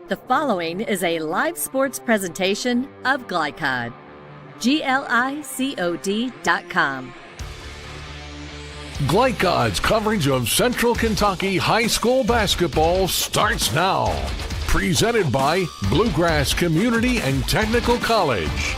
The following is a live sports presentation of Glycod. GLICOD.com. Glycod's coverage of Central Kentucky high school basketball starts now. Presented by Bluegrass Community and Technical College.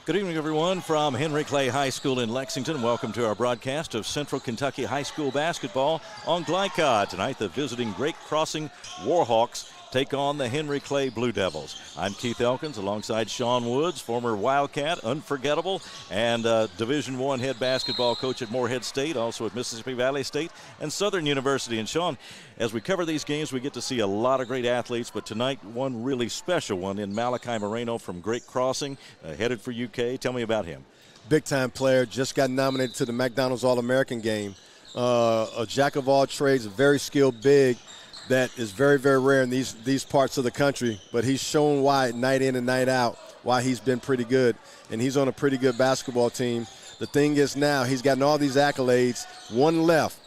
Good evening, everyone, from Henry Clay High School in Lexington. Welcome to our broadcast of Central Kentucky High School basketball on Glycod. Tonight, the visiting Great Crossing Warhawks take on the Henry Clay Blue Devils. I'm Keith Elkins alongside Sean Woods, former Wildcat, unforgettable, and Division I head basketball coach at Morehead State, also at Mississippi Valley State and Southern University. And Sean, as we cover these games, we get to see a lot of great athletes, but tonight one really special one in Malachi Moreno from Great Crossing, headed for UK. Tell me about him. Big-time player, just got nominated to the McDonald's All-American game. A jack of all trades, a very skilled big that is very, very rare in these parts of the country, but he's shown why night in and night out, why he's been pretty good, and he's on a pretty good basketball team. The thing is now he's gotten all these accolades, one left,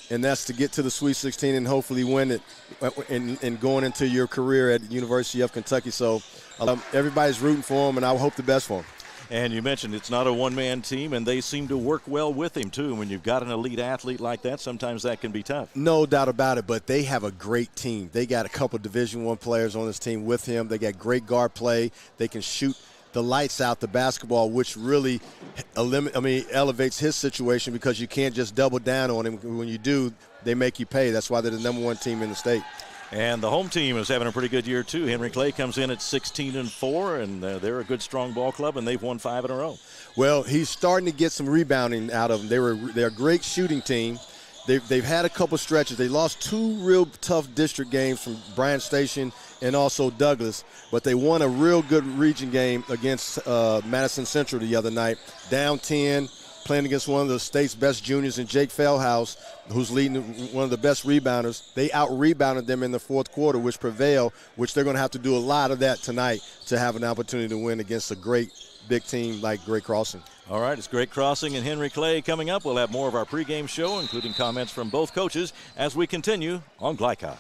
and that's to get to the Sweet 16 and hopefully win it and going into your career at the University of Kentucky. So everybody's rooting for him, and I hope the best for him. And you mentioned it's not a one-man team, and they seem to work well with him, too. When you've got an elite athlete like that, sometimes that can be tough. No doubt about it, but they have a great team. They got a couple Division I players on this team with him. They got great guard play. They can shoot the lights out the basketball, which really elevates his situation because you can't just double down on him. When you do, they make you pay. That's why they're the number one team in the state. And the home team is having a pretty good year, too. Henry Clay comes in at 16-4, and they're a good, strong ball club, and they've won 5 in a row. Well, he's starting to get some rebounding out of them. They're a great shooting team. They've had a couple stretches. They lost 2 real tough district games from Bryan Station and also Douglas, but they won a real good region game against Madison Central the other night, down 10. Playing against one of the state's best juniors in Jake Feldhaus, who's leading one of the best rebounders. They out-rebounded them in the fourth quarter, which prevailed, which they're going to have to do a lot of that tonight to have an opportunity to win against a great big team like Great Crossing. All right, it's Great Crossing and Henry Clay coming up. We'll have more of our pregame show, including comments from both coaches, as we continue on Glycod.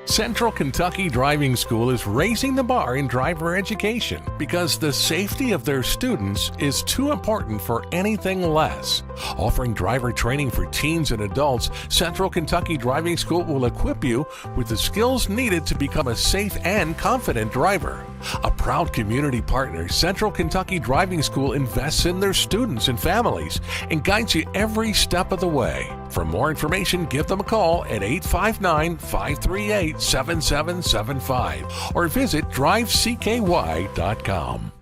Central Kentucky Driving School is raising the bar in driver education because the safety of their students is too important for anything less. Offering driver training for teens and adults, Central Kentucky Driving School will equip you with the skills needed to become a safe and confident driver. A proud community partner, Central Kentucky Driving School invests in their students and families and guides you every step of the way. For more information, give them a call at 859-538-7775 or visit drivecky.com.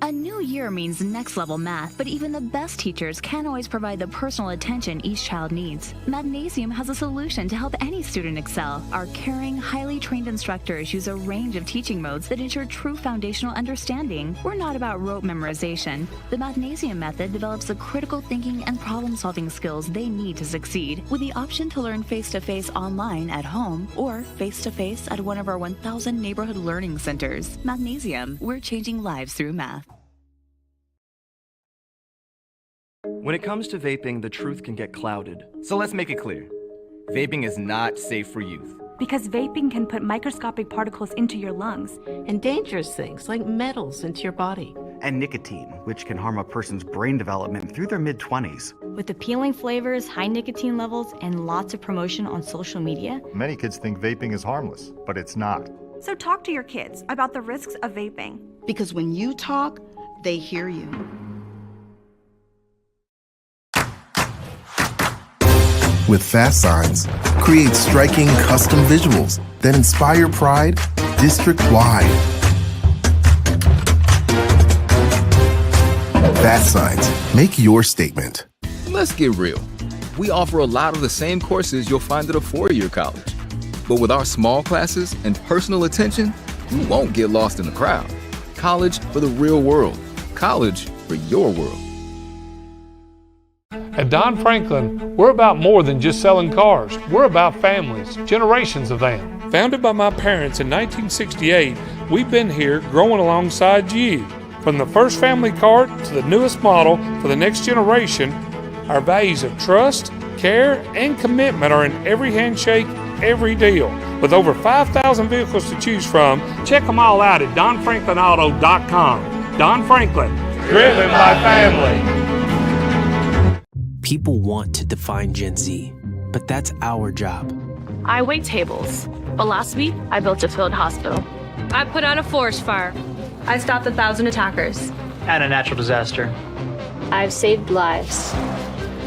A new year means next level math, but even the best teachers can't always provide the personal attention each child needs. Magnesium has a solution to help any student excel. Our caring, highly trained instructors use a range of teaching modes that ensure true foundational understanding. We're not about rote memorization. The Magnesium method develops the critical thinking and problem-solving skills they need to succeed, with the option to learn face-to-face online at home or face-to-face at one of our 1,000 neighborhood learning centers. Magnesium, we're changing lives through math. When it comes to vaping, the truth can get clouded. So let's make it clear. Vaping is not safe for youth. Because vaping can put microscopic particles into your lungs. And dangerous things like metals into your body. And nicotine, which can harm a person's brain development through their mid-20s. With appealing flavors, high nicotine levels, and lots of promotion on social media. Many kids think vaping is harmless, but it's not. So talk to your kids about the risks of vaping. Because when you talk, they hear you. With Fast Signs, create striking custom visuals that inspire pride district-wide. Fast Signs, make your statement. Let's get real. We offer a lot of the same courses you'll find at a four-year college. But with our small classes and personal attention, you won't get lost in the crowd. College for the real world. College for your world. At Don Franklin, we're about more than just selling cars. We're about families, generations of them. Founded by my parents in 1968, we've been here growing alongside you. From the first family car to the newest model for the next generation, our values of trust, care and commitment are in every handshake, every deal. With over 5,000 vehicles to choose from, check them all out at DonFranklinAuto.com. Don Franklin, driven by family. People want to define Gen Z, but that's our job. I wait tables, but last week I built a field hospital. I put out a forest fire. I stopped 1,000 attackers. And a natural disaster. I've saved lives.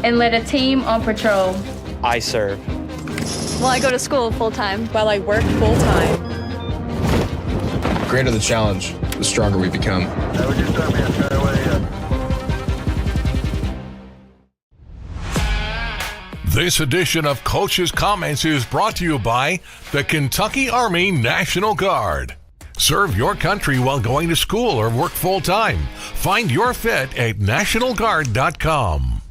And led a team on patrol. I serve. Well, I go to school full-time. While I work full-time. The greater the challenge, the stronger we become. This edition of Coach's Comments is brought to you by the Kentucky Army National Guard. Serve your country while going to school or work full-time. Find your fit at nationalguard.com.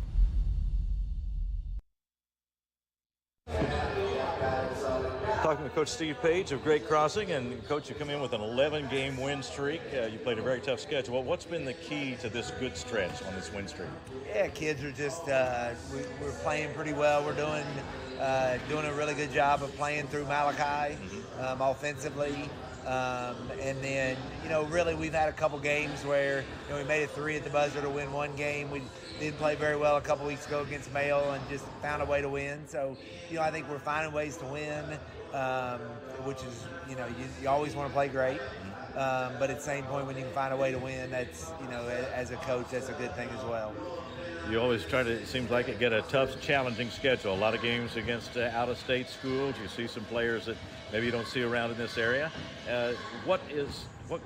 Talking with Coach Steve Page of Great Crossing, and Coach, you come in with an 11-game win streak. You played a very tough schedule. Well, what's been the key to this good stretch on this win streak? Yeah, kids are just we're playing pretty well. We're doing a really good job of playing through Malachi offensively. And then, really we've had a couple games where, we made it 3 at the buzzer to win one game. We didn't play very well a couple weeks ago against Mayo and just found a way to win. So, I think we're finding ways to win, which is, you always want to play great. But at the same point, when you can find a way to win, that's, as a coach, that's a good thing as well. You always try to, it seems like, get a tough, challenging schedule. A lot of games against out-of-state schools. You see some players that maybe you don't see around in this area. What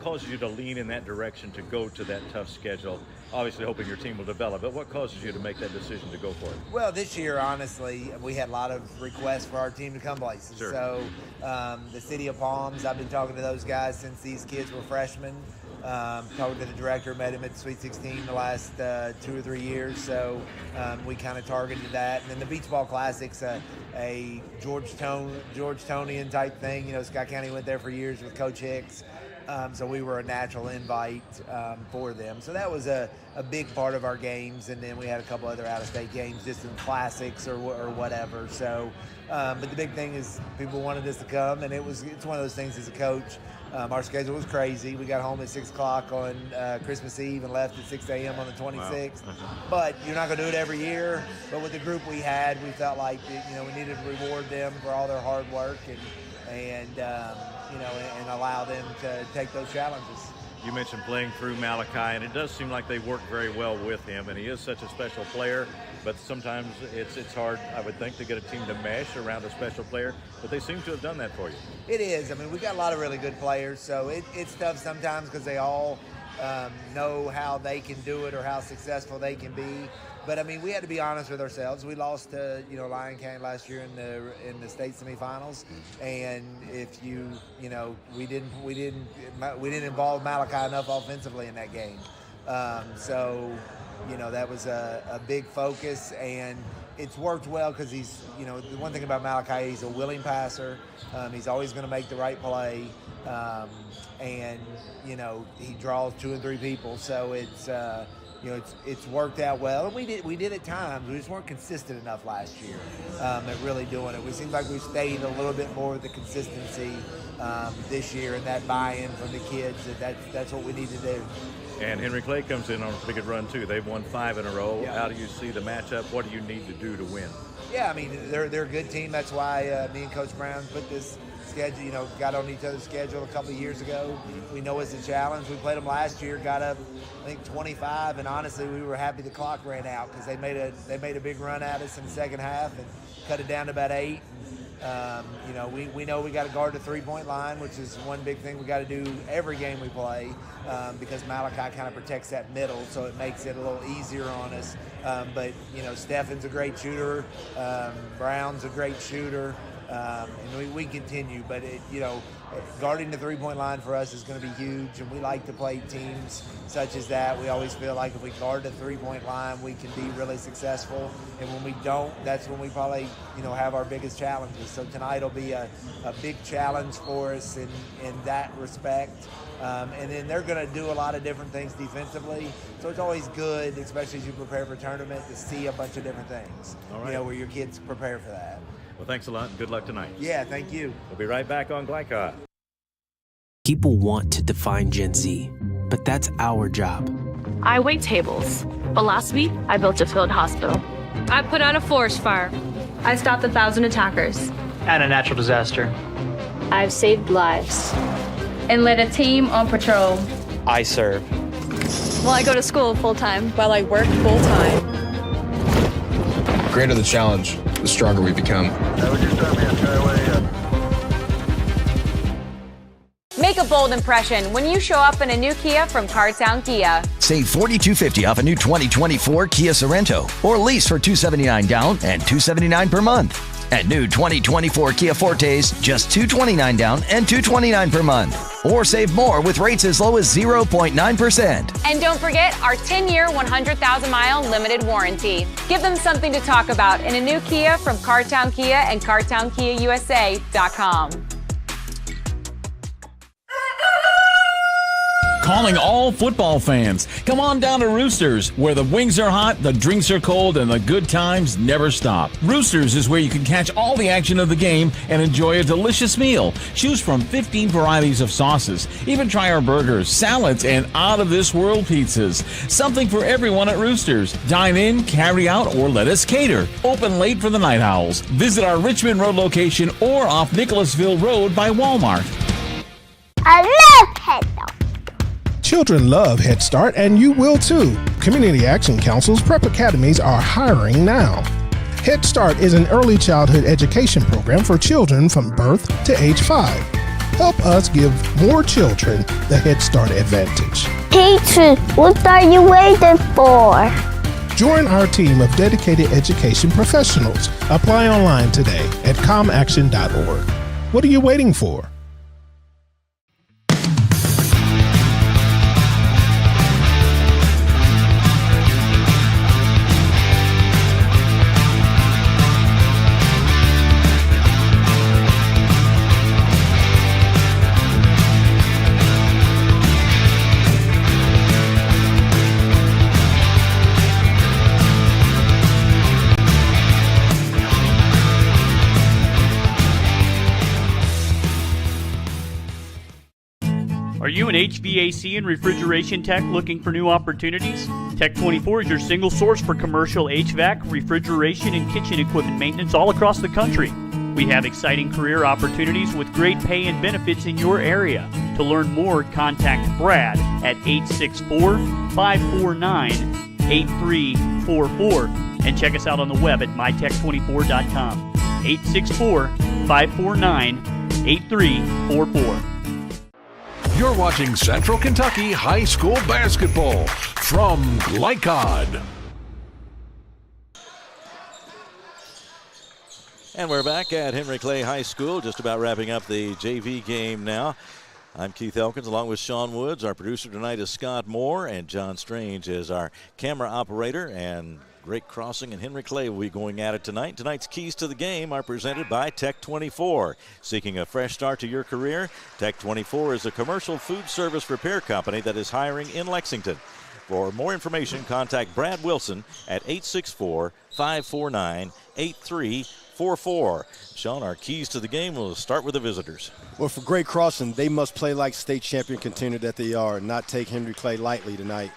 causes you to lean in that direction to go to that tough schedule? Obviously hoping your team will develop, but what causes you to make that decision to go for it? Well, this year, honestly, we had a lot of requests for our team to come places. Sure. So the City of Palms, I've been talking to those guys since these kids were freshmen. Talked to the director, met him at the Sweet 16 the last 2 or 3 years, so we kind of targeted that. And then the Beach Ball Classic's a Georgetonian type thing. Sky County went there for years with Coach Hicks, so we were a natural invite for them. So that was a big part of our games, and then we had a couple other out-of-state games just in classics or whatever. So, but the big thing is people wanted us to come, and it's one of those things as a coach. Our schedule was crazy. We got home at 6 o'clock on Christmas Eve and left at 6 a.m. on the 26th. Wow. But you're not going to do it every year. But with the group we had, we felt like we needed to reward them for all their hard work and allow them to take those challenges. You mentioned playing through Malachi, and it does seem like they work very well with him, and he is such a special player, but sometimes it's hard, I would think, to get a team to mesh around a special player, but they seem to have done that for you. It is. I mean, we've got a lot of really good players, so it's tough sometimes because they all know how they can do it or how successful they can be. But I mean, we had to be honest with ourselves. We lost to Lyon County last year in the state semifinals, and if we didn't involve Malachi enough offensively in that game. So that was a big focus, and it's worked well because he's the one thing about Malachi, he's a willing passer. He's always going to make the right play, and he draws 2 and 3 people. So it's worked out well, and we did at times. We just weren't consistent enough last year at really doing it. We seemed like we stayed a little bit more with the consistency this year, and that buy-in from the kids. That's what we need to do. And Henry Clay comes in on a pretty good run too. They've won 5 in a row. Yeah. How do you see the matchup? What do you need to do to win? Yeah, I mean they're a good team. That's why me and Coach Brown put this schedule, got on each other's schedule a couple of years ago. We know it's a challenge. We played them last year, got up I think 25, and honestly we were happy the clock ran out because they made a big run at us in the second half and cut it down to about 8. We know we got to guard the 3-point line, which is one big thing we got to do every game we play because Malachi kind of protects that middle, so it makes it a little easier on us. But Stefan's a great shooter, Brown's a great shooter, and we continue. But guarding the 3-point line for us is going to be huge, and we like to play teams such as that. We always feel like if we guard the 3-point line, we can be really successful. And when we don't, that's when we probably have our biggest challenges. So tonight will be a big challenge for us in that respect. And then they're going to do a lot of different things defensively. So it's always good, especially as you prepare for a tournament, to see a bunch of different things. All right. Where your kids prepare for that. Well, thanks a lot and good luck tonight. Yeah, thank you. We'll be right back on Glycod. People want to define Gen Z, but that's our job. I wait tables, but last week I built a field hospital. I put out a forest fire. I stopped 1,000 attackers. And a natural disaster. I've saved lives. And led a team on patrol. I serve. Well, I go to school full-time. While I work full-time. The greater the challenge, the stronger we become. Make a bold impression when you show up in a new Kia from Cartown Kia. Save $4,250 off a new 2024 Kia Sorento or lease for $279 down and $279 per month. At new 2024 Kia Fortes, just $229 down and $229 per month. Or save more with rates as low as 0.9%. And don't forget our 10-year, 100,000-mile limited warranty. Give them something to talk about in a new Kia from Cartown Kia and CartownKiaUSA.com. Calling all football fans. Come on down to Roosters, where the wings are hot, the drinks are cold, and the good times never stop. Roosters is where you can catch all the action of the game and enjoy a delicious meal. Choose from 15 varieties of sauces. Even try our burgers, salads, and out-of-this-world pizzas. Something for everyone at Roosters. Dine in, carry out, or let us cater. Open late for the Night Owls. Visit our Richmond Road location or off Nicholasville Road by Walmart. I love Head Start. Children love Head Start, and you will too. Community Action Council's prep academies are hiring now. Head Start is an early childhood education program for children from birth to age 5. Help us give more children the Head Start advantage. Teacher, what are you waiting for? Join our team of dedicated education professionals. Apply online today at comaction.org. What are you waiting for? Are you an HVAC and refrigeration tech looking for new opportunities? Tech24 is your single source for commercial HVAC, refrigeration, and kitchen equipment maintenance all across the country. We have exciting career opportunities with great pay and benefits in your area. To learn more, contact Brad at 864-549-8344 and check us out on the web at mytech24.com. 864-549-8344. You're watching Central Kentucky High School Basketball from Glycod. And we're back at Henry Clay High School, just about wrapping up the JV game now. I'm Keith Elkins along with Sean Woods. Our producer tonight is Scott Moore, and John Strange is our camera operator. And Great Crossing and Henry Clay will be going at it tonight. Tonight's keys to the game are presented by Tech24. Seeking a fresh start to your career? Tech24 is a commercial food service repair company that is hiring in Lexington. For more information, contact Brad Wilson at 864-549-8344. Sean, our keys to the game will start with the visitors. Well, for Great Crossing, they must play like state champion contender that they are and not take Henry Clay lightly tonight.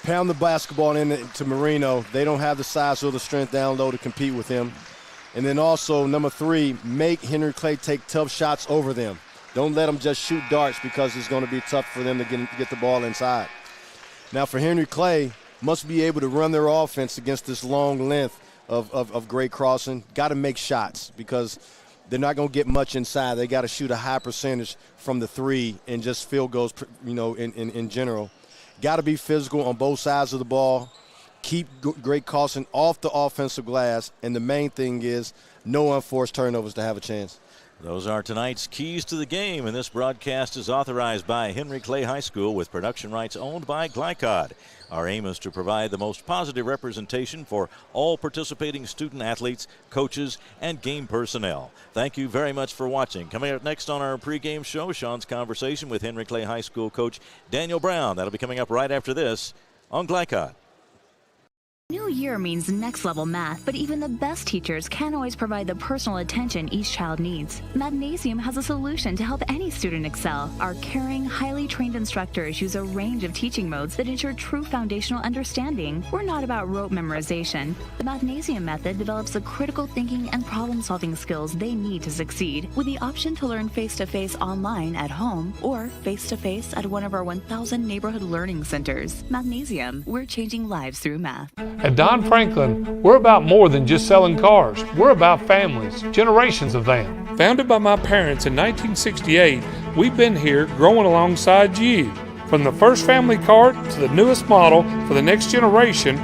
Pound the basketball into Marino. They don't have the size or the strength down low to compete with him. And then also, number 3, make Henry Clay take tough shots over them. Don't let them just shoot darts because it's going to be tough for them to get the ball inside. Now, for Henry Clay, must be able to run their offense against this long length of Great Crossing. Got to make shots because they're not going to get much inside. They got to shoot a high percentage from the 3 and just field goals, in general. Got to be physical on both sides of the ball. Keep Great Crossing off the offensive glass. And the main thing is no unforced turnovers to have a chance. Those are tonight's keys to the game, and this broadcast is authorized by Henry Clay High School with production rights owned by Glycod. Our aim is to provide the most positive representation for all participating student athletes, coaches, and game personnel. Thank you very much for watching. Coming up next on our pregame show, Sean's conversation with Henry Clay High School coach Daniel Brown. That'll be coming up right after this on Glycod. New year means next level math, but even the best teachers can't always provide the personal attention each child needs. Mathnasium has a solution to help any student excel. Our caring, highly trained instructors use a range of teaching modes that ensure true foundational understanding. We're not about rote memorization. The Mathnasium method develops the critical thinking and problem-solving skills they need to succeed, with the option to learn face-to-face online at home or face-to-face at one of our 1,000 neighborhood learning centers. Mathnasium, we're changing lives through math. At Don Franklin, we're about more than just selling cars. We're about families, generations of them. Founded by my parents in 1968, we've been here growing alongside you. From the first family car to the newest model for the next generation,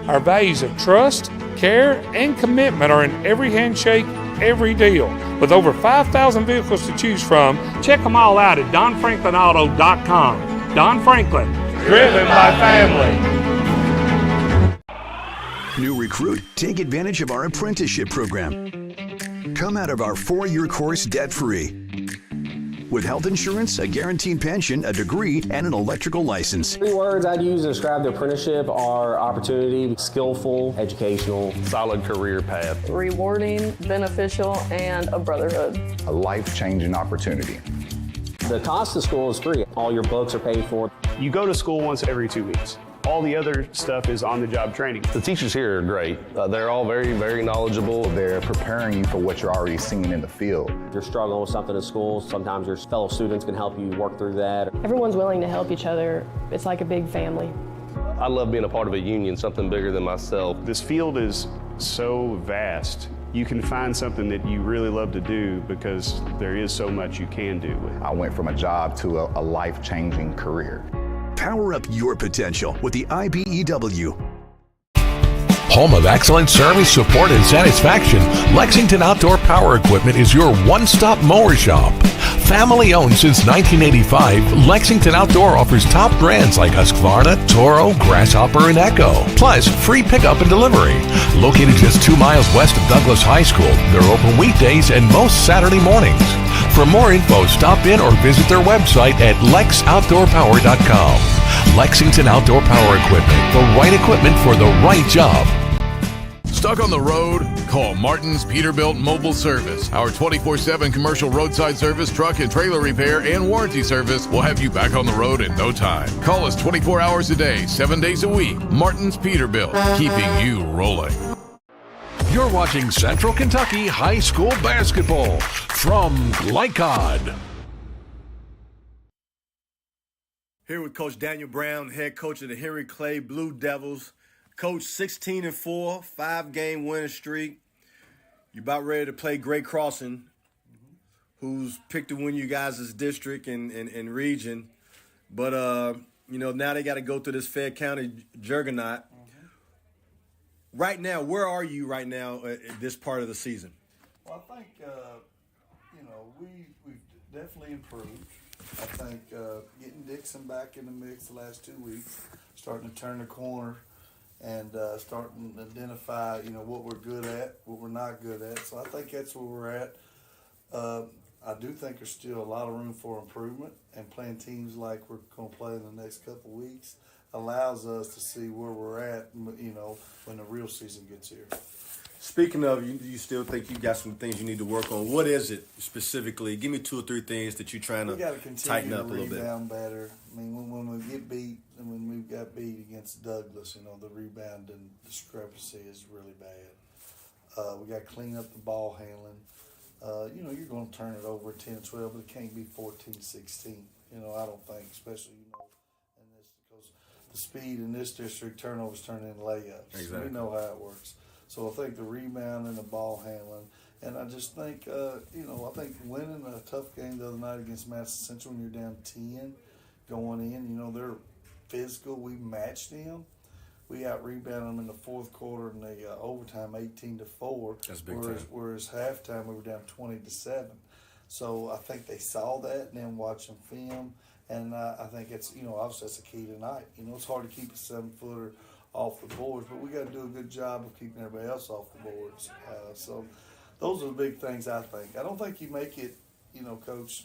our values of trust, care, and commitment are in every handshake, every deal. With over 5,000 vehicles to choose from, check them all out at DonFranklinAuto.com. Don Franklin, driven by family. New recruit, take advantage of our apprenticeship program. Come out of our 4-year course debt-free. With health insurance, a guaranteed pension, a degree, and an electrical license. 3 words I'd use to describe the apprenticeship are opportunity, skillful, educational, solid career path, rewarding, beneficial, and a brotherhood. A life-changing opportunity. The cost of school is free. All your books are paid for. You go to school once every 2 weeks. All the other stuff is on-the-job training. The teachers here are great. They're all very, very knowledgeable. They're preparing you for what you're already seeing in the field. If you're struggling with something in school, sometimes your fellow students can help you work through that. Everyone's willing to help each other. It's like a big family. I love being a part of a union, something bigger than myself. This field is so vast. You can find something that you really love to do because there is so much you can do with it. I went from a job to a life-changing career. Power up your potential with the IBEW. Home of excellent service, support, and satisfaction, Lexington Outdoor Power Equipment is your one-stop mower shop. Family owned since 1985, Lexington Outdoor offers top brands like Husqvarna, Toro, Grasshopper, and Echo. Plus, free pickup and delivery. Located just 2 miles west of Douglas High School, they're open weekdays and most Saturday mornings. For more info, stop in or visit their website at lexoutdoorpower.com. Lexington Outdoor Power Equipment, the right equipment for the right job. Stuck on the road? Call Martin's Peterbilt Mobile Service. Our 24/7 commercial roadside service, truck and trailer repair, and warranty service will have you back on the road in no time. Call us 24 hours a day, 7 days a week. Martin's Peterbilt, keeping you rolling. You're watching Central Kentucky High School Basketball from Glycod. Here with Coach Daniel Brown, head coach of the Henry Clay Blue Devils. Coach, 16-4, 5-game winning streak. You're about ready to play Great Crossing, who's picked to win you guys' district and region. But, now they got to go through this Fayette County juggernaut. Right now, where are you right now at this part of the season? Well, I think, we've definitely improved. I think getting Dixon back in the mix the last 2 weeks, starting to turn the corner and starting to identify, what we're good at, what we're not good at. So I think that's where we're at. I do think there's still a lot of room for improvement, and playing teams like we're going to play in the next couple of weeks allows us to see where we're at, when the real season gets here. Speaking of, you still think you got some things you need to work on. What is it specifically? Give me 2 or 3 things that you're trying to tighten up a little bit. We got to continue to rebound better. I mean, when we get beat, and when we got beat against Douglas, the rebounding discrepancy is really bad. We got to clean up the ball handling. You're going to turn it over 10-12, but it can't be 14-16. I don't think, especially, in this, because the speed in this district, turnovers turn into layups. Exactly. We know how it works. So I think the rebound and the ball handling, and I just think, I think winning a tough game the other night against Madison Central when you're down 10 going in, they're physical. We matched them. We out-rebounded them in the fourth quarter in the overtime 18-4. That's big time. Whereas halftime we were down 20-7. So I think they saw that and then watching film. And I think it's, obviously that's the key tonight. It's hard to keep a 7-footer off the boards, but we got to do a good job of keeping everybody else off the boards. So those are the big things, I think. I don't think you make it, Coach,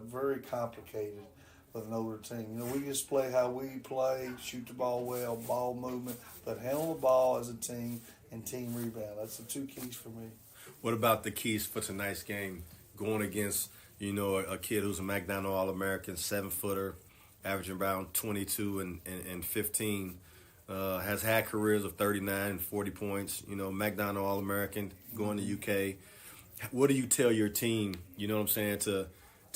very complicated with an older team. We just play how we play, shoot the ball well, ball movement, but handle the ball as a team and team rebound. That's the 2 keys for me. What about the keys for tonight's game? Going against, a kid who's a McDonald All-American, 7-footer, averaging around 22 and 15, has had careers of 39 and 40 points, McDonald All-American, going to UK. What do you tell your team, to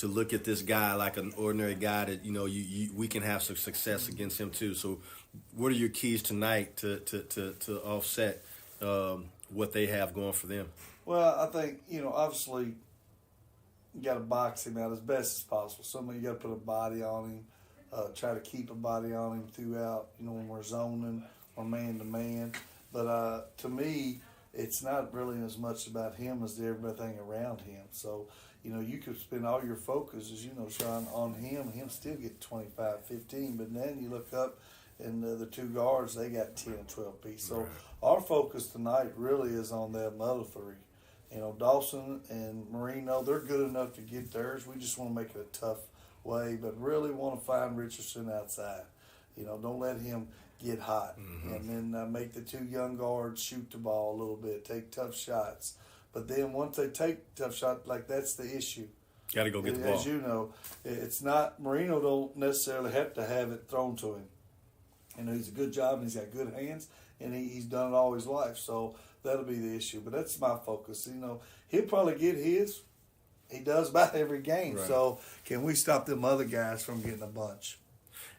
look at this guy like an ordinary guy that, we can have some success against him too? So what are your keys tonight to offset what they have going for them? Well, I think, obviously you got to box him out as best as possible. Somebody, you got to put a body on him, try to keep a body on him throughout, when we're zoning or man-to-man. But to me, it's not really as much about him as everything around him. So, you could spend all your focus, as Sean, on him still get 25, 15. But then you look up, and the 2 guards, they got 10 and 12 piece. So right. Our focus tonight really is on them other 3. Dawson and Marino, they're good enough to get theirs. We just want to make it a tough way, but really want to find Richardson outside. Don't let him get hot. Mm-hmm. And then make the 2 young guards shoot the ball a little bit, take tough shots. But then once they take tough shots, that's the issue. Got to go get the ball. As you know, it's not, Marino don't necessarily have to have it thrown to him. He's a good job and he's got good hands, and he's done it all his life. So that'll be the issue. But that's my focus. He'll probably get his. He does about every game. Right. So can we stop them other guys from getting a bunch?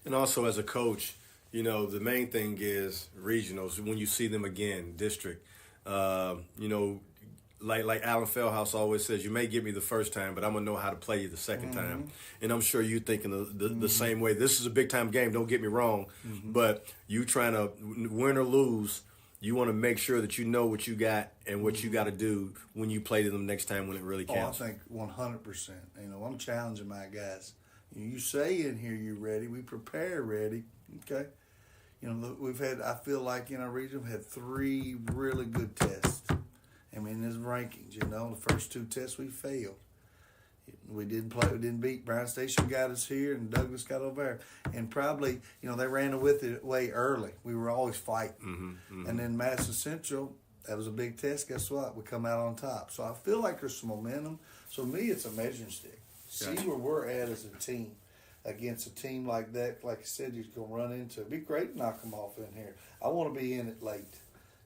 And also as a coach, the main thing is regionals. When you see them again, district, like Alan Feldhouse always says, you may get me the first time, but I'm going to know how to play you the second mm-hmm. time. And I'm sure you're thinking mm-hmm. the same way. This is a big-time game, don't get me wrong, mm-hmm. but you trying to win or lose, you want to make sure that you know what you got and what you got to do when you play them next time when it really counts. I think 100%. I'm challenging my guys. You say in here you're ready. We prepare ready. Okay. I feel like in our region, we've had 3 really good tests. His rankings, the first 2 tests we failed. We didn't play, we didn't beat. Brown Station got us here and Douglas got over there. And probably, they ran with it way early. We were always fighting. Mm-hmm, mm-hmm. And then Madison Central, that was a big test. Guess what? We come out on top. So I feel like there's some momentum. So to me, it's a measuring stick. Gotcha. See where we're at as a team against a team like that. Like I said, you're going to run into. It'd be great to knock them off in here. I want to be in it late.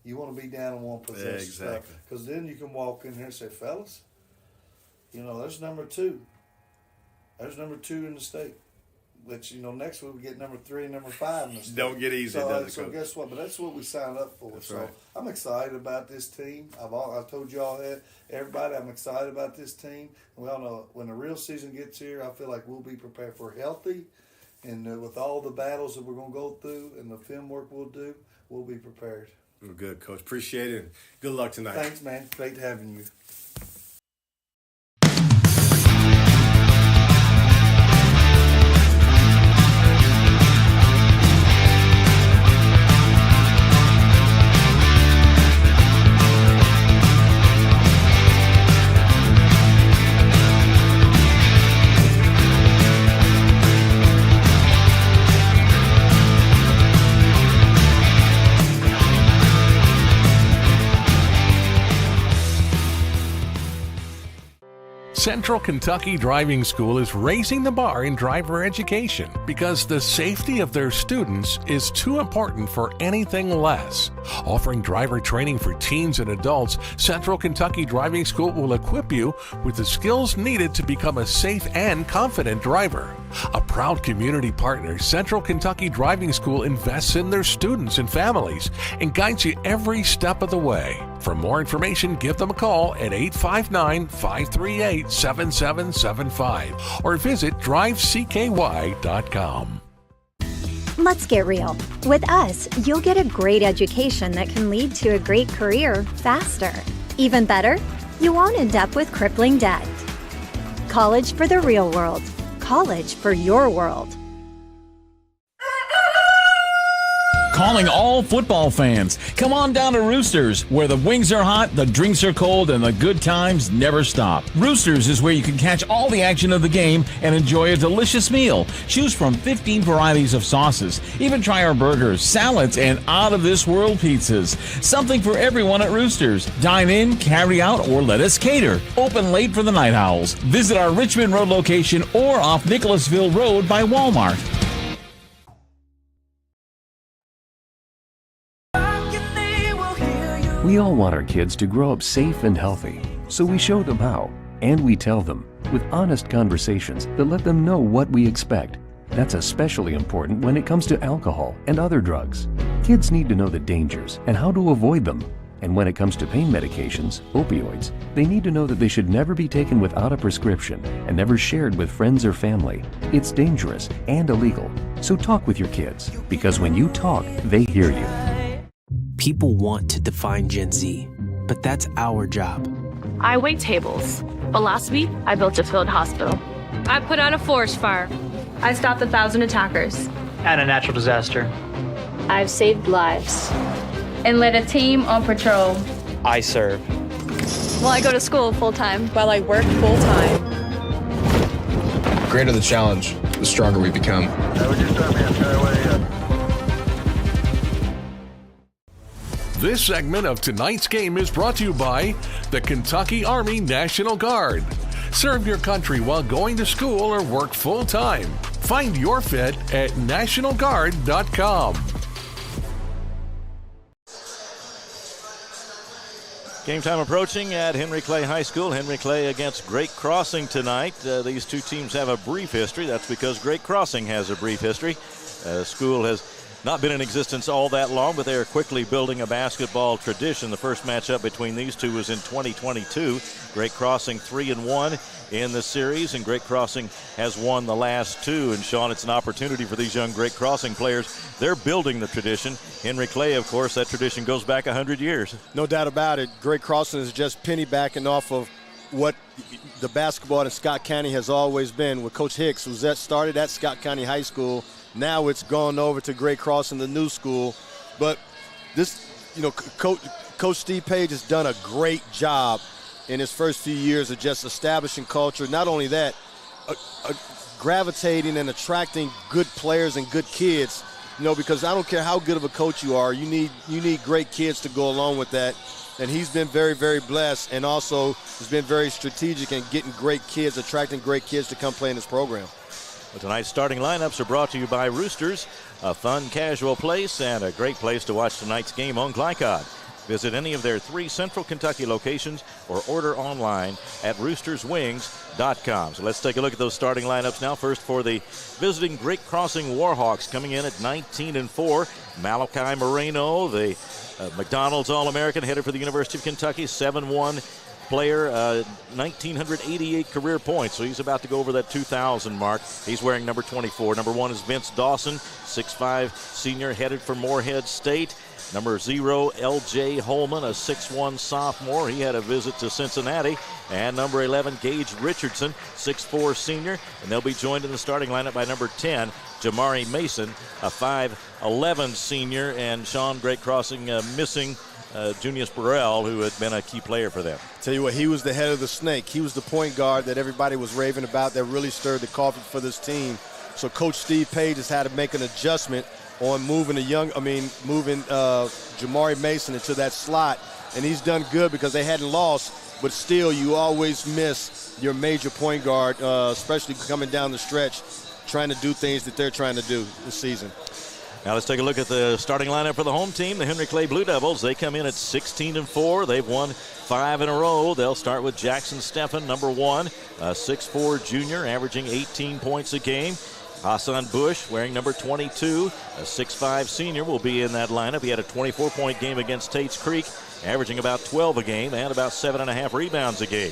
You want to be down in 1 possession. Yeah, exactly. Because then you can walk in here and say, fellas, there's number 2. There's number 2 in the state. But, next week we get number 3 and number 5 in the state. Don't get easy, does it, So Coach? guess what? But that's what we signed up for. That's so right. I'm excited about this team. I've told you all that. Everybody, I'm excited about this team. We all know when the real season gets here, I feel like we'll be prepared for healthy. And with all the battles that we're going to go through and the film work we'll do, we'll be prepared. Good, Coach. Appreciate it. Good luck tonight. Thanks, man. Great having you. Central Kentucky Driving School is raising the bar in driver education because the safety of their students is too important for anything less. Offering driver training for teens and adults, Central Kentucky Driving School will equip you with the skills needed to become a safe and confident driver. A proud community partner, Central Kentucky Driving School invests in their students and families and guides you every step of the way. For more information, give them a call at 859-538-7775 or visit drivecky.com. Let's get real. With us, you'll get a great education that can lead to a great career faster. Even better, you won't end up with crippling debt. College for the real world. College for your world. Calling all football fans. Come on down to Roosters, where the wings are hot, the drinks are cold, and the good times never stop. Roosters is where you can catch all the action of the game and enjoy a delicious meal. Choose from 15 varieties of sauces. Even try our burgers, salads, and out-of-this-world pizzas. Something for everyone at Roosters. Dine in, carry out, or let us cater. Open late for the Night Owls. Visit our Richmond Road location or off Nicholasville Road by Walmart. We all want our kids to grow up safe and healthy, so we show them how, and we tell them with honest conversations that let them know what we expect. That's especially important when it comes to alcohol and other drugs. Kids need to know the dangers and how to avoid them. And when it comes to pain medications, opioids, they need to know that they should never be taken without a prescription and never shared with friends or family. It's dangerous and illegal. So talk with your kids, because when you talk, they hear you. People want to define Gen Z, but that's our job. I wait tables, but last week I built a field hospital. I put out a forest fire. I stopped 1,000 attackers. And a natural disaster. I've saved lives. And led a team on patrol. I serve. Well, I go to school full-time. While I work full-time. The greater the challenge, the stronger we become. This segment of tonight's game is brought to you by the Kentucky Army National Guard. Serve your country while going to school or work full-time. Find your fit at nationalguard.com. Game time approaching at Henry Clay High School. Henry Clay against Great Crossing tonight. These two teams have a brief history. That's because Great Crossing has a brief history. School has not been in existence all that long, but they are quickly building a basketball tradition. The first matchup between these two was in 2022. Great Crossing 3-1 in the series, and Great Crossing has won the last two. And Sean, it's an opportunity for these young Great Crossing players. They're building the tradition. Henry Clay, of course, that tradition goes back 100 years. No doubt about it. Great Crossing is just piggybacking off of what the basketball in Scott County has always been with Coach Hicks, who started at Scott County High School. Now it's gone over to Great Crossing, the new school. But this, Coach Steve Page has done a great job in his first few years of just establishing culture. Not only that, gravitating and attracting good players and good kids. Because I don't care how good of a coach you are, you need great kids to go along with that. And he's been very, very blessed, and also has been very strategic in getting great kids, attracting great kids to come play in this program. Well, tonight's starting lineups are brought to you by Roosters, a fun, casual place and a great place to watch tonight's game on Glycod. Visit any of their 3 Central Kentucky locations or order online at roosterswings.com. So let's take a look at those starting lineups now. First for the visiting Great Crossing Warhawks, coming in at 19-4. Malachi Moreno, the McDonald's All-American, headed for the University of Kentucky, 7-1 player, 1,988 career points, so he's about to go over that 2,000 mark. He's wearing number 24. Number 1 is Vince Dawson, 6'5 senior, headed for Morehead State. Number 0, L.J. Holman, a 6'1 sophomore. He had a visit to Cincinnati. And number 11, Gage Richardson, 6'4 senior. And they'll be joined in the starting lineup by number 10, Jamari Mason, a 5'11 senior. And Sean, Great Crossing missing Junius Burrell, who had been a key player for them. Tell you what, he was the head of the snake. He was the point guard that everybody was raving about that really stirred the coffee for this team. So Coach Steve Page has had to make an adjustment on moving Jamari Mason into that slot, and he's done good because they hadn't lost, but still you always miss your major point guard, especially coming down the stretch, trying to do things that they're trying to do this season. Now let's take a look at the starting lineup for the home team, the Henry Clay Blue Devils. They come in at 16-4. They've won 5 in a row. They'll start with Jackson Steffen, number 1, a 6'4 junior, averaging 18 points a game. Hassan Bush, wearing number 22, a 6'5 senior, will be in that lineup. He had a 24-point game against Tates Creek, averaging about 12 a game and about 7.5 rebounds a game.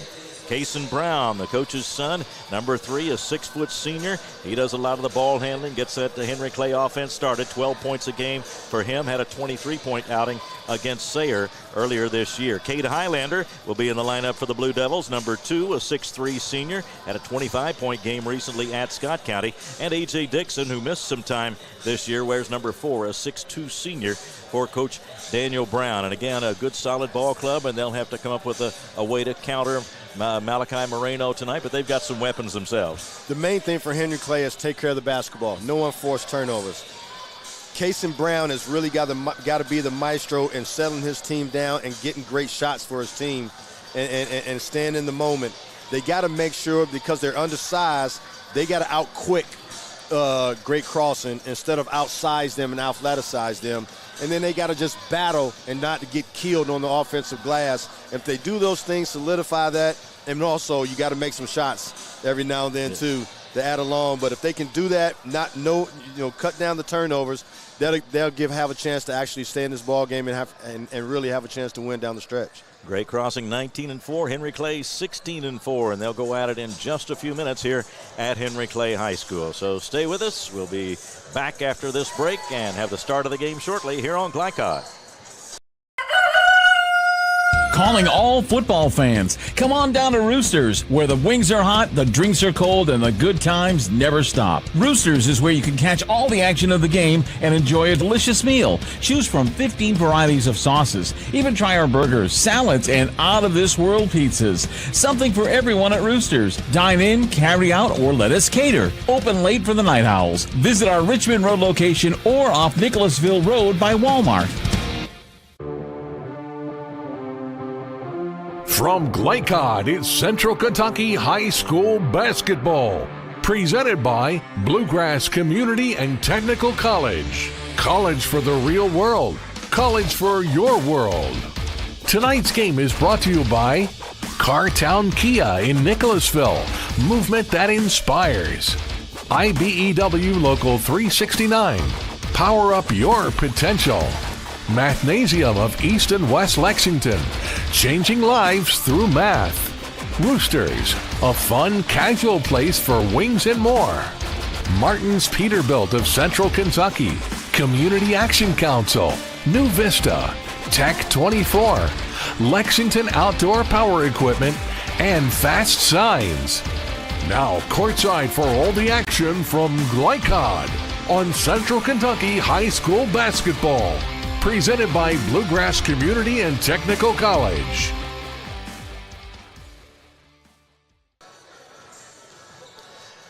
Kason Brown, the coach's son, number 3, a 6-foot senior. He does a lot of the ball handling, gets that Henry Clay offense started. 12 points a game for him, had a 23-point outing against Sayre earlier this year. Cade Highlander will be in the lineup for the Blue Devils, number 2, a 6'3 senior, had a 25-point game recently at Scott County. And A.J. Dixon, who missed some time this year, wears number 4, a 6'2 senior for Coach Daniel Brown. And again, a good solid ball club, and they'll have to come up with a way to counter Malachi Moreno tonight, but they've got some weapons themselves. The main thing for Henry Clay is take care of the basketball. No unforced turnovers. Kason Brown has really got to be the maestro in settling his team down and getting great shots for his team and staying in the moment. They got to make sure, because they're undersized, they got to out-quick Great Crossing instead of outsize them and athleticize them. And then they got to just battle and not to get killed on the offensive glass. If they do those things, solidify that, and also you got to make some shots every now and then too to add along. But if they can do that, cut down the turnovers, they'll have a chance to actually stay in this ball game and really have a chance to win down the stretch. Great Crossing 19-4, Henry Clay 16-4, and they'll go at it in just a few minutes here at Henry Clay High School. So stay with us. We'll be back after this break and have the start of the game shortly here on Glycod. Calling all football fans. Come on down to Roosters, where the wings are hot, the drinks are cold, and the good times never stop. Roosters is where you can catch all the action of the game and enjoy a delicious meal. Choose from 15 varieties of sauces. Even try our burgers, salads, and out-of-this-world pizzas. Something for everyone at Roosters. Dine in, carry out, or let us cater. Open late for the Night Owls. Visit our Richmond Road location or off Nicholasville Road by Walmart. From Glycod, it's Central Kentucky High School basketball. Presented by Bluegrass Community and Technical College. College for the real world. College for your world. Tonight's game is brought to you by Cartown Kia in Nicholasville. Movement that inspires. IBEW Local 369. Power up your potential. Mathnasium of East and West Lexington, changing lives through math. Roosters, a fun, casual place for wings and more. Martin's Peterbilt of Central Kentucky, Community Action Council, New Vista, Tech 24, Lexington Outdoor Power Equipment, and Fast Signs. Now courtside for all the action from Glycod on Central Kentucky High School basketball. Presented by Bluegrass Community and Technical College.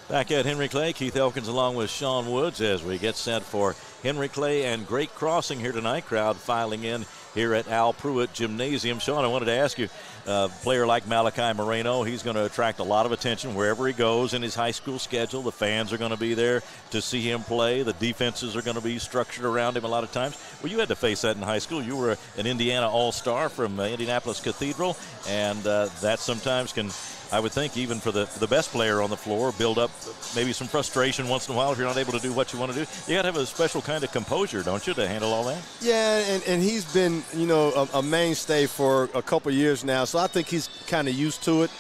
Back at Henry Clay, Keith Elkins along with Sean Woods as we get set for Henry Clay and Great Crossing here tonight. Crowd filing in here at Al Pruitt Gymnasium. Sean, I wanted to ask you, a player like Malachi Moreno, he's going to attract a lot of attention wherever he goes in his high school schedule. The fans are going to be there to see him play. The defenses are going to be structured around him a lot of times. Well, you had to face that in high school. You were an Indiana All-Star from Indianapolis Cathedral, and that sometimes can, I would think, even for the best player on the floor, build up maybe some frustration once in a while if you're not able to do what you want to do. You got to have a special kind of composure, don't you, to handle all that? Yeah, and he's been, a mainstay for a couple years now, so I think he's kind of used to it.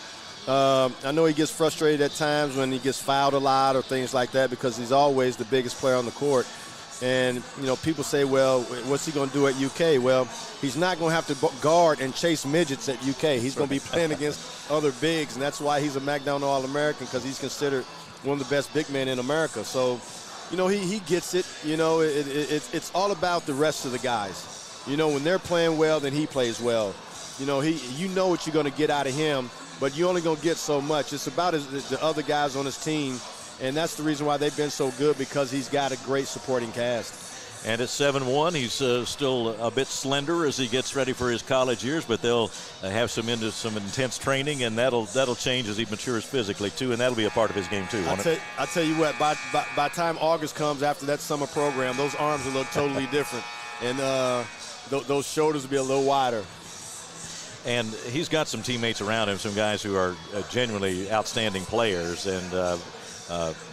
I know he gets frustrated at times when he gets fouled a lot or things like that because he's always the biggest player on the court. And, people say, well, what's he going to do at UK? Well, he's not going to have to guard and chase midgets at UK. He's going to be playing against other bigs, and that's why he's a McDonald All-American, because he's considered one of the best big men in America. So, he gets it. It's all about the rest of the guys. When they're playing well, then he plays well. You know what you're going to get out of him, but you're only going to get so much. It's about the other guys on his team. And that's the reason why they've been so good, because he's got a great supporting cast. And at 7'1", he's still a bit slender as he gets ready for his college years, but they'll have some intense training, and that'll change as he matures physically too, and that'll be a part of his game too. I'll tell you what, by the time August comes after that summer program, those arms will look totally different, and those shoulders will be a little wider. And he's got some teammates around him, some guys who are genuinely outstanding players, and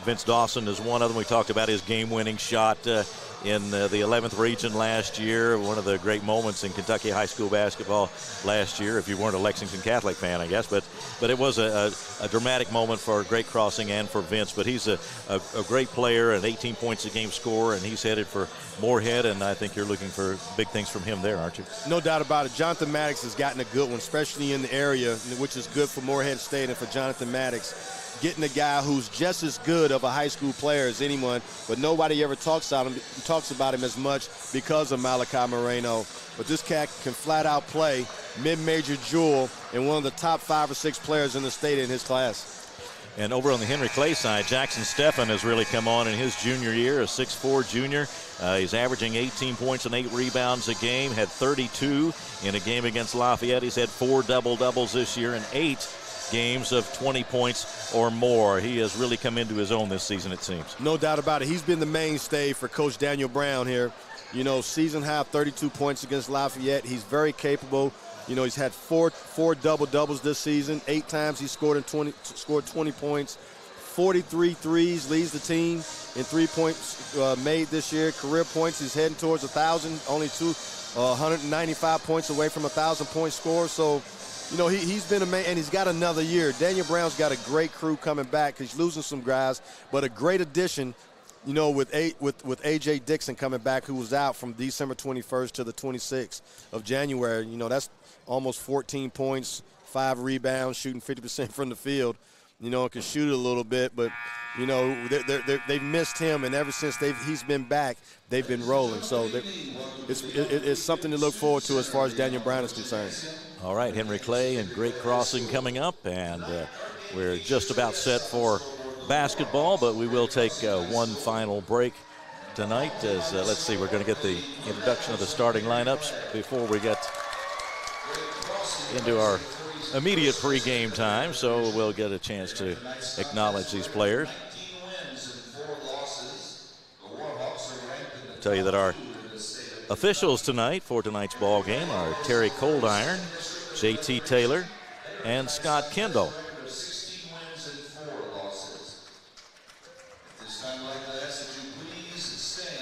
Vince Dawson is one of them. We talked about his game-winning shot in the 11th region last year, one of the great moments in Kentucky high school basketball last year, if you weren't a Lexington Catholic fan, I guess. But it was a dramatic moment for Great Crossing and for Vince. But he's a great player, an 18 points a game scorer, and he's headed for Moorhead, and I think you're looking for big things from him there, aren't you? No doubt about it. Jonathan Maddox has gotten a good one, especially in the area, which is good for Moorhead State and for Jonathan Maddox. Getting a guy who's just as good of a high school player as anyone, but nobody ever talks about him as much because of Malachi Moreno. But this cat can flat out play, mid-major jewel, and one of the top 5 or 6 players in the state in his class. And over on the Henry Clay side, Jackson Steffen has really come on in his junior year, a 6'4 junior. He's averaging 18 points and 8 rebounds a game, had 32 in a game against Lafayette. He's had 4 double-doubles this year and 8 games of 20 points or more. He has really come into his own this season, it seems. No doubt about it. He's been the mainstay for Coach Daniel Brown here. You know, season high 32 points against Lafayette. He's very capable. You know, he's had four double-doubles this season. 8 times he scored 20 points. 43 threes, leads the team in 3 points made this year. Career points, he's heading towards 1,000, only 195 points away from 1,000-point score. So, you know, he's been a man, and he's got another year. Daniel Brown's got a great crew coming back. He's losing some guys, but a great addition, you know, with A.J. Dixon coming back, who was out from December 21st to the 26th of January. You know, that's almost 14 points, 5 rebounds, shooting 50% from the field. You know, can shoot it a little bit, but, you know, they've missed him, and ever since he's been back, they've been rolling. So it's something to look forward to as far as Daniel Brown is concerned. All right, Henry Clay and Great Crossing coming up, and we're just about set for basketball, but we will take one final break tonight as, let's see, we're going to get the introduction of the starting lineups before we get into our immediate pregame time, so we'll get a chance to acknowledge these players. I'll tell you that our officials tonight for tonight's ball game are Terry Coldiron, J.T. Taylor, and Scott Kendall.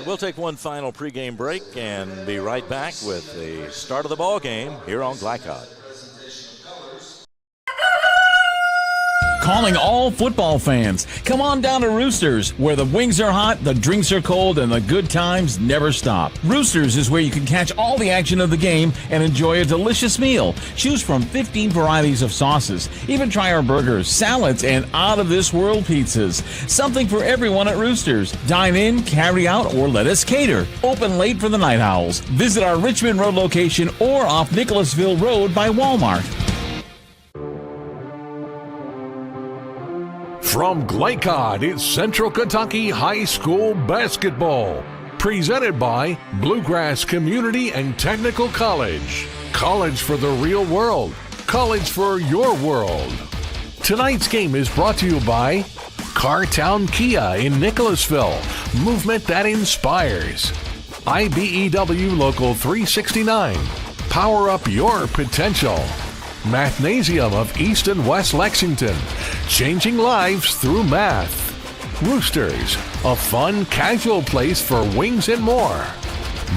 We'll take one final pregame break and be right back with the start of the ball game here on Glycod. Calling all football fans. Come on down to Roosters, where the wings are hot, the drinks are cold, and the good times never stop. Roosters is where you can catch all the action of the game and enjoy a delicious meal. Choose from 15 varieties of sauces. Even try our burgers, salads, and out-of-this-world pizzas. Something for everyone at Roosters. Dine in, carry out, or let us cater. Open late for the Night Owls. Visit our Richmond Road location or off Nicholasville Road by Walmart. From Glycod, it's Central Kentucky High School Basketball. Presented by Bluegrass Community and Technical College. College for the real world. College for your world. Tonight's game is brought to you by Cartown Kia in Nicholasville. Movement that inspires. IBEW Local 369. Power up your potential. Mathnasium of East and West Lexington, changing lives through math. Roosters, a fun, casual place for wings and more.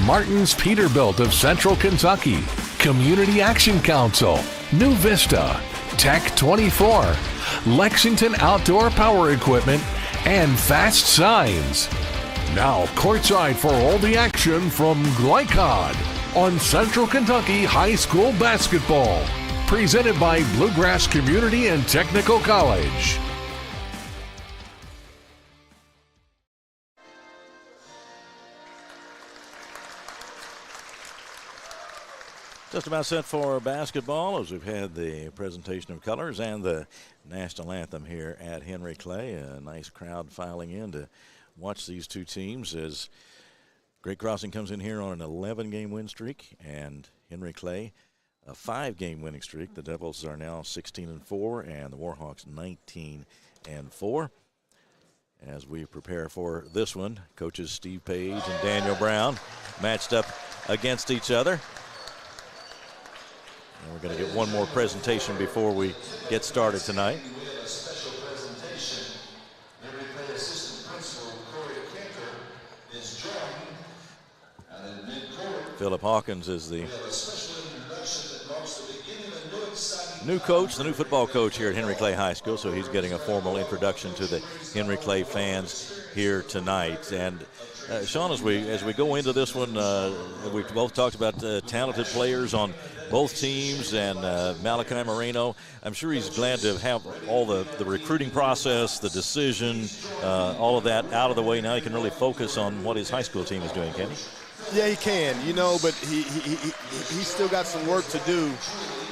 Martin's Peterbilt of Central Kentucky, Community Action Council, New Vista, Tech 24, Lexington Outdoor Power Equipment, and Fast Signs. Now courtside for all the action from Glycod on Central Kentucky High School Basketball. Presented by Bluegrass Community and Technical College. Just about set for basketball as we've had the presentation of colors and the national anthem here at Henry Clay. A nice crowd filing in to watch these two teams as Great Crossing comes in here on an 11-game win streak and Henry Clay a 5-game winning streak. The Devils are now 16-4 and the Warhawks 19-4. As we prepare for this one, coaches Steve Page and Daniel Brown matched up against each other. And we're going to get one more presentation before we get started tonight. Philip Hawkins is the new coach, the new football coach here at Henry Clay High School, so he's getting a formal introduction to the Henry Clay fans here tonight. And Sean, as we go into this one, we've both talked about talented players on both teams, and Malachi Moreno, I'm sure he's glad to have all the recruiting process, the decision, all of that out of the way. Now he can really focus on what his high school team is doing, can he? Yeah, he can, but he's still got some work to do.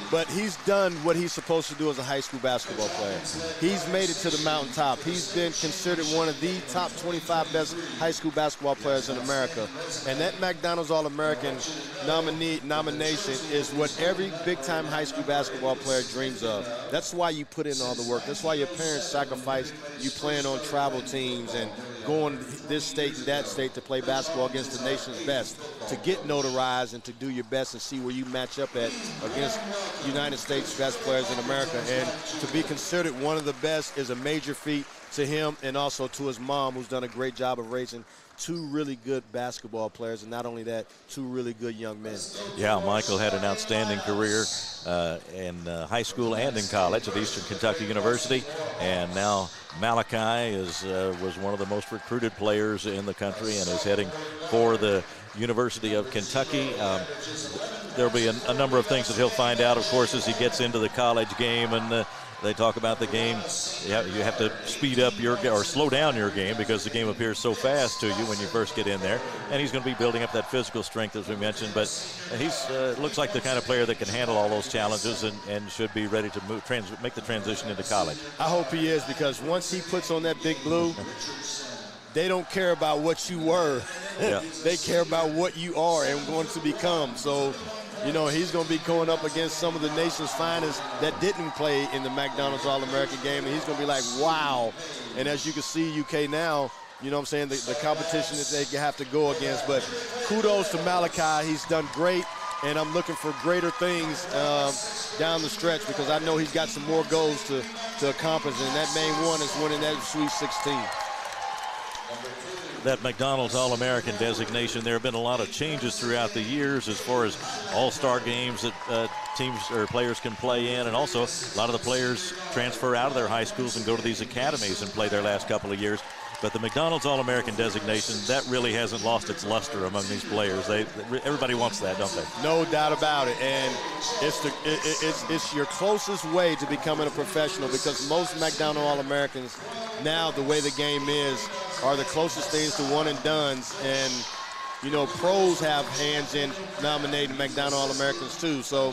But he's done what he's supposed to do as a high school basketball player. He's made it to the mountaintop. He's been considered one of the top 25 best high school basketball players in America. And that McDonald's All-American nomination is what every big-time high school basketball player dreams of. That's why you put in all the work. That's why your parents sacrifice you playing on travel teams and going this state and that state to play basketball against the nation's best, to get notarized and to do your best and see where you match up at against United States best players in America. And to be considered one of the best is a major feat to him and also to his mom, who's done a great job of raising two really good basketball players, and not only that, two really good young men. Yeah, Michael had an outstanding career in high school and in college at Eastern Kentucky University, and now Malachi was one of the most recruited players in the country and is heading for the University of Kentucky. There'll be a number of things that he'll find out, of course, as he gets into the college game, and they talk about the game. You have to speed up or slow down your game because the game appears so fast to you when you first get in there. And he's going to be building up that physical strength, as we mentioned. But he's looks like the kind of player that can handle all those challenges and should be ready to make the transition into college. I hope he is, because once he puts on that big blue, they don't care about what you were. Yeah. They care about what you are and going to become. So, he's going to be going up against some of the nation's finest that didn't play in the McDonald's All-American game, and he's going to be like, wow. And as you can see, UK now, the competition that they have to go against. But kudos to Malachi. He's done great, and I'm looking for greater things down the stretch, because I know he's got some more goals to accomplish, and that main one is winning that Sweet 16. That McDonald's All-American designation, there have been a lot of changes throughout the years as far as all-star games that teams or players can play in, and also a lot of the players transfer out of their high schools and go to these academies and play their last couple of years. But the McDonald's All-American designation, that really hasn't lost its luster among these players. Everybody wants that, don't they? No doubt about it. And it's your closest way to becoming a professional, because most McDonald's All-Americans now, the way the game is, are the closest things to one and dones. And, pros have hands in nominating McDonald's All-Americans too. So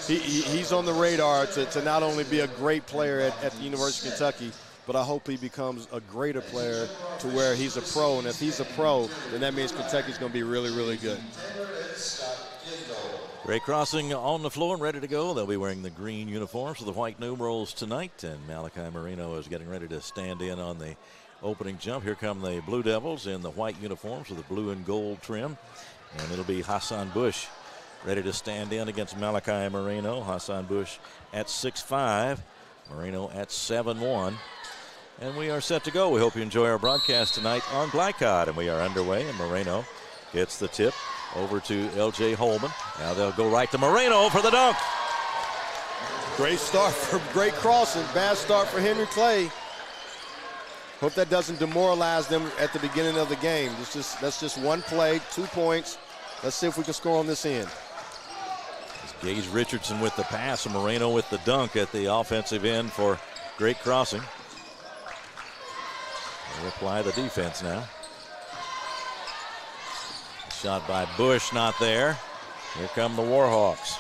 he's on the radar to not only be a great player at the University of Kentucky, but I hope he becomes a greater player to where he's a pro. And if he's a pro, then that means Kentucky's going to be really, really good. Great crossing on the floor and ready to go. They'll be wearing the green uniforms with the white numerals tonight. And Malachi Moreno is getting ready to stand in on the opening jump. Here come the Blue Devils in the white uniforms with the blue and gold trim. And it'll be Hassan Bush ready to stand in against Malachi Moreno. Hassan Bush at 6'5", Moreno at 7'1". And we are set to go. We hope you enjoy our broadcast tonight on Glycod. And we are underway, and Moreno gets the tip over to L.J. Holman. Now they'll go right to Moreno for the dunk. Great start for great crossing. Bad start for Henry Clay. Hope that doesn't demoralize them at the beginning of the game. That's just one play, 2 points. Let's see if we can score on this end. It's Gage Richardson with the pass, and Moreno with the dunk at the offensive end for great crossing. They'll apply the defense now. Shot by Bush, not there. Here come the Warhawks.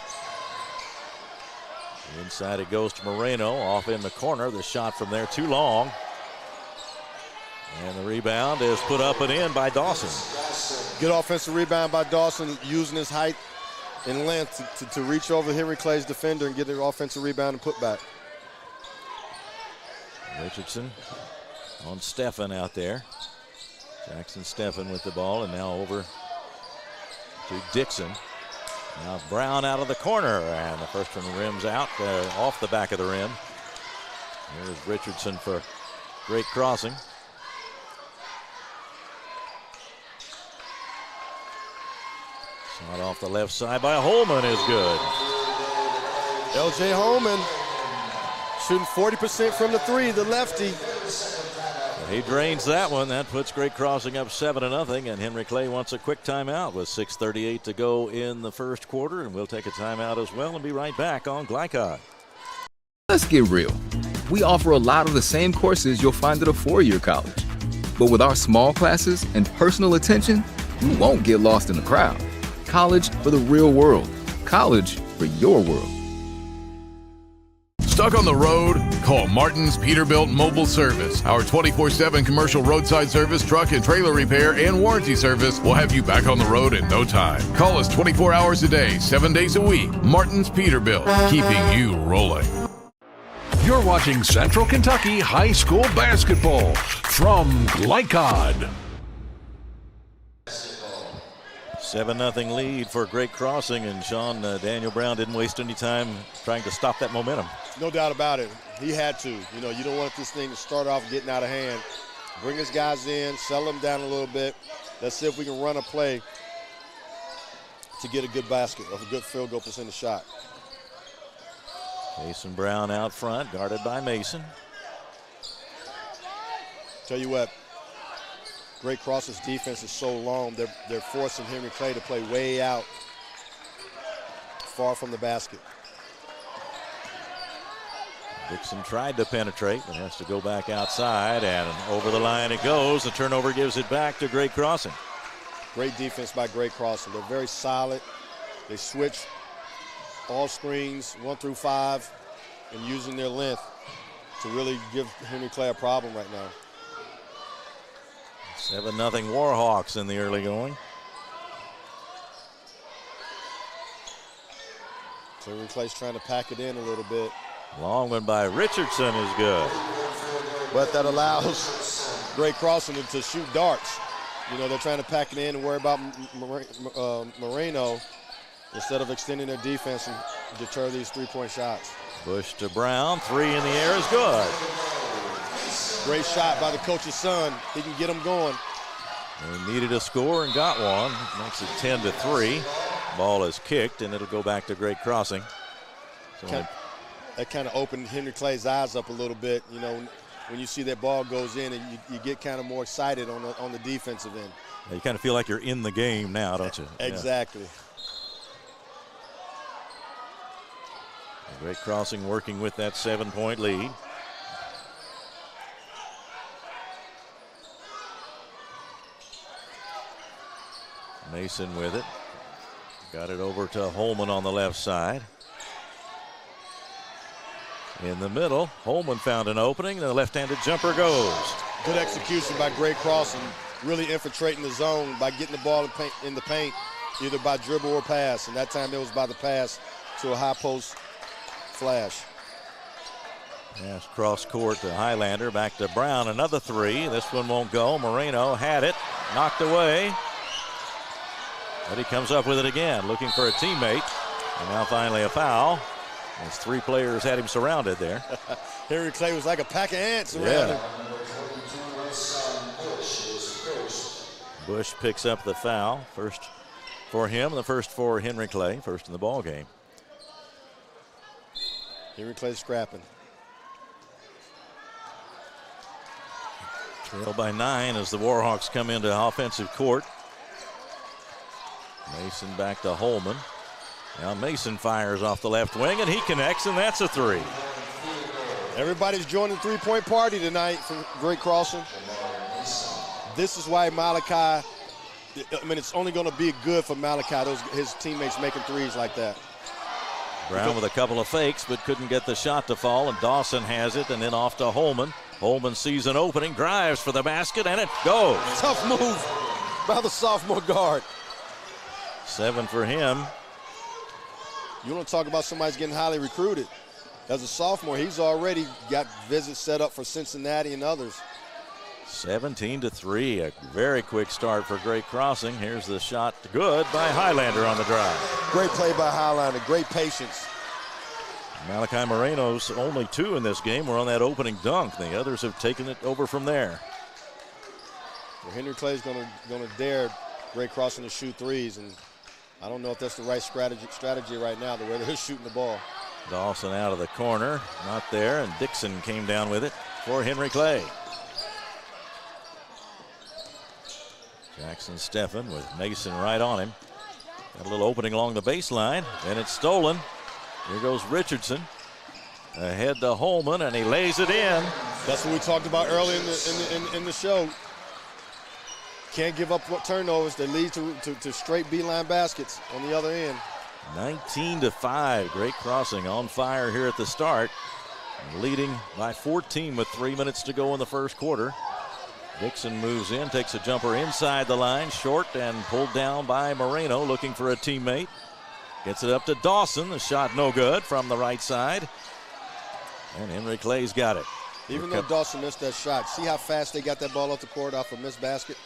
Inside it goes to Moreno, off in the corner. The shot from there too long. And the rebound is put up and in by Dawson. Good offensive rebound by Dawson, using his height and length to reach over Henry Clay's defender and get the offensive rebound and put back. Richardson on Steffen out there. Jackson Steffen with the ball, and now over to Dixon. Now Brown out of the corner, and the first one rims out off the back of the rim. Here's Richardson for great crossing. Shot off the left side by Holman is good. L.J. Holman shooting 40% from the three, the lefty. He drains that one. That puts Great Crossing up 7-0, and Henry Clay wants a quick timeout with 6:38 to go in the first quarter, and we'll take a timeout as well and be right back on Glycod. Let's get real. We offer a lot of the same courses you'll find at a four-year college. But with our small classes and personal attention, you won't get lost in the crowd. College for the real world. College for your world. Stuck on the road? Call Martin's Peterbilt Mobile Service. Our 24/7 commercial roadside service, truck and trailer repair, and warranty service will have you back on the road in no time. Call us 24 hours a day, 7 days a week. Martin's Peterbilt, keeping you rolling. You're watching Central Kentucky High School Basketball from Glycod. 7-0 lead for Great Crossing, and Sean Daniel Brown didn't waste any time trying to stop that momentum. No doubt about it. He had to. You know, you don't want this thing to start off getting out of hand. Bring his guys in, settle them down a little bit. Let's see if we can run a play to get a good basket, or a good field goal percentage shot. Mason Brown out front, guarded by Mason. Tell you what, Great Crossing's defense is so long, they're forcing Henry Clay to play way out, far from the basket. Dixon tried to penetrate, but has to go back outside, and over the line it goes. The turnover gives it back to Great Crossing. Great defense by Great Crossing. They're very solid. They switch all screens 1 through 5 and using their length to really give Henry Clay a problem right now. 7-0 Warhawks in the early going. Henry Clay's trying to pack it in a little bit. Long one by Richardson is good. But that allows Great Crossing to shoot darts. You know, they're trying to pack it in and worry about Moreno instead of extending their defense and deter these three-point shots. Bush to Brown, 3 in the air is good. Great shot by the coach's son. He can get them going. They needed a score and got one. Makes it 10-3. Ball is kicked, and it'll go back to Great Crossing. So that kind of opened Henry Clay's eyes up a little bit. You know, when you see that ball goes in, and you get kind of more excited on the defensive end. You kind of feel like you're in the game now, don't you? Exactly. Yeah. Great Crossing working with that 7-point lead. Mason with it. Got it over to Holman on the left side. In the middle, Holman found an opening. The left-handed jumper goes. Good execution by Great Crossing, really infiltrating the zone by getting the ball in the paint, either by dribble or pass. And that time it was by the pass to a high post flash. Pass cross court to Highlander, back to Brown, another 3. This one won't go. Moreno had it, knocked away. But he comes up with it again, looking for a teammate. And now finally a foul. As 3 players had him surrounded there. Henry Clay was like a pack of ants around him. Bush picks up the foul. First for him, the first for Henry Clay, first in the ball game. Henry Clay scrapping. Trail by 9 as the Warhawks come into offensive court. Mason back to Holman. Now Mason fires off the left wing, and he connects, and that's a 3. Everybody's joining the three-point party tonight for Great Crossing. This is why Malachi, I mean, it's only going to be good for Malachi, his teammates making threes like that. Brown with a couple of fakes, but couldn't get the shot to fall, and Dawson has it, and then off to Holman. Holman sees an opening, drives for the basket, and it goes. Tough move by the sophomore guard. 7 for him. You want to talk about somebody's getting highly recruited. As a sophomore, he's already got visits set up for Cincinnati and others. 17-3, a very quick start for Great Crossing. Here's the shot, good by Highlander on the drive. Great play by Highlander, great patience. Malachi Moreno's only 2 in this game were on that opening dunk. The others have taken it over from there. Well, Henry Clay's going to dare Great Crossing to shoot threes, and I don't know if that's the right strategy right now, the way they're shooting the ball. Dawson out of the corner, not there, and Dixon came down with it for Henry Clay. Jackson Steffen with Mason right on him. Got a little opening along the baseline, and it's stolen. Here goes Richardson. Ahead to Holman, and he lays it in. That's what we talked about early in the show. Can't give up turnovers that lead to straight beeline baskets on the other end. 19-5. Great Crossing on fire here at the start. Leading by 14 with 3 minutes to go in the first quarter. Dixon moves in, takes a jumper inside the line, short and pulled down by Moreno, looking for a teammate. Gets it up to Dawson. The shot no good from the right side. And Henry Clay's got it. Even though Dawson missed that shot, see how fast they got that ball off the court off a missed basket?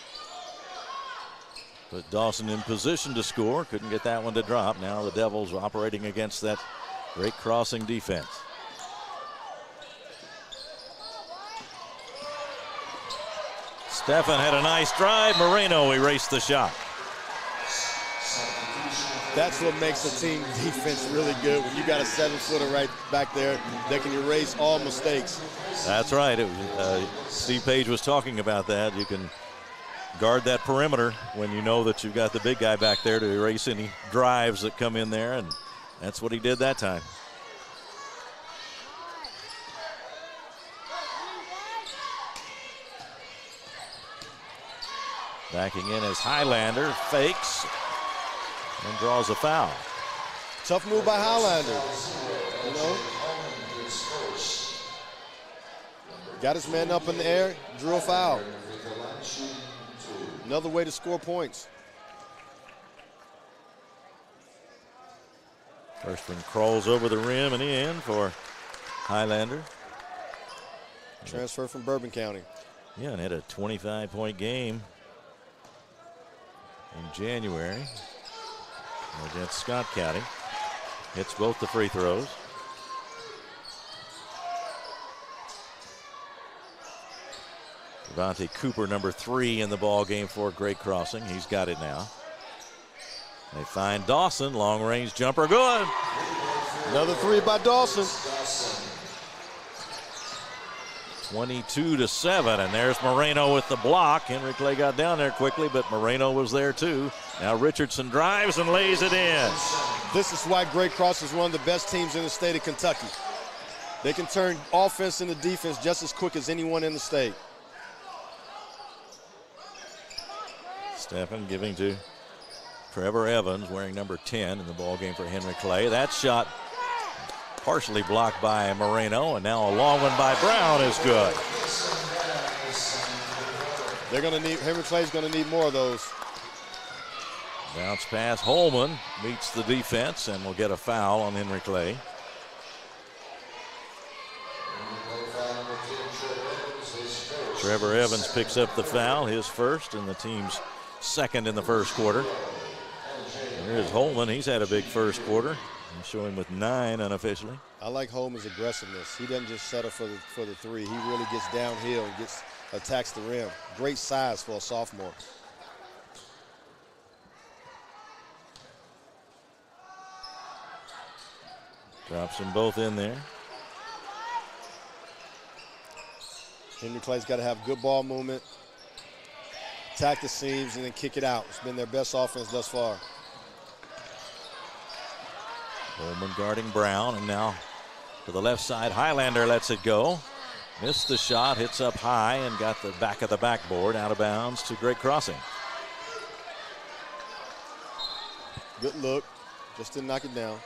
Put Dawson in position to score. Couldn't get that one to drop. Now the Devils operating against that Great Crossing defense. Steffen had a nice drive. Moreno erased the shot. That's what makes a team defense really good, when you got a 7-footer right back there that can erase all mistakes. That's right. Steve Page was talking about that. You can guard that perimeter when you know that you've got the big guy back there to erase any drives that come in there, and that's what he did that time. Backing in as Highlander fakes and draws a foul. Tough move by Highlander. You know, got his man up in the air, drew a foul. Another way to score points. First one crawls over the rim and in for Highlander. Transfer from Bourbon County. Yeah, and had a 25-point game in January against Scott County. Hits both the free throws. Devontae Cooper, number 3 in the ball game for Great Crossing. He's got it now. They find Dawson, long-range jumper, good. Another 3 by Dawson. 22-7, and there's Moreno with the block. Henry Clay got down there quickly, but Moreno was there too. Now Richardson drives and lays it in. This is why Great Cross is one of the best teams in the state of Kentucky. They can turn offense into defense just as quick as anyone in the state. Steffen giving to Trevor Evans, wearing number 10 in the ball game for Henry Clay. That shot partially blocked by Moreno, and now a long one by Brown is good. They're going to need, Henry Clay's going to need more of those. Bounce pass, Holman meets the defense and will get a foul on Henry Clay. Trevor Evans picks up the foul, his first and the team's second in the first quarter. Here's Holman. He's had a big first quarter. I'll show him with 9 unofficially. I like Holman's aggressiveness. He doesn't just settle for the 3. He really gets downhill and attacks the rim. Great size for a sophomore. Drops them both in there. Henry Clay's got to have good ball movement, attack the seams, and then kick it out. It's been their best offense thus far. Holman guarding Brown, and now to the left side. Highlander lets it go. Missed the shot, hits up high, and got the back of the backboard out of bounds to Great Crossing. Good look, just didn't knock it down.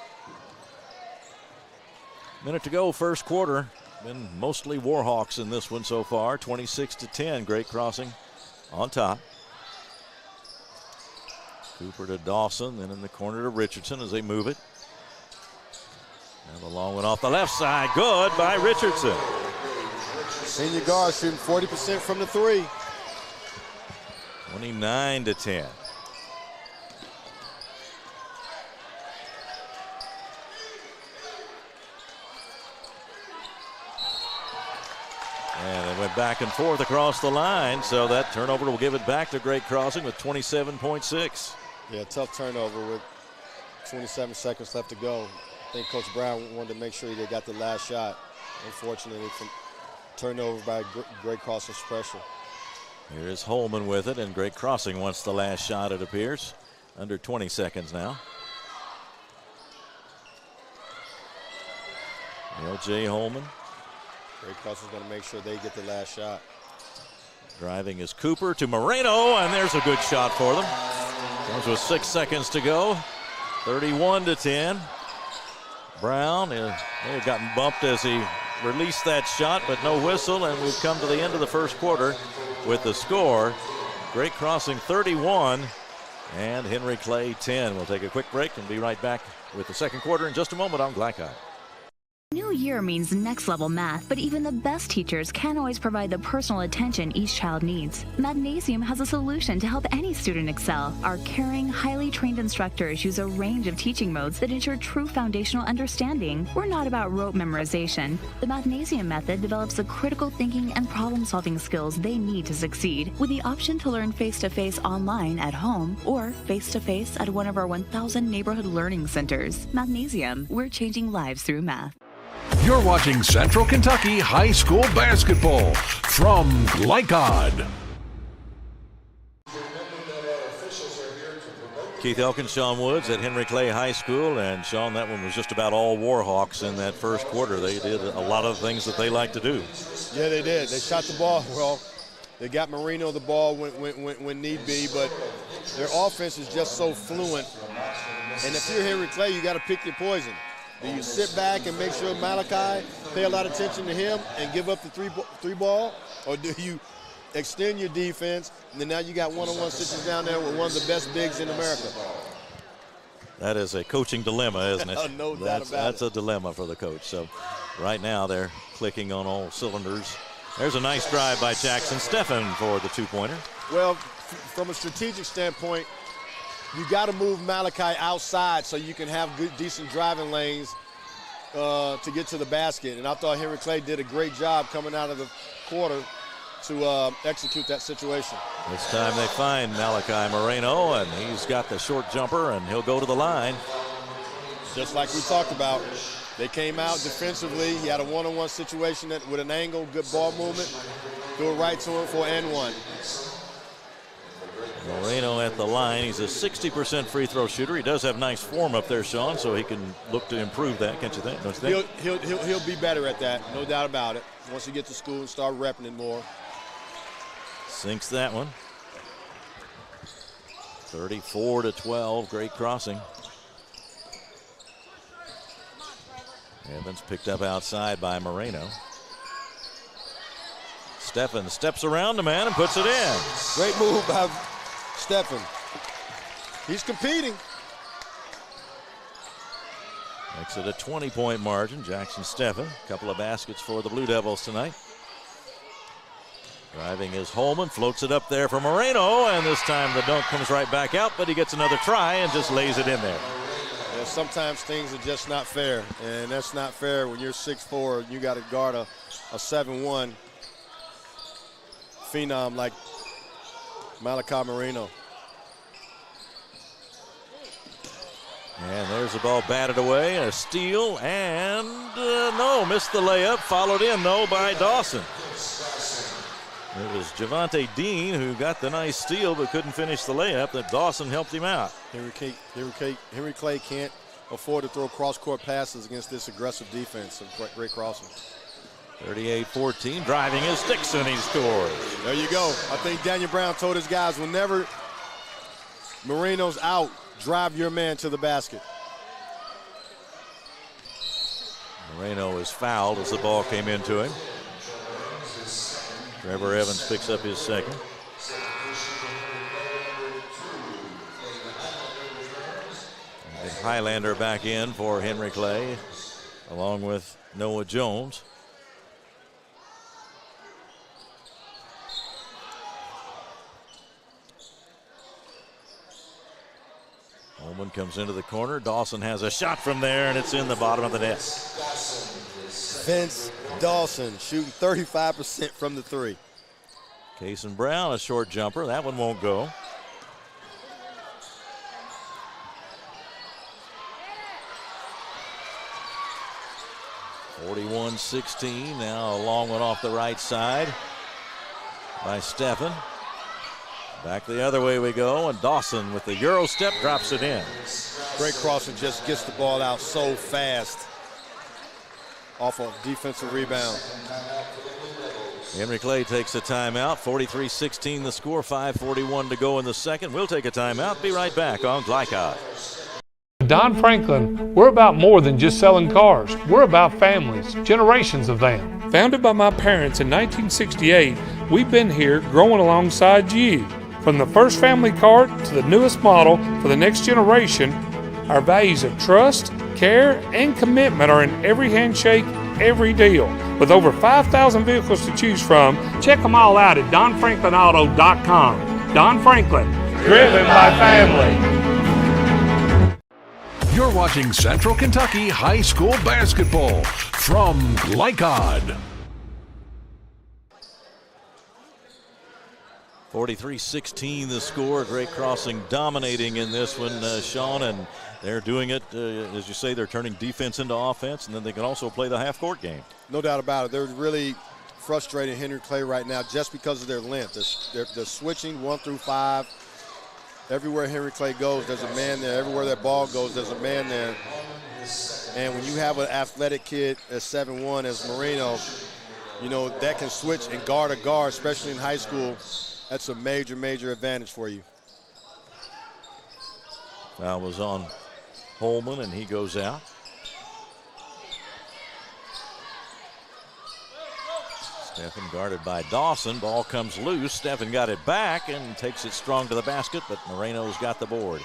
Minute to go, first quarter. Been mostly Warhawks in this one so far. 26-10, Great Crossing on top. Cooper to Dawson, then in the corner to Richardson as they move it. Now the long one off the left side, good by Richardson. Senior guard shooting 40% from the 3. 29-10. And it went back and forth across the line, so that turnover will give it back to Great Crossing with 27.6. Yeah, tough turnover with 27 seconds left to go. I think Coach Brown wanted to make sure they got the last shot. Unfortunately, from turnover by Great Crossing's pressure. Here's Holman with it, and Great Crossing wants the last shot, it appears. Under 20 seconds now. L.J. Holman. Great Crossing's going to make sure they get the last shot. Driving is Cooper to Moreno, and there's a good shot for them. Comes with 6 seconds to go. 31-10. Brown may have gotten bumped as he released that shot, but no whistle, and we've come to the end of the first quarter with the score. Great Crossing 31 and Henry Clay 10. We'll take a quick break and be right back with the second quarter in just a moment on Glycod. New year means next level math, but even the best teachers can't always provide the personal attention each child needs. Magnesium has a solution to help any student excel. Our caring, highly trained instructors use a range of teaching modes that ensure true foundational understanding. We're not about rote memorization. The Magnesium method develops the critical thinking and problem-solving skills they need to succeed, with the option to learn face-to-face online at home or face-to-face at one of our 1,000 neighborhood learning centers. Magnesium, we're changing lives through math. You're watching Central Kentucky High School Basketball from Glycod. Keith Elkins, Sean Woods at Henry Clay High School. And Sean, that one was just about all Warhawks in that first quarter. They did a lot of things that they like to do. Yeah, they did. They shot the ball well. They got Marino the ball when need be, but their offense is just so fluent. And if you're Henry Clay, you got to pick your poison. Do you sit back and make sure Malachi pay a lot of attention to him and give up the three ball? Or do you extend your defense, and then now you got one-on-one situations down there with one of the best bigs in America? That is a coaching dilemma, isn't it? No doubt about it. That's a dilemma for the coach. So right now they're clicking on all cylinders. There's a nice drive by Jackson Steffen for the two-pointer. Well, from a strategic standpoint, you got to move Malachi outside so you can have good, decent driving lanes to get to the basket. And I thought Henry Clay did a great job coming out of the quarter to execute that situation. This time they find Malachi Moreno, and he's got the short jumper, and he'll go to the line. Just like we talked about, they came out defensively. He had a one-on-one situation with an angle, good ball movement. Threw it right to him for an N1. Moreno at the line. He's a 60% free throw shooter. He does have nice form up there, Sean, so he can look to improve that, can't you think? Don't you think? He'll be better at that, no doubt about it, once he gets to school and start repping it more. Sinks that one. 34-12, Great Crossing. Evans picked up outside by Moreno. Steffen steps around the man and puts it in. Great move by Steffen. He's competing. Makes it a 20-point margin. Jackson Steffen, a couple of baskets for the Blue Devils tonight. Driving is Holman, floats it up there for Moreno, and this time the dunk comes right back out, but he gets another try and just lays it in there. Yeah, sometimes things are just not fair, and that's not fair when you're 6'4", you got to guard a 7'1" phenom like Malachi Moreno. And there's the ball batted away, a steal, and no, missed the layup, followed in though by Dawson. It was Javante Dean who got the nice steal but couldn't finish the layup. That Dawson helped him out. Henry Clay can't afford to throw cross-court passes against this aggressive defense of Great Crossing. 38-14, driving is Dixon, he scores. There you go. I think Daniel Brown told his guys, whenever Moreno's out, drive your man to the basket. Moreno is fouled as the ball came into him. Trevor Evans picks up his second. And Highlander back in for Henry Clay, along with Noah Jones. Holman comes into the corner. Dawson has a shot from there, and it's in the bottom of the net. Vince Dawson shooting 35% from the three. Cason Brown, a short jumper. That one won't go. 41-16. Now a long one off the right side by Steffen. Back the other way we go, and Dawson with the Euro step drops it in. Great crossing, just gets the ball out so fast off a defensive rebound. Henry Clay takes a timeout. 43-16 the score, 5:41 to go in the second. We'll take a timeout. Be right back on Glycod. Don Franklin, we're about more than just selling cars. We're about families, generations of them. Founded by my parents in 1968, we've been here growing alongside you. From the first family car to the newest model for the next generation, our values of trust, care, and commitment are in every handshake, every deal. With over 5,000 vehicles to choose from, check them all out at DonFranklinAuto.com. Don Franklin, driven by family. You're watching Central Kentucky High School Basketball from Glycod. 43-16 the score. Great crossing dominating in this one, Sean, and they're doing it, as you say, they're turning defense into offense, and then they can also play the half-court game. No doubt about it. They're really frustrating Henry Clay right now just because of their length. They're switching 1 through 5. Everywhere Henry Clay goes, there's a man there. Everywhere that ball goes, there's a man there. And when you have an athletic kid at 7'1" as Marino, you know, that can switch and guard a guard, especially in high school. That's a major, major advantage for you. Foul was on Holman, and he goes out. Steffen guarded by Dawson. Ball comes loose. Steffen got it back and takes it strong to the basket, but Moreno's got the board.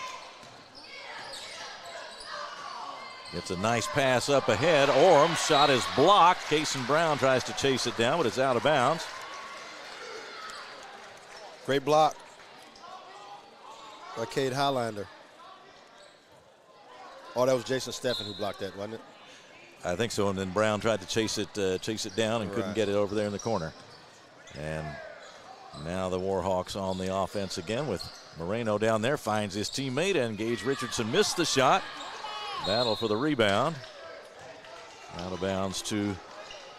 Gets a nice pass up ahead. Orm's shot is blocked. Cason Brown tries to chase it down, but it's out of bounds. Great block by Cade Highlander. Oh, that was Jason Steffen who blocked that, wasn't it? I think so, and then Brown tried to chase it down and couldn't get it over there in the corner. And now the Warhawks on the offense again with Moreno down there, finds his teammate, and Gage Richardson missed the shot. Battle for the rebound. Out of bounds to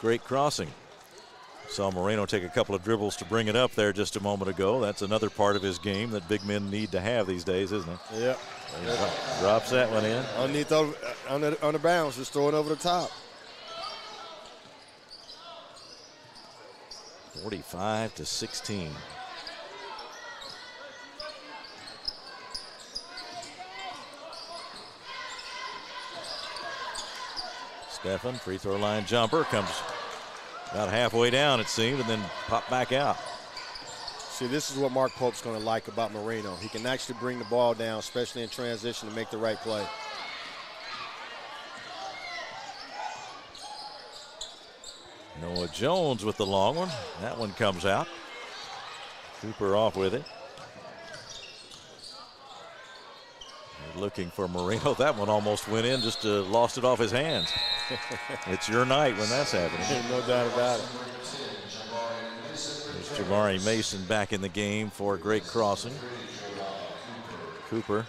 Great Crossing. Saw Moreno take a couple of dribbles to bring it up there just a moment ago. That's another part of his game that big men need to have these days, isn't it? Yep. Drops that one in. Underneath, under bounds, just throw it over the top. 45-16. Steffen, free throw line jumper, comes about halfway down, it seemed, and then popped back out. See, this is what Mark Pope's going to like about Moreno. He can actually bring the ball down, especially in transition, to make the right play. Noah Jones with the long one. That one comes out. Cooper off with it. They're looking for Moreno. That one almost went in, just lost it off his hands. It's your night when that's happening. No doubt about it. There's Jamari Mason back in the game for Great Crossing. Cooper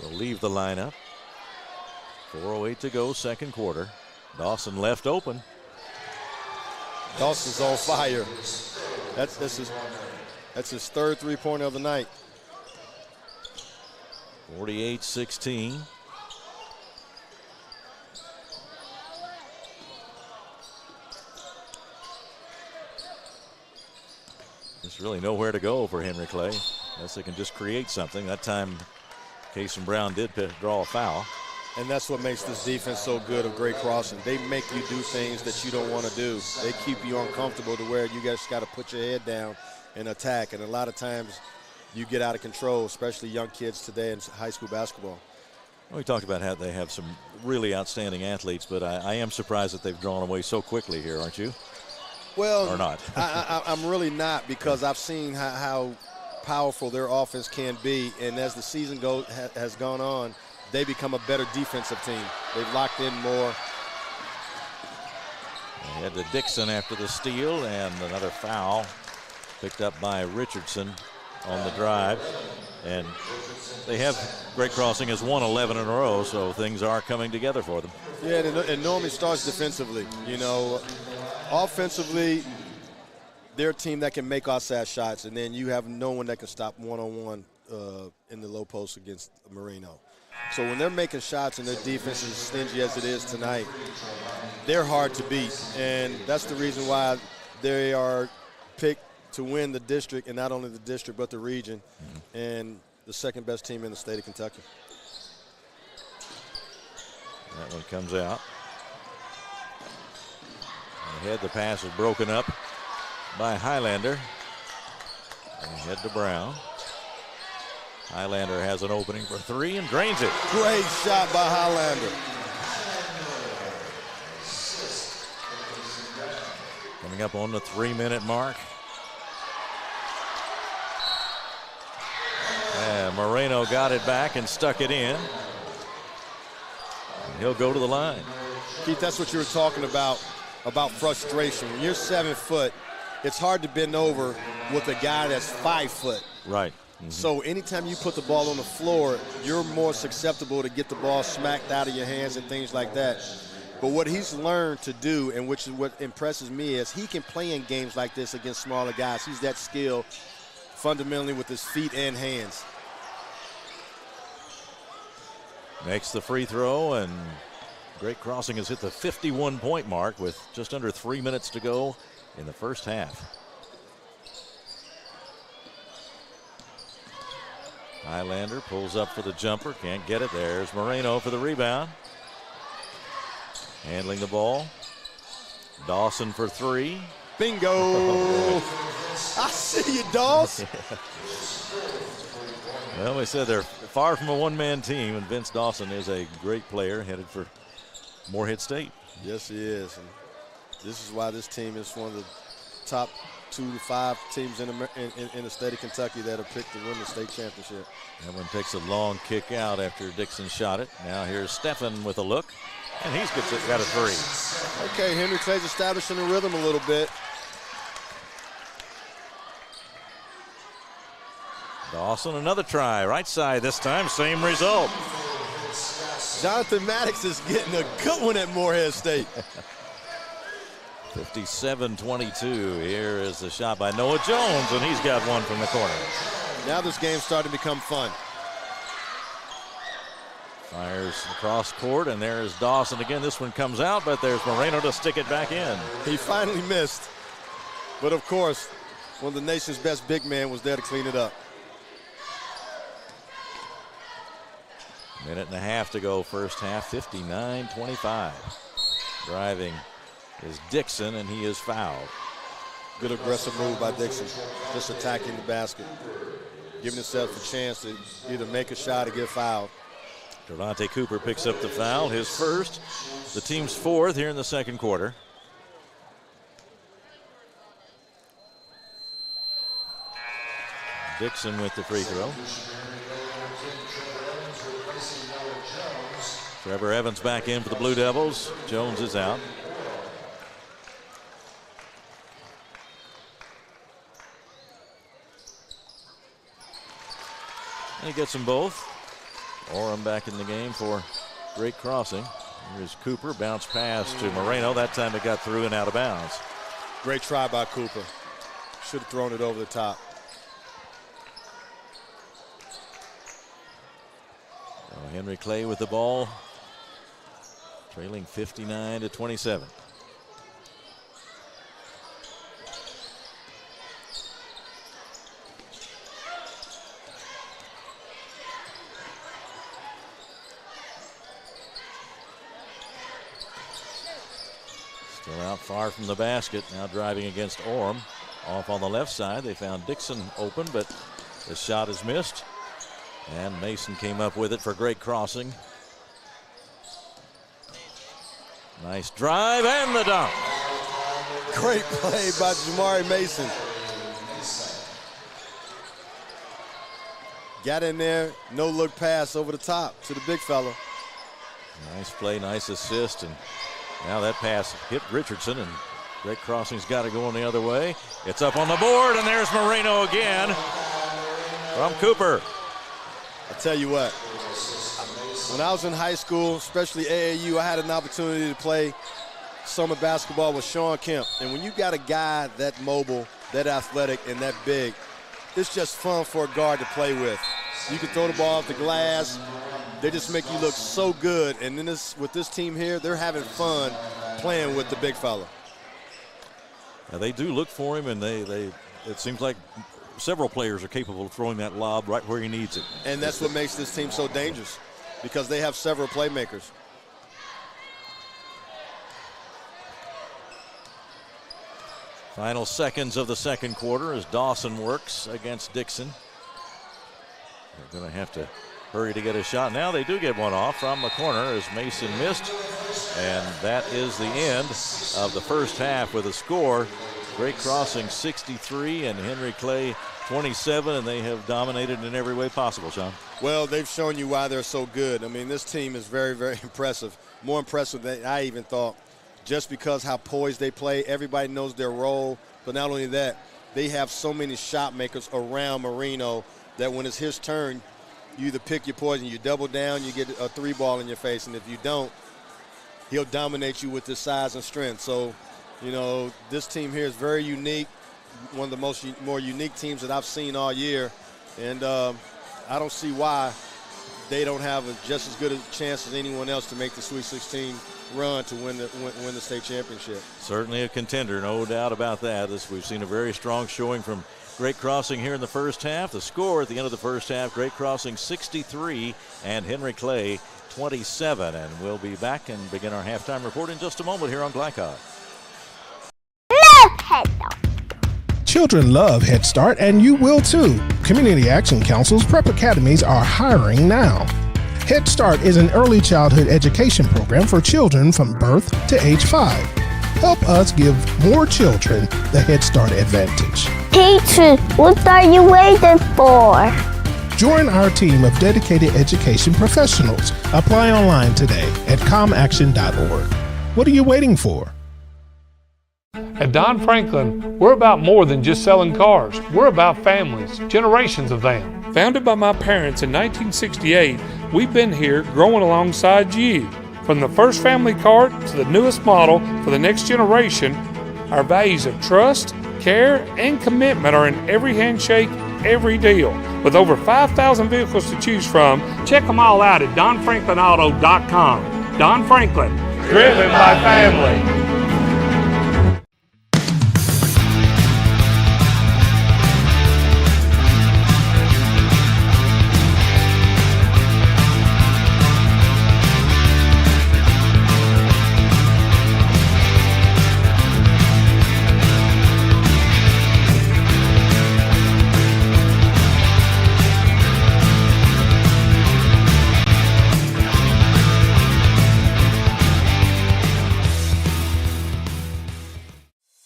will leave the lineup. 4:08 to go, second quarter. Dawson left open. Dawson's on fire. That's his third three-pointer of the night. 48-16. There's really nowhere to go for Henry Clay unless they can just create something. That time, Cason Brown did draw a foul. And that's what makes this defense so good of Great Crossing. They make you do things that you don't want to do. They keep you uncomfortable to where you guys got to put your head down and attack. And a lot of times you get out of control, especially young kids today in high school basketball. Well, we talked about how they have some really outstanding athletes, but I am surprised that they've drawn away so quickly here, aren't you? Well, or not? I'm really not, because I've seen how powerful their offense can be. And as the season has gone on, they become a better defensive team. They've locked in more. They had to Dixon after the steal, and another foul picked up by Richardson on the drive. And they have Great Crossing has won 11 in a row, so things are coming together for them. Yeah, it normally starts defensively. You know, offensively, they're a team that can make outside shots, and then you have no one that can stop one-on-one in the low post against Marino. So when they're making shots and their defense is as stingy as it is tonight, they're hard to beat. And that's the reason why they are picked to win the district, and not only the district but the region, and the second best team in the state of Kentucky. That one comes out. Ahead, the pass is broken up by Highlander. Ahead to Brown. Highlander has an opening for three and drains it. Great shot by Highlander. Coming up on the 3-minute mark. And Moreno got it back and stuck it in. And he'll go to the line. Keith, that's what you were talking about frustration. When you're 7 foot, it's hard to bend over with a guy that's 5 foot. Right. So anytime you put the ball on the floor, you're more susceptible to get the ball smacked out of your hands and things like that. But what he's learned to do, and which is what impresses me, is he can play in games like this against smaller guys. He's that skilled fundamentally with his feet and hands. Makes the free throw, and Great Crossing has hit the 51-point mark with just under 3 minutes to go in the first half. Highlander pulls up for the jumper, can't get it. There's Moreno for the rebound. Handling the ball. Dawson for three. Bingo! I see you, Dawson. Well, we said they're far from a one-man team, and Vince Dawson is a great player headed for Morehead State. Yes, he is. And this is why this team is one of the top 2 to 5 teams in the state of Kentucky that are picked to win the state championship. That one takes a long kick out after Dixon shot it. Now here's Stephan with a look, and he's got a three. Okay, Henry Clay's establishing the rhythm a little bit. Dawson, another try, right side this time, same result. Jonathan Maddox is getting a good one at Morehead State. 57-22. Here is the shot by Noah Jones, and he's got one from the corner. Now this game's starting to become fun. Fires across court, and there's Dawson again. This one comes out, but there's Moreno to stick it back in. He finally missed. But of course, one of the nation's best big men was there to clean it up. Minute and a half to go, first half, 59-25. Driving is Dixon, and he is fouled. Good aggressive move by Dixon, just attacking the basket, giving himself a chance to either make a shot or get fouled. Devontae Cooper picks up the foul, his first, the team's fourth here in the second quarter. Dixon with the free throw. Trevor Evans back in for the Blue Devils. Jones is out. And he gets them both. Orem back in the game for Great Crossing. Here's Cooper, bounce pass to Moreno. That time it got through and out of bounds. Great try by Cooper. Should have thrown it over the top. Henry Clay with the ball, trailing 59-27. Still out far from the basket, now driving against Orem. Off on the left side, they found Dixon open, but the shot is missed. And Mason came up with it for Great Crossing. Nice drive and the dunk. Great play by Jamari Mason. Got in there, no look pass over the top to the big fella. Nice play, nice assist, and now that pass hit Richardson, and Great Crossing's got to go on the other way. It's up on the board, and there's Moreno again from Cooper. I tell you what, when I was in high school, especially AAU, I had an opportunity to play summer basketball with Sean Kemp. And when you got a guy that mobile, that athletic, and that big, it's just fun for a guard to play with. You can throw the ball off the glass. They just make you look so good. And then with this team here, they're having fun playing with the big fella. Now they do look for him, and it seems like several players are capable of throwing that lob right where he needs it. And that's what makes this team so dangerous, because they have several playmakers. Final seconds of the second quarter as Dawson works against Dixon. They're going to have to hurry to get a shot. Now they do get one off from the corner as Mason missed. And that is the end of the first half with a score. Great Crossing 63 and Henry Clay 27, and they have dominated in every way possible, Sean. Well, they've shown you why they're so good. I mean, this team is very, very impressive. More impressive than I even thought. Just because how poised they play, everybody knows their role. But not only that, they have so many shot makers around Marino that when it's his turn, you either pick your poison, you double down, you get a three ball in your face, and if you don't, he'll dominate you with his size and strength. So, you know, this team here is very unique, one of the more unique teams that I've seen all year, and I don't see why they don't have just as good a chance as anyone else to make the Sweet 16 run to win the state championship. Certainly a contender, no doubt about that. We've seen a very strong showing from Great Crossing here in the first half. The score at the end of the first half, Great Crossing 63 and Henry Clay 27. And we'll be back and begin our halftime report in just a moment here on Glycod. Children love Head Start, and you will too. Community Action Council's prep academies are hiring now. Head Start is an early childhood education program for children from birth to age 5. Help us give more children the Head Start advantage. Teacher, what are you waiting for? Join our team of dedicated education professionals. Apply online today at comaction.org. What are you waiting for? At Don Franklin, we're about more than just selling cars. We're about families, generations of them. Founded by my parents in 1968, we've been here growing alongside you. From the first family car to the newest model for the next generation, our values of trust, care, and commitment are in every handshake, every deal. With over 5,000 vehicles to choose from, check them all out at DonFranklinAuto.com. Don Franklin, driven by family.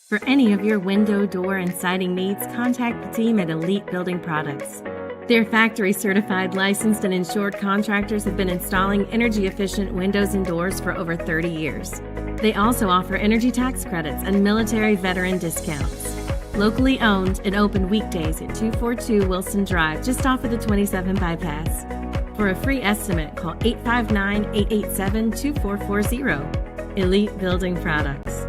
For any of your window, door, and siding needs, contact the team at Elite Building Products. Their factory-certified, licensed, and insured contractors have been installing energy-efficient windows and doors for over 30 years. They also offer energy tax credits and military veteran discounts. Locally owned and open weekdays at 242 Wilson Drive, just off of the 27 bypass. For a free estimate, call 859-887-2440. Elite Building Products.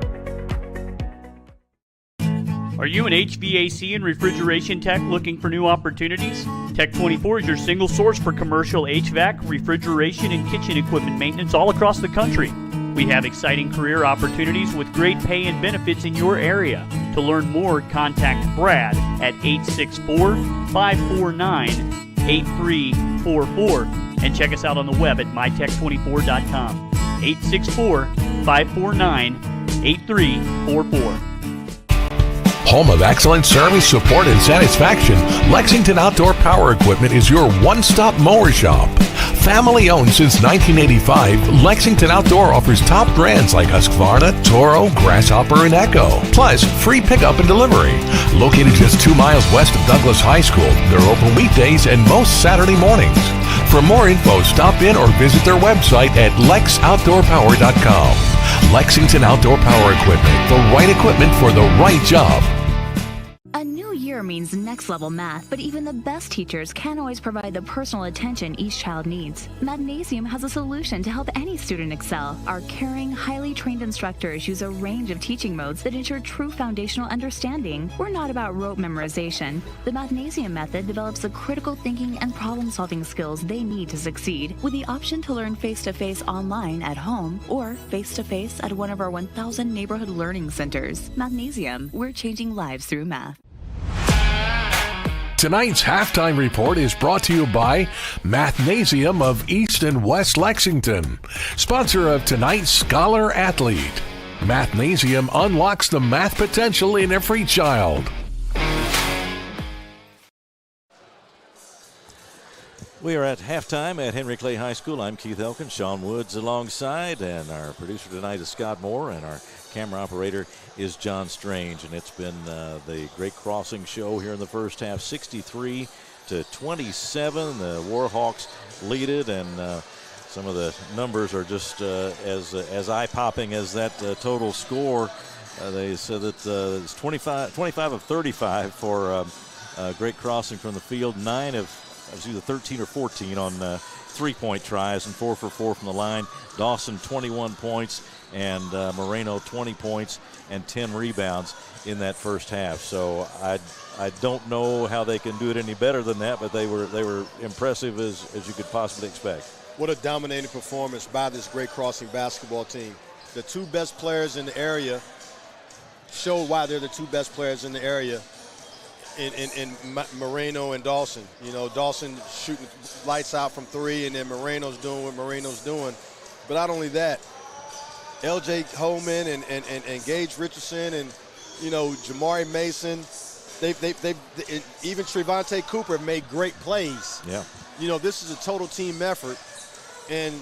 Are you an HVAC and refrigeration tech looking for new opportunities? Tech24 is your single source for commercial HVAC, refrigeration, and kitchen equipment maintenance all across the country. We have exciting career opportunities with great pay and benefits in your area. To learn more, contact Brad at 864-549-8344 and check us out on the web at mytech24.com. 864-549-8344. Home of excellent service, support, and satisfaction, Lexington Outdoor Power Equipment is your one-stop mower shop. Family owned since 1985, Lexington Outdoor offers top brands like Husqvarna, Toro, Grasshopper, and Echo. Plus, free pickup and delivery. Located just 2 miles west of Douglas High School, they're open weekdays and most Saturday mornings. For more info, stop in or visit their website at lexoutdoorpower.com. Lexington Outdoor Power Equipment, the right equipment for the right job. A new year means next level math, but even the best teachers can't always provide the personal attention each child needs. Magnesium has a solution to help any student excel. Our caring, highly trained instructors use a range of teaching modes that ensure true foundational understanding. We're not about rote memorization. The Magnesium method develops the critical thinking and problem-solving skills they need to succeed, with the option to learn face-to-face online at home or face-to-face at one of our 1,000 neighborhood learning centers. Magnesium, we're changing lives through math. Tonight's halftime report is brought to you by Mathnasium of East and West Lexington, sponsor of tonight's Scholar Athlete. Mathnasium unlocks the math potential in every child. We are at halftime at Henry Clay High School. I'm Keith Elkin, Sean Woods alongside, and our producer tonight is Scott Moore, and our camera operator is John Strange. And it's been the Great Crossing show here in the first half, 63-27. The Warhawks lead it, and some of the numbers are just as eye-popping as that total score. They said that it's 25 of 35 for Great Crossing from the field, 9 of it was either 13 or 14 on three-point tries, and 4 for 4 from the line. Dawson 21 points, and Moreno 20 points and 10 rebounds in that first half. So I don't know how they can do it any better than that, but they were impressive as you could possibly expect. What a dominating performance by this Great Crossing basketball team. The two best players in the area showed why they're the two best players in the area. In Moreno and Dawson. You know, Dawson shooting lights out from three, and then Moreno's doing what Moreno's doing. But not only that, L.J. Holman and Gage Richardson and, you know, Jamari Mason, even Trevante Cooper made great plays. Yeah. You know, this is a total team effort, and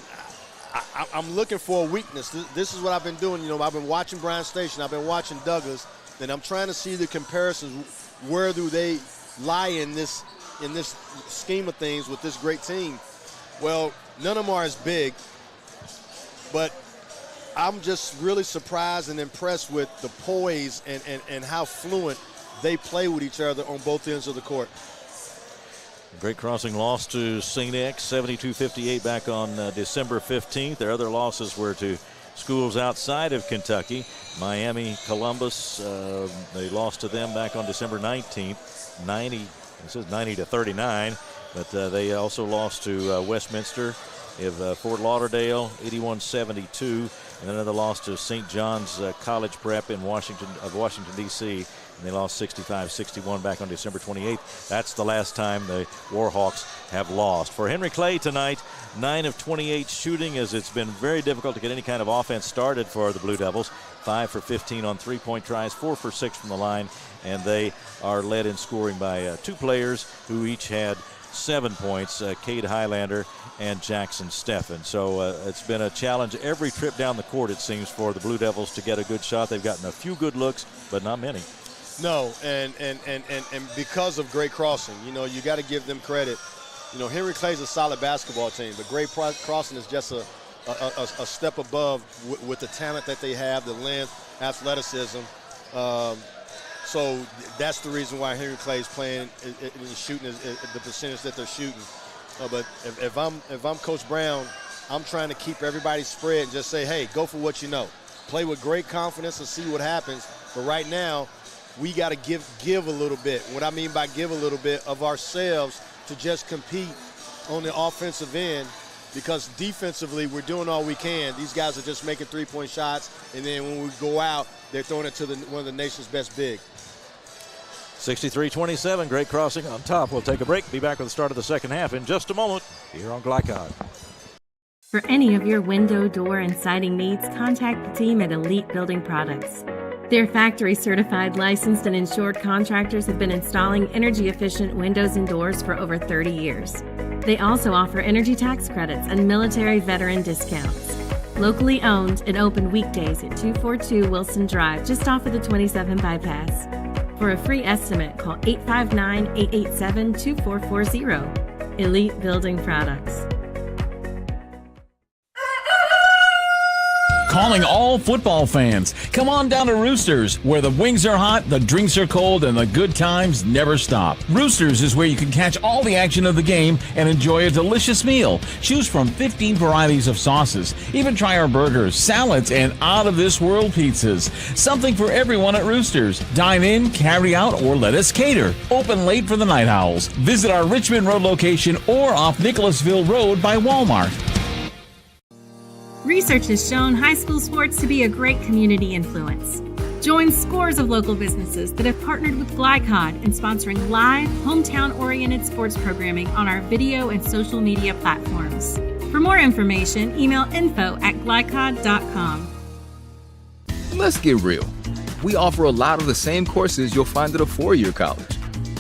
I'm looking for a weakness. This is what I've been doing. You know, I've been watching Bryan Station, I've been watching Douglas, and I'm trying to see the comparisons. Where do they lie in this scheme of things with this great team? Well, none of them are as big, but I'm just really surprised and impressed with the poise and how fluent they play with each other on both ends of the court. Great Crossing lost to St. X 72-58 back on December 15th. Their other losses were to schools outside of Kentucky. Miami, Columbus, they lost to them back on December 19th, 90-39. But they also lost to Westminster of Fort Lauderdale, 81-72, and another loss to St. John's College Prep in Washington, D.C., and they lost 65-61 back on December 28th. That's the last time the Warhawks have lost. For Henry Clay tonight, 9 of 28 shooting, as it's been very difficult to get any kind of offense started for the Blue Devils. 5 for 15 on three-point tries, 4 for 6 from the line, and they are led in scoring by two players who each had 7 points, Cade Highlander and Jackson Steffen. So it's been a challenge every trip down the court, it seems, for the Blue Devils to get a good shot. They've gotten a few good looks, but not many. No, and because of Great Crossing, you know, you got to give them credit. You know, Henry Clay's a solid basketball team, but Great Crossing is just a step above with the talent that they have, the length, athleticism. So that's the reason why Henry Clay is playing and shooting the percentage that they're shooting. But if I'm Coach Brown, I'm trying to keep everybody spread and just say, hey, go for what you know. Play with great confidence and see what happens. But right now, we got to give a little bit. What I mean by give a little bit of ourselves to just compete on the offensive end, because defensively we're doing all we can. These guys are just making three-point shots, and then when we go out, they're throwing it to one of the nation's best big. 63-27, Great Crossing on top. We'll take a break. Be back with the start of the second half in just a moment here on Glycod. For any of your window, door, and siding needs, contact the team at Elite Building Products. Their factory-certified, licensed, and insured contractors have been installing energy-efficient windows and doors for over 30 years. They also offer energy tax credits and military veteran discounts. Locally owned and open weekdays at 242 Wilson Drive, just off of the 27 bypass. For a free estimate, call 859-887-2440. Elite Building Products. Calling all football fans. Come on down to Roosters, where the wings are hot, the drinks are cold, and the good times never stop. Roosters is where you can catch all the action of the game and enjoy a delicious meal. Choose from 15 varieties of sauces. Even try our burgers, salads, and out-of-this-world pizzas. Something for everyone at Roosters. Dine in, carry out, or let us cater. Open late for the Night Owls. Visit our Richmond Road location or off Nicholasville Road by Walmart. Research has shown high school sports to be a great community influence. Join scores of local businesses that have partnered with Glycod in sponsoring live, hometown-oriented sports programming on our video and social media platforms. For more information, email info@glycod.com. Let's get real. We offer a lot of the same courses you'll find at a four-year college.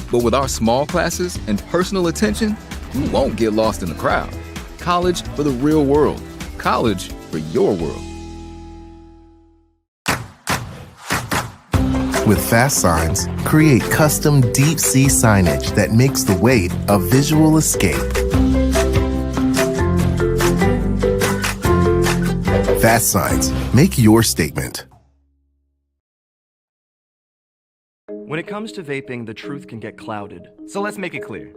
But with our small classes and personal attention, you won't get lost in the crowd. College for the real world. College for your world. With Fast Signs, create custom deep-sea signage that makes the wait a visual escape. Fast Signs, make your statement. When it comes to vaping, the truth can get clouded. So let's make it clear.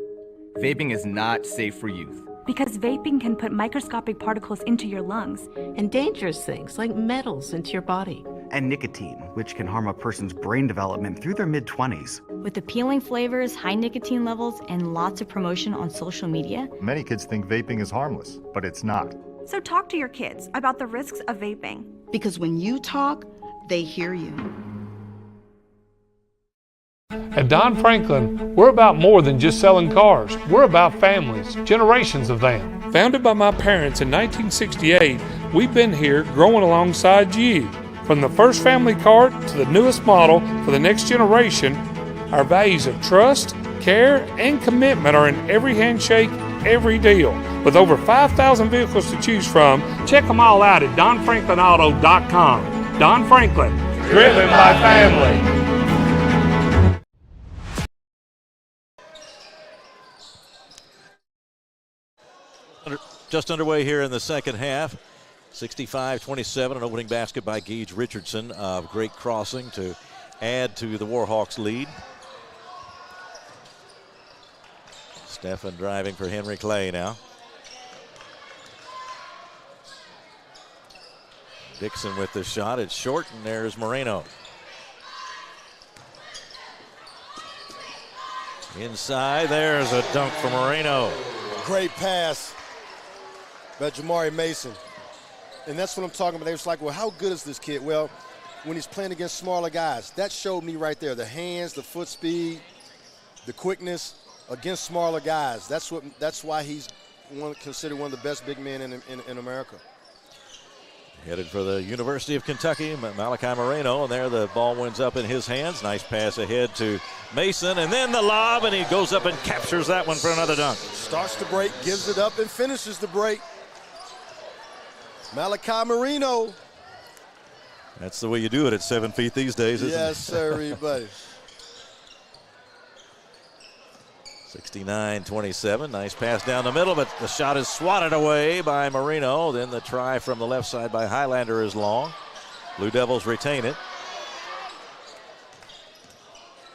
Vaping is not safe for youth. Because vaping can put microscopic particles into your lungs. And dangerous things like metals into your body. And nicotine, which can harm a person's brain development through their mid-20s. With appealing flavors, high nicotine levels, and lots of promotion on social media. Many kids think vaping is harmless, but it's not. So talk to your kids about the risks of vaping. Because when you talk, they hear you. At Don Franklin, we're about more than just selling cars. We're about families, generations of them. Founded by my parents in 1968, we've been here growing alongside you. From the first family car to the newest model for the next generation, our values of trust, care, and commitment are in every handshake, every deal. With over 5,000 vehicles to choose from, check them all out at donfranklinauto.com. Don Franklin, driven by family. Just underway here in the second half. 65-27, an opening basket by Gage Richardson of Great Crossing to add to the Warhawks' lead. Stephan driving for Henry Clay now. Dixon with the shot. It's short, and there's Moreno. Inside, there's a dunk for Moreno. Great pass by Jamari Mason. And that's what I'm talking about. They was like, well, how good is this kid? Well, when he's playing against smaller guys, that showed me right there. The hands, the foot speed, the quickness against smaller guys. That's why he's considered one of the best big men in America. Headed for the University of Kentucky, Malachi Moreno, and there the ball winds up in his hands. Nice pass ahead to Mason, and then the lob, and he goes up and captures that one for another dunk. Starts the break, gives it up, and finishes the break. Malachi Moreno. That's the way you do it at 7 feet these days, isn't it? Yes, sir, everybody. 69-27, nice pass down the middle, but the shot is swatted away by Moreno. Then the try from the left side by Highlander is long. Blue Devils retain it.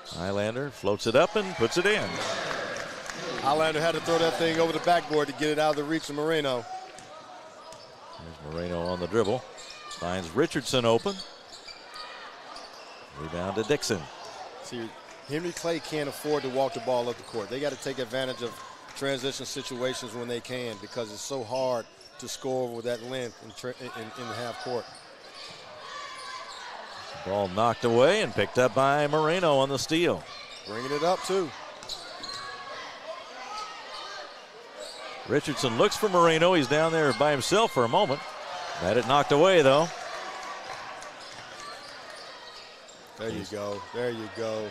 Highlander floats it up and puts it in. Highlander had to throw that thing over the backboard to get it out of the reach of Moreno. There's Moreno on the dribble. Finds Richardson open. Rebound to Dixon. See, Henry Clay can't afford to walk the ball up the court. They got to take advantage of transition situations when they can, because it's so hard to score with that length in the half court. Ball knocked away and picked up by Moreno on the steal. Bringing it up, too. Richardson looks for Moreno. He's down there by himself for a moment. Had it knocked away, though. There you go. There you go.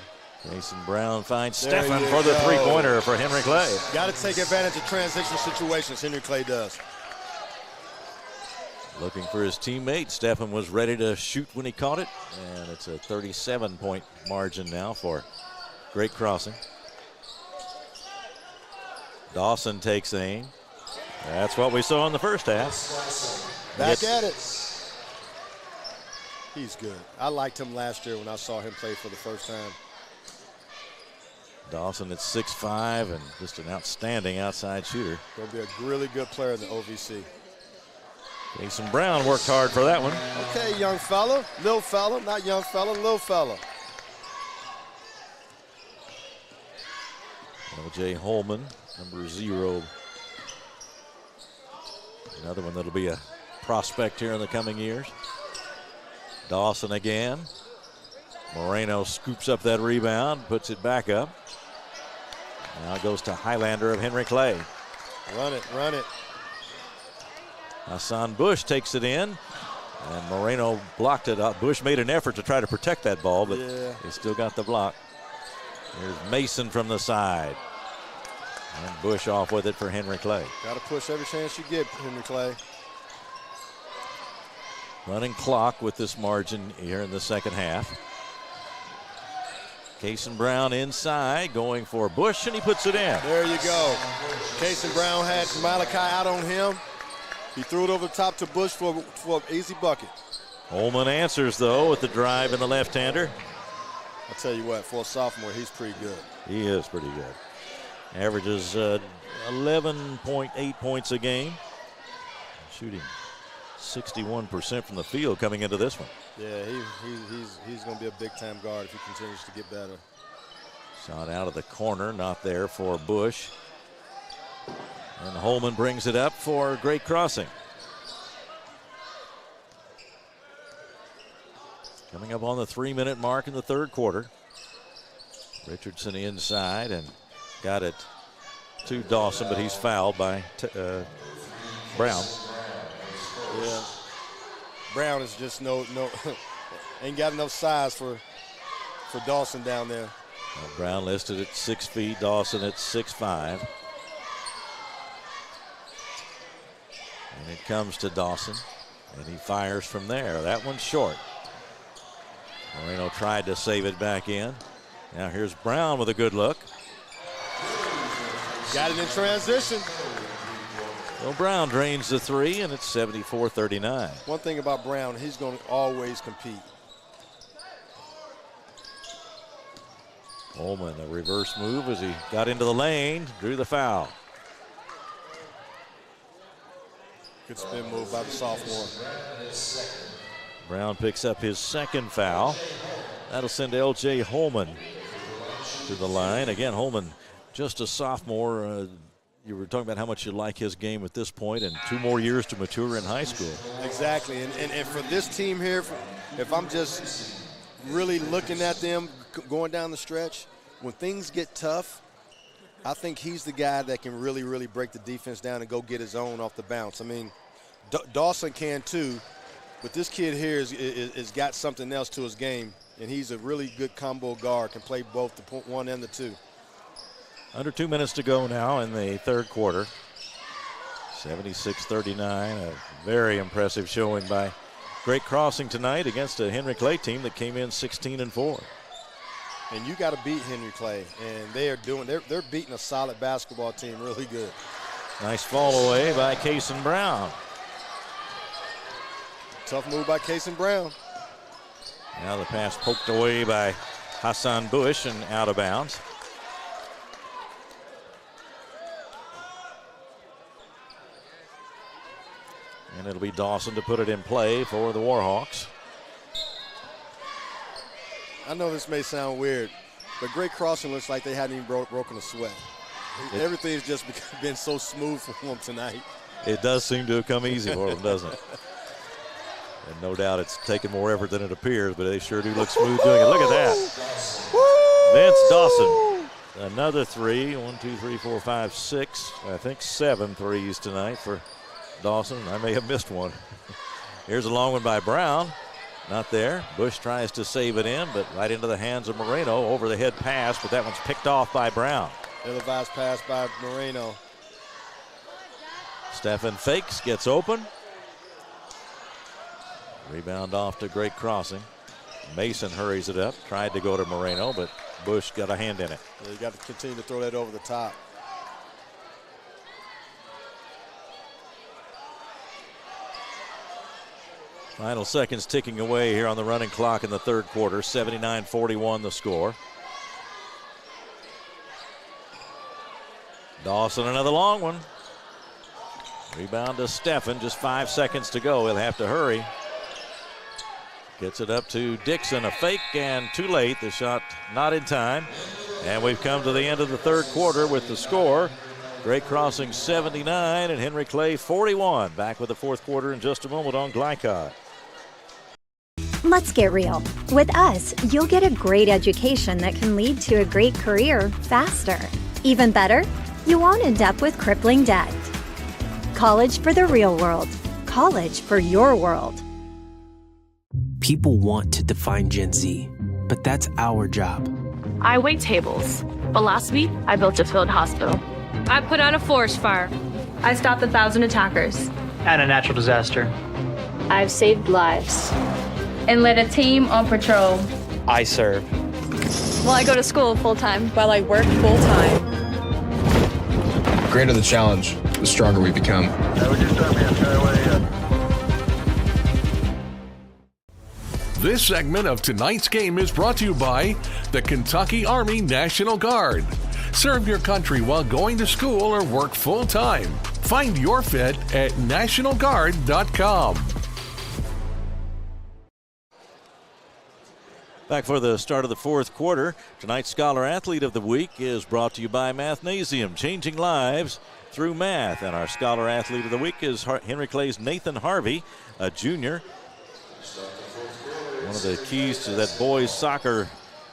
Mason Brown finds Stephan for the three-pointer for Henry Clay. Got to take advantage of transition situations. Henry Clay does. Looking for his teammate. Stephan was ready to shoot when he caught it. And it's a 37-point margin now for Great Crossing. Dawson takes aim. That's what we saw in the first half. Back at it. He's good. I liked him last year when I saw him play for the first time. Dawson at 6'5" and just an outstanding outside shooter. Going to be a really good player in the OVC. Jason Brown worked hard for that one. Okay, young fella. Little fella. Not young fella, little fella. L.J. Holman, number 0. Another one that'll be a prospect here in the coming years. Dawson again. Moreno scoops up that rebound, puts it back up. Now it goes to Highlander of Henry Clay. Run it, run it. Hassan Bush takes it in, and Moreno blocked it up. Bush made an effort to try to protect that ball, but he still got the block. Here's Mason from the side. And Bush off with it for Henry Clay. Got to push every chance you get, Henry Clay. Running clock with this margin here in the second half. Cason Brown inside, going for Bush, and he puts it in. There you go. Cason Brown had Malachi out on him. He threw it over the top to Bush for an easy bucket. Holman answers, though, with the drive in the left-hander. I'll tell you what, for a sophomore, he's pretty good. He is pretty good. Averages 11.8 points a game. Shooting 61% from the field coming into this one. Yeah, he's going to be a big-time guard if he continues to get better. Shot out of the corner, not there for Bush. And Holman brings it up for Great Crossing. Coming up on the 3-minute mark in the third quarter. Richardson inside and got it to Dawson, but he's fouled by Brown. Yeah, Brown is just ain't got enough size for Dawson down there. Well, Brown listed at 6 feet, Dawson at 6'5". And it comes to Dawson, and he fires from there. That one's short. Moreno tried to save it back in. Now here's Brown with a good look. Got it in transition. Well, Brown drains the 3, and it's 74-39. One thing about Brown, he's going to always compete. Holman, a reverse move as he got into the lane, drew the foul. Good spin move by the sophomore. Brown picks up his second foul. That'll send L.J. Holman to the line. Again, Holman, just a sophomore. You were talking about how much you like his game at this point, and 2 more years to mature in high school. Exactly, and for this team here, if I'm just really looking at them going down the stretch, when things get tough, I think he's the guy that can really, really break the defense down and go get his own off the bounce. I mean, Dawson can too, but this kid here is got something else to his game, and he's a really good combo guard, can play both the 1 and the 2. Under 2 minutes to go now in the third quarter. 76-39, a very impressive showing by Great Crossing tonight against a Henry Clay team that came in 16-4. And you got to beat Henry Clay, and they're beating a solid basketball team really good. Nice fall away by Cason Brown. Tough move by Cason Brown. Now the pass poked away by Hassan Bush and out of bounds. And it'll be Dawson to put it in play for the Warhawks. I know this may sound weird, but Great Crossing looks like they hadn't even broken a sweat. Everything's just been so smooth for them tonight. It does seem to have come easy for them, doesn't it? And no doubt it's taken more effort than it appears, but they sure do look smooth doing it. Look at that. Vince Dawson, another 3. 1, 2, 3, 4, 5, 6. I think 7 threes tonight for Dawson. I may have missed one. Here's a long one by Brown. Not there. Bush tries to save it in, but right into the hands of Moreno. Over the head pass, but that one's picked off by Brown. Ill-advised pass by Moreno. Stephen fakes, gets open. Rebound off to Great Crossing. Mason hurries it up, tried to go to Moreno, but Bush got a hand in it. Yeah, you got to continue to throw that over the top. Final seconds ticking away here on the running clock in the third quarter. 79-41 the score. Dawson, another long one. Rebound to Steffen. Just 5 seconds to go. He'll have to hurry. Gets it up to Dixon. A fake and too late. The shot not in time. And we've come to the end of the third quarter with the score. Great Crossing 79 and Henry Clay 41. Back with the fourth quarter in just a moment on Glycod. Let's get real. With us, you'll get a great education that can lead to a great career faster. Even better, you won't end up with crippling debt. College for the real world. College for your world. People want to define Gen Z, but that's our job. I wait tables, but last week I built a field hospital. I put out a forest fire. I stopped 1,000 attackers. And a natural disaster. I've saved lives. And led a team on patrol. I serve. Well, I go to school full-time. While I work full-time. The greater the challenge, the stronger we become. This segment of tonight's game is brought to you by the Kentucky Army National Guard. Serve your country while going to school or work full-time. Find your fit at nationalguard.com. Back for the start of the fourth quarter. Tonight's Scholar Athlete of the Week is brought to you by Mathnasium, changing lives through math. And our Scholar Athlete of the Week is Henry Clay's Nathan Harvey, a junior. One of the keys to that boys soccer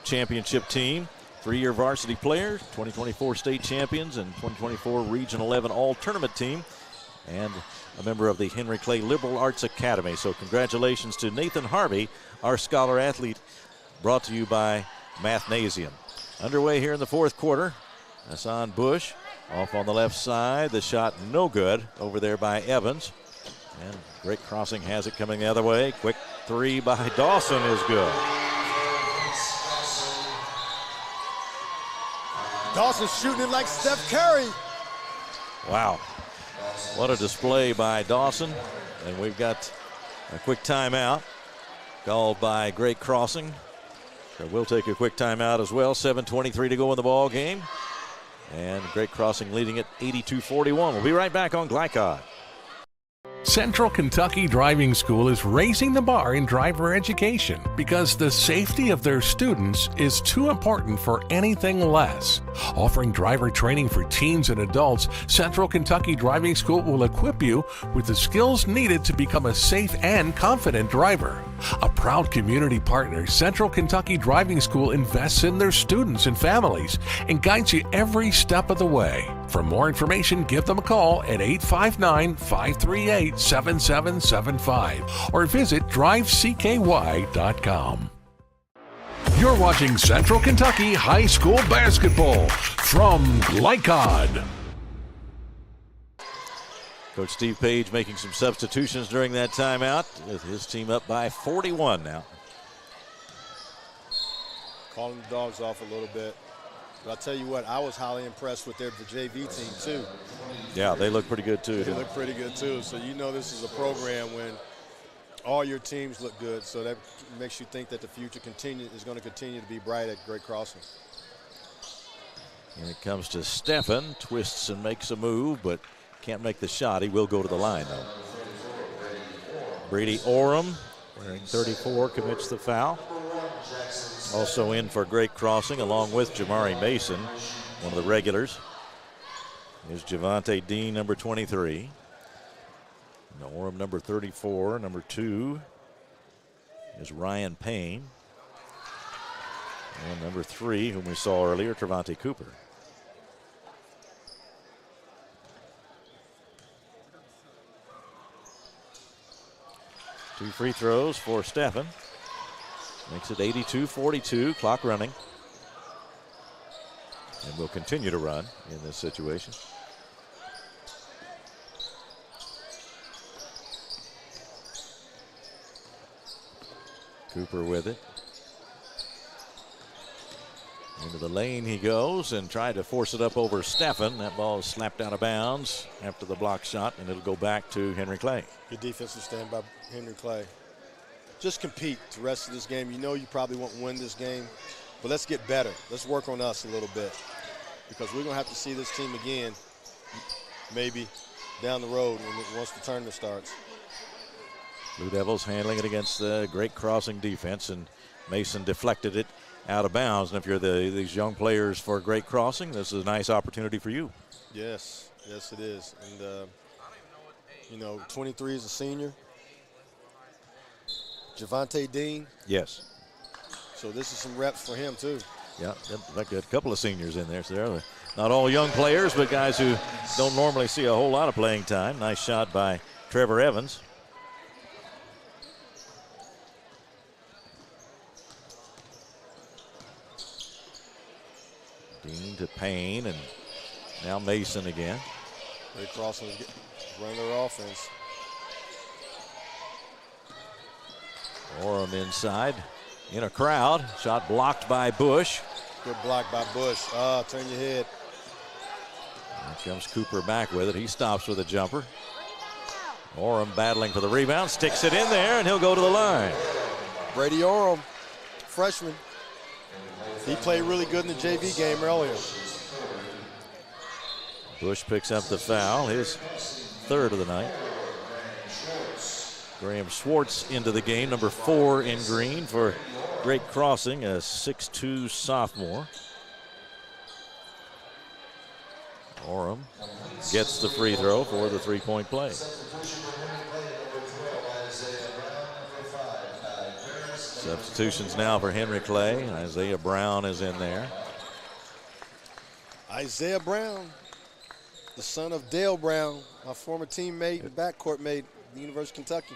championship team. 3-year varsity player, 2024 state champions, and 2024 Region 11 all-tournament team. And a member of the Henry Clay Liberal Arts Academy. So congratulations to Nathan Harvey, our Scholar Athlete, brought to you by Mathnasium. Underway here in the fourth quarter. Hassan Bush off on the left side. The shot no good over there by Evans. And Great Crossing has it coming the other way. Quick three by Dawson is good. Dawson shooting it like Steph Curry. Wow. What a display by Dawson. And we've got a quick timeout called by Great Crossing. So we'll take a quick timeout as well. 7:23 to go in the ball game. And Great Crossing leading it 82-41. We'll be right back on Glycod. Central Kentucky Driving School is raising the bar in driver education because the safety of their students is too important for anything less. Offering driver training for teens and adults, Central Kentucky Driving School will equip you with the skills needed to become a safe and confident driver. A proud community partner, Central Kentucky Driving School invests in their students and families and guides you every step of the way. For more information, give them a call at 859-538-7775 or visit drivecky.com. You're watching Central Kentucky High School Basketball from Glycod. Coach Steve Page making some substitutions during that timeout with his team up by 41 now. Calling the dogs off a little bit. But I'll tell you what, I was highly impressed with the JV team, too. Yeah, they look pretty good, too. They look pretty good, too. So you know this is a program when all your teams look good. So that makes you think that the future is going to continue to be bright at Great Crossing. And it comes to Steffen. Twists and makes a move, but can't make the shot. He will go to the line, though. Brady Oram, wearing 34, commits the foul. Also in for Great Crossing, along with Jamari Mason, one of the regulars, is Javante Dean, number 23. Oram, number 34. Number 2 is Ryan Payne. And number 3, whom we saw earlier, Trevante Cooper. Two free throws for Steffen. Makes it 82-42, clock running. And will continue to run in this situation. Cooper with it. Into the lane he goes and tried to force it up over Steffen. That ball is slapped out of bounds after the block shot, and it'll go back to Henry Clay. Good defensive stand by Henry Clay. just compete the rest of this game. You know you probably won't win this game, but let's get better. Let's work on us a little bit because we're going to have to see this team again maybe down the road once the tournament starts. Blue Devils handling it against the great crossing defense, and Mason deflected it out of bounds. And if you're these young players for great crossing, this is a nice opportunity for you. Yes, it is. And, 23 is a senior. Javante Dean. Yes. So this is some reps for him, too. Yeah, like a couple of seniors in there. So they're not all young players, but guys who don't normally see a whole lot of playing time. Nice shot by Trevor Evans. Dean to Payne, and now Mason again. Great crossing, running their offense. Orem inside, in a crowd. Shot blocked by Bush. Good block by Bush. Turn your head. Here comes Cooper back with it. He stops with a jumper. Orem battling for the rebound, sticks it in there, and he'll go to the line. Brady Orem, freshman. He played really good in the JV game earlier. Bush picks up the foul, his third of the night. Graham Schwartz into the game, number 4 in green for great crossing, a 6'2" sophomore. Orem gets the free throw for the three-point play. Substitutions now for Henry Clay. Isaiah Brown is in there. Isaiah Brown, the son of Dale Brown, my former teammate and backcourt mate at the University of Kentucky.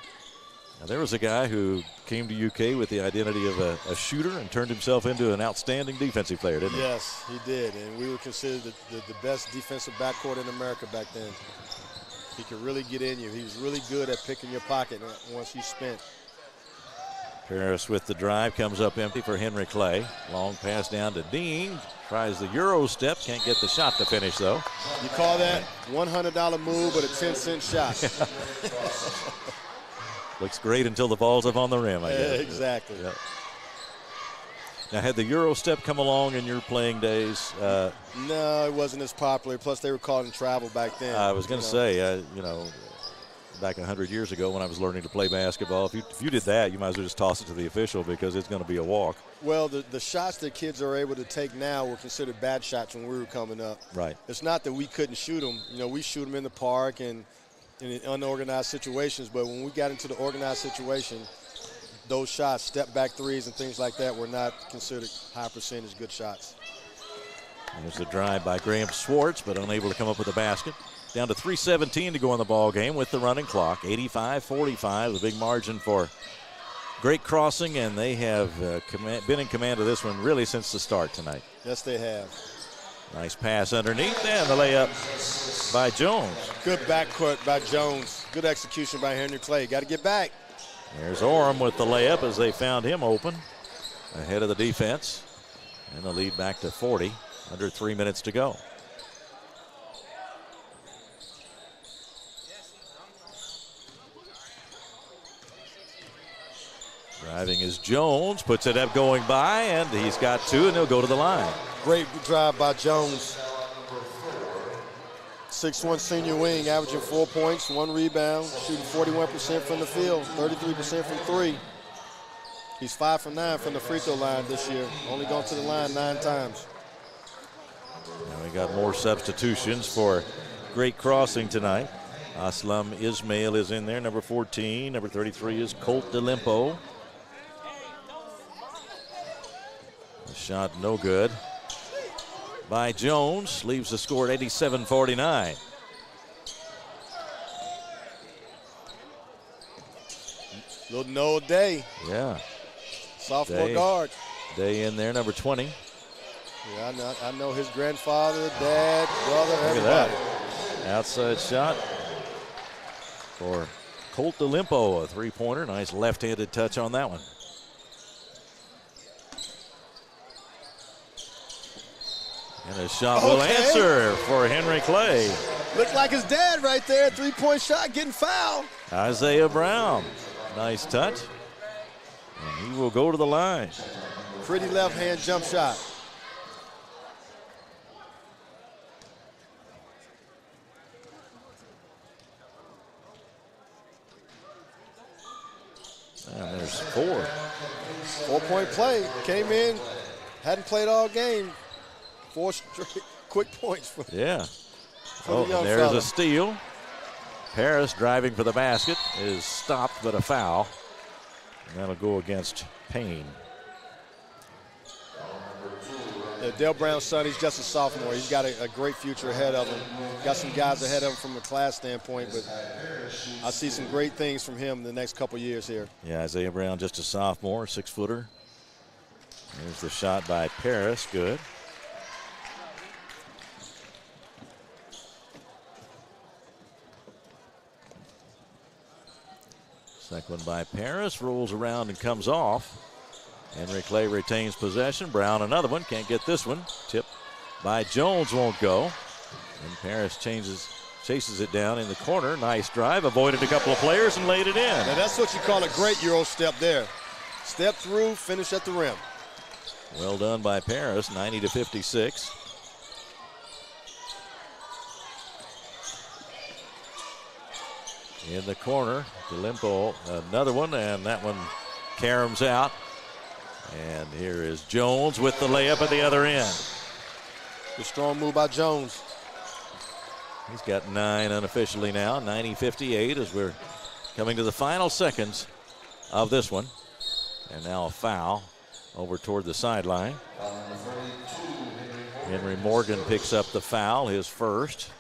Now, there was a guy who came to UK with the identity of a shooter and turned himself into an outstanding defensive player, didn't he? Yes, he did, and we were considered the best defensive backcourt in America back then. He could really get in you. He was really good at picking your pocket once he spent. Paris with the drive, comes up empty for Henry Clay. Long pass down to Dean. Tries the Euro step, can't get the shot to finish though. You call that $100 move, but a 10-cent shot. Looks great until the ball's up on the rim, I guess. Exactly. Yeah. Now, had the Euro step come along in your playing days? No, it wasn't as popular. Plus, they were called in travel back then. I was going to say, back 100 years ago when I was learning to play basketball, if you did that, you might as well just toss it to the official because it's going to be a walk. Well, the shots that kids are able to take now were considered bad shots when we were coming up. Right. It's not that we couldn't shoot them. We shoot them in the park and in unorganized situations, but when we got into the organized situation, those shots, step-back threes and things like that, were not considered high-percentage good shots. There's a drive by Graham Schwartz, but unable to come up with a basket. Down to 3:17 to go in the ball game with the running clock. 85-45, the big margin for great crossing, and they have been in command of this one really since the start tonight. Yes, they have. Nice pass underneath, and the layup by Jones. Good backcourt by Jones. Good execution by Henry Clay. Got to get back. There's Orem with the layup as they found him open ahead of the defense. And the lead back to 40, under 3 minutes to go. Driving is Jones, puts it up going by, and he's got two, and he'll go to the line. Great drive by Jones. 6'1" senior wing, averaging 4 points, 1 rebound, shooting 41% from the field, 33% from three. He's 5 for 9 from the free throw line this year. Only gone to the line 9 times. Now we got more substitutions for great crossing tonight. Aslam Ismail is in there, number 14. Number 33 is Colt DeLimpo. The shot no good by Jones. Leaves the score at 87-49. Little Noah Day. Yeah. Sophomore guard. Day in there, number 20. Yeah, I know his grandfather, dad, brother, everybody. Look at that. Outside shot for Colt DeLimpo, a three-pointer. Nice left-handed touch on that one. And a shot will answer for Henry Clay. Looked like his dad right there. 3-point shot, getting fouled. Isaiah Brown. Nice touch. And he will go to the line. Pretty left-hand jump shot. And there's 4. 4-point play. Came in, hadn't played all game. 4 straight quick points for the young and there's fella. a steal. Paris driving for the basket is stopped, but a foul. And that'll go against Payne. Yeah, Dale Brown's son, he's just a sophomore. He's got a great future ahead of him. Got some guys ahead of him from a class standpoint, but I see some great things from him the next couple years here. Yeah, Isaiah Brown, just a sophomore, 6-footer. There's the shot by Paris, good. Second one by Paris, rolls around and comes off. Henry Clay retains possession. Brown another one, can't get this one. Tipped by Jones, won't go. And Paris chases it down in the corner. Nice drive, avoided a couple of players and laid it in. Now that's what you call a great Euro step there. Step through, finish at the rim. Well done by Paris, 90-56. In the corner, DeLimpo, another one, and that one caroms out. And here is Jones with the layup at the other end. Good strong move by Jones. He's got 9 unofficially now, 90-58 as we're coming to the final seconds of this one. And now a foul over toward the sideline. Henry Morgan picks up the foul, his first.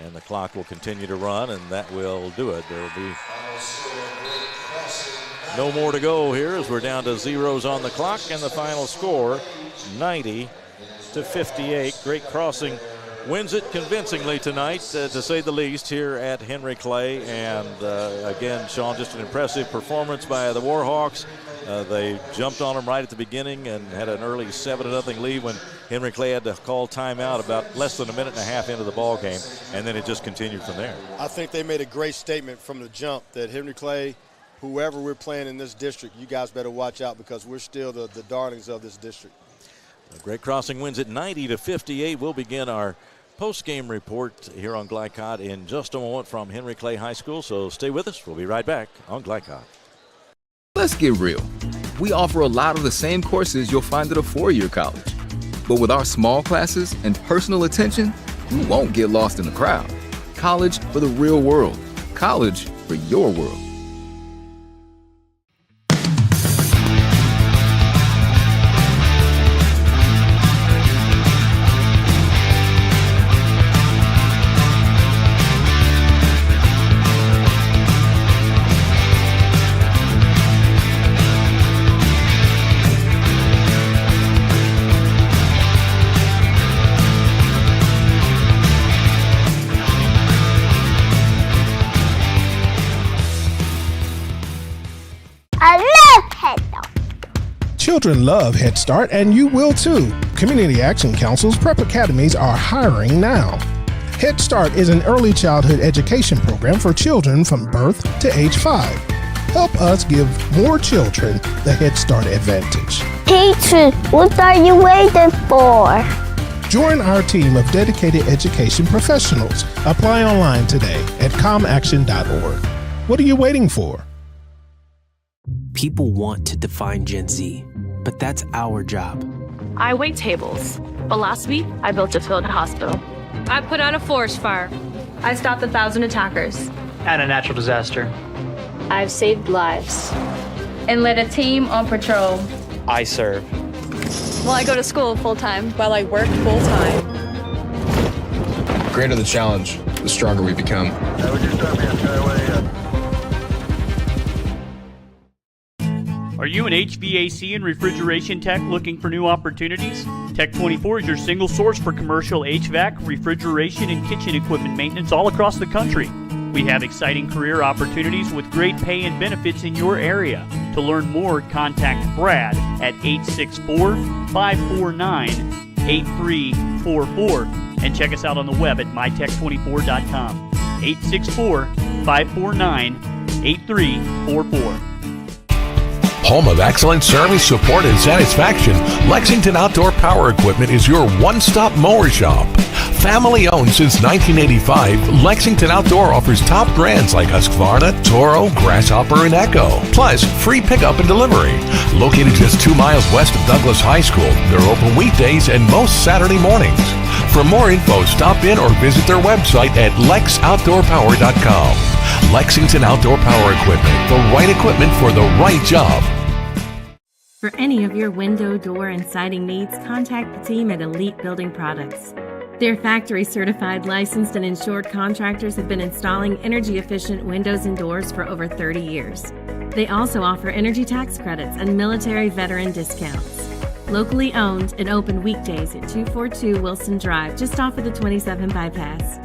And the clock will continue to run, and that will do it. There will be no more to go here as we're down to zeros on the clock, and the final score, 90-58. Great Crossing wins it convincingly tonight, to say the least, here at Henry Clay. And again, Sean, just an impressive performance by the Warhawks. They jumped on them right at the beginning and had an early 7-0 lead when Henry Clay had to call timeout about less than a minute and a half into the ball game, and then it just continued from there. I think they made a great statement from the jump that Henry Clay, whoever we're playing in this district, you guys better watch out because we're still the darlings of this district. Great Crossing wins it 90-58. We'll begin our post-game report here on Glycod in just a moment from Henry Clay High School, so stay with us. We'll be right back on Glycod. Let's get real. We offer a lot of the same courses you'll find at a four-year college. But with our small classes and personal attention, you won't get lost in the crowd. College for the real world. College for your world. Children love Head Start, and you will too. Community Action Council's prep academies are hiring now. Head Start is an early childhood education program for children from birth to age 5. Help us give more children the Head Start advantage. Teacher, what are you waiting for? Join our team of dedicated education professionals. Apply online today at comaction.org. What are you waiting for? People want to define Gen Z, but that's our job. I wait tables, but last week I built a field hospital. I put out a forest fire. I stopped 1,000 attackers. And a natural disaster. I've saved lives and led a team on patrol. I serve. Well, I go to school full-time while I work full-time. The greater the challenge, the stronger we become. Are you an HVAC and refrigeration tech looking for new opportunities? Tech24 is your single source for commercial HVAC, refrigeration, and kitchen equipment maintenance all across the country. We have exciting career opportunities with great pay and benefits in your area. To learn more, contact Brad at 864-549-8344 and check us out on the web at mytech24.com. 864-549-8344. Home of excellent service, support, and satisfaction, Lexington Outdoor Power Equipment is your one-stop mower shop. Family owned since 1985, Lexington Outdoor offers top brands like Husqvarna, Toro, Grasshopper, and Echo. Plus, free pickup and delivery. Located just 2 miles west of Douglas High School, they're open weekdays and most Saturday mornings. For more info, stop in or visit their website at lexoutdoorpower.com. Lexington Outdoor Power Equipment, the right equipment for the right job. For any of your window, door, and siding needs, contact the team at Elite Building Products. Their factory-certified, licensed, and insured contractors have been installing energy-efficient windows and doors for over 30 years. They also offer energy tax credits and military veteran discounts. Locally owned and open weekdays at 242 Wilson Drive, just off of the 27 bypass.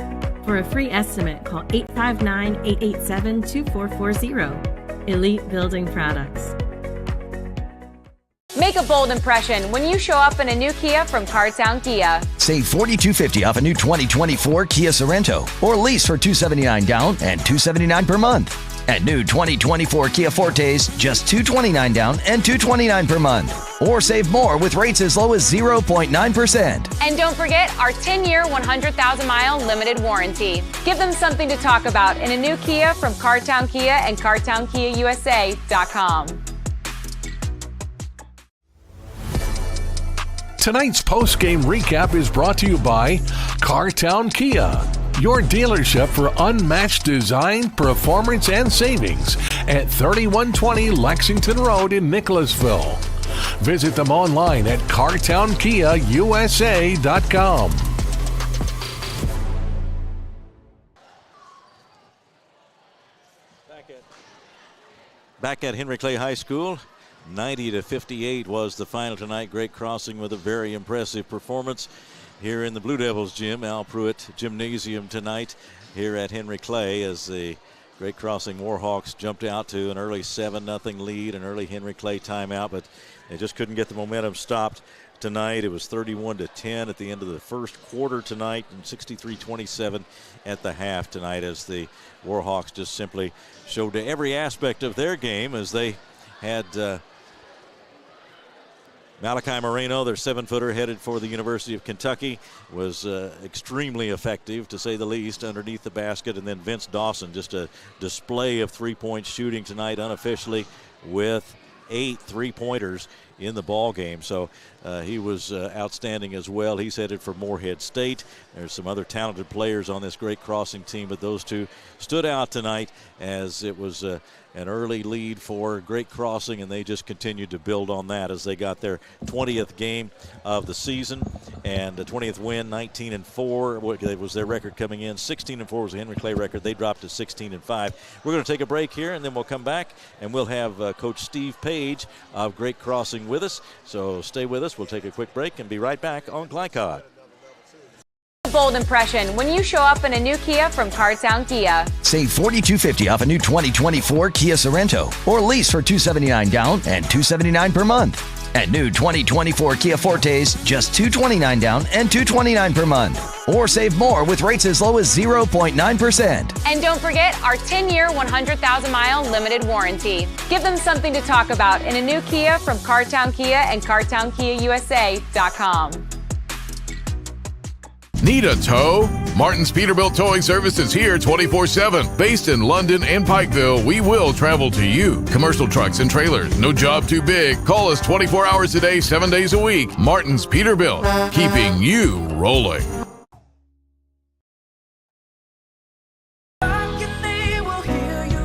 For a free estimate, call 859-887-2440. Elite Building Products. Make a bold impression when you show up in a new Kia from Cardtown Kia. Save $4,250 off a new 2024 Kia Sorento, or lease for $279 down and $279 per month. At new 2024 Kia Fortes, just $229 down and $229 per month. Or save more with rates as low as 0.9%. And don't forget our 10-year, 100,000-mile limited warranty. Give them something to talk about in a new Kia from Cardtown Kia and CardtownKiaUSA.com. Tonight's post-game recap is brought to you by Cardtown Kia, your dealership for unmatched design, performance, and savings at 3120 Lexington Road in Nicholasville. Visit them online at CardtownKiaUSA.com. Back at Henry Clay High School, 90-58 was the final tonight. Great Crossing with a very impressive performance here in the Blue Devils gym, Al Pruitt Gymnasium tonight here at Henry Clay, as the Great Crossing Warhawks jumped out to an early 7-0 lead, an early Henry Clay timeout, but they just couldn't get the momentum stopped tonight. It was 31-10 at the end of the first quarter tonight, and 63-27 at the half tonight, as the Warhawks just simply showed to every aspect of their game, as they had Malachi Moreno, their 7-footer headed for the University of Kentucky, was extremely effective, to say the least, underneath the basket. And then Vince Dawson, just a display of three-point shooting tonight unofficially, with 8 3-pointers in the ball game. So he was outstanding as well. He's headed for Morehead State. There's some other talented players on this Great Crossing team, but those two stood out tonight, as it was an early lead for Great Crossing, and they just continued to build on that as they got their 20th game of the season, and the 20th win. 19-4 was their record coming in. 16-4 was the Henry Clay record. They dropped to 16-5. We're going to take a break here, and then we'll come back, and we'll have Coach Steve Page of Great Crossing with us. So stay with us. We'll take a quick break and be right back on Glycod. Bold impression when you show up in a new Kia from Cardtown Kia. Save $4,250 off a new 2024 Kia Sorento, or lease for $279 down and $279 per month. At new 2024 Kia Fortes, just $229 down and $229 per month. Or save more with rates as low as 0.9%. And don't forget our 10-year, 100,000-mile limited warranty. Give them something to talk about in a new Kia from Cardtown Kia and CardtownKiaUSA.com. Need a tow? Martin's Peterbilt Towing Service is here 24/7. Based in London and Pikeville, we will travel to you. Commercial trucks and trailers, no job too big. Call us 24 hours a day, 7 days a week. Martin's Peterbilt, keeping you rolling.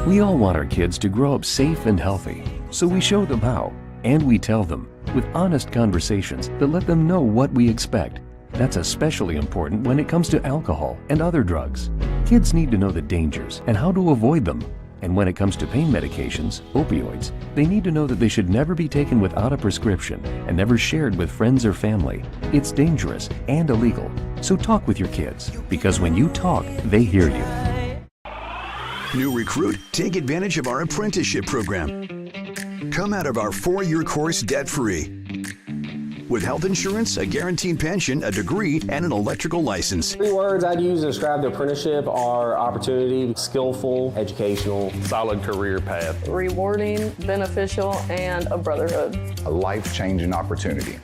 We all want our kids to grow up safe and healthy, so we show them how, and we tell them with honest conversations that let them know what we expect. That's especially important when it comes to alcohol and other drugs. Kids need to know the dangers and how to avoid them. And when it comes to pain medications, opioids, they need to know that they should never be taken without a prescription and never shared with friends or family. It's dangerous and illegal. So talk with your kids, because when you talk, they hear you. New recruit, take advantage of our apprenticeship program. Come out of our 4-year course debt-free. with health insurance, a guaranteed pension, a degree, and an electrical license. 3 words I'd use to describe the apprenticeship are opportunity, skillful, educational, solid career path, rewarding, beneficial, and a brotherhood. A life-changing opportunity.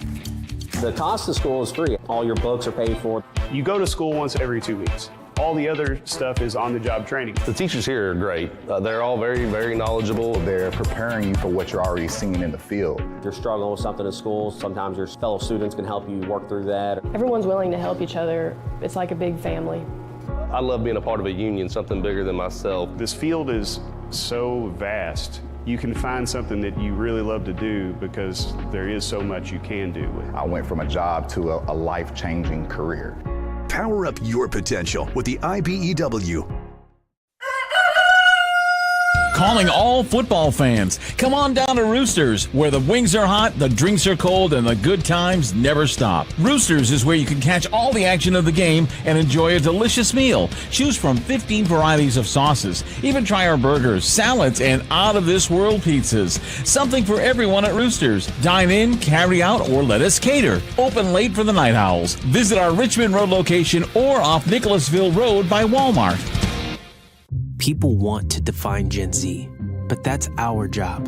The cost of school is free. All your books are paid for. You go to school once every 2 weeks. All the other stuff is on-the-job training. The teachers here are great. They're all very, very knowledgeable. They're preparing you for what you're already seeing in the field. If you're struggling with something in school, sometimes your fellow students can help you work through that. Everyone's willing to help each other. It's like a big family. I love being a part of a union, something bigger than myself. This field is so vast. You can find something that you really love to do because there is so much you can do. I went from a job to a life-changing career. Power up your potential with the IBEW. Calling all football fans. Come on down to Roosters, where the wings are hot, the drinks are cold, and the good times never stop. Roosters is where you can catch all the action of the game and enjoy a delicious meal. Choose from 15 varieties of sauces. Even try our burgers, salads, and out-of-this-world pizzas. Something for everyone at Roosters. Dine in, carry out, or let us cater. Open late for the Night Owls. Visit our Richmond Road location or off Nicholasville Road by Walmart. People want to define Gen Z, but that's our job.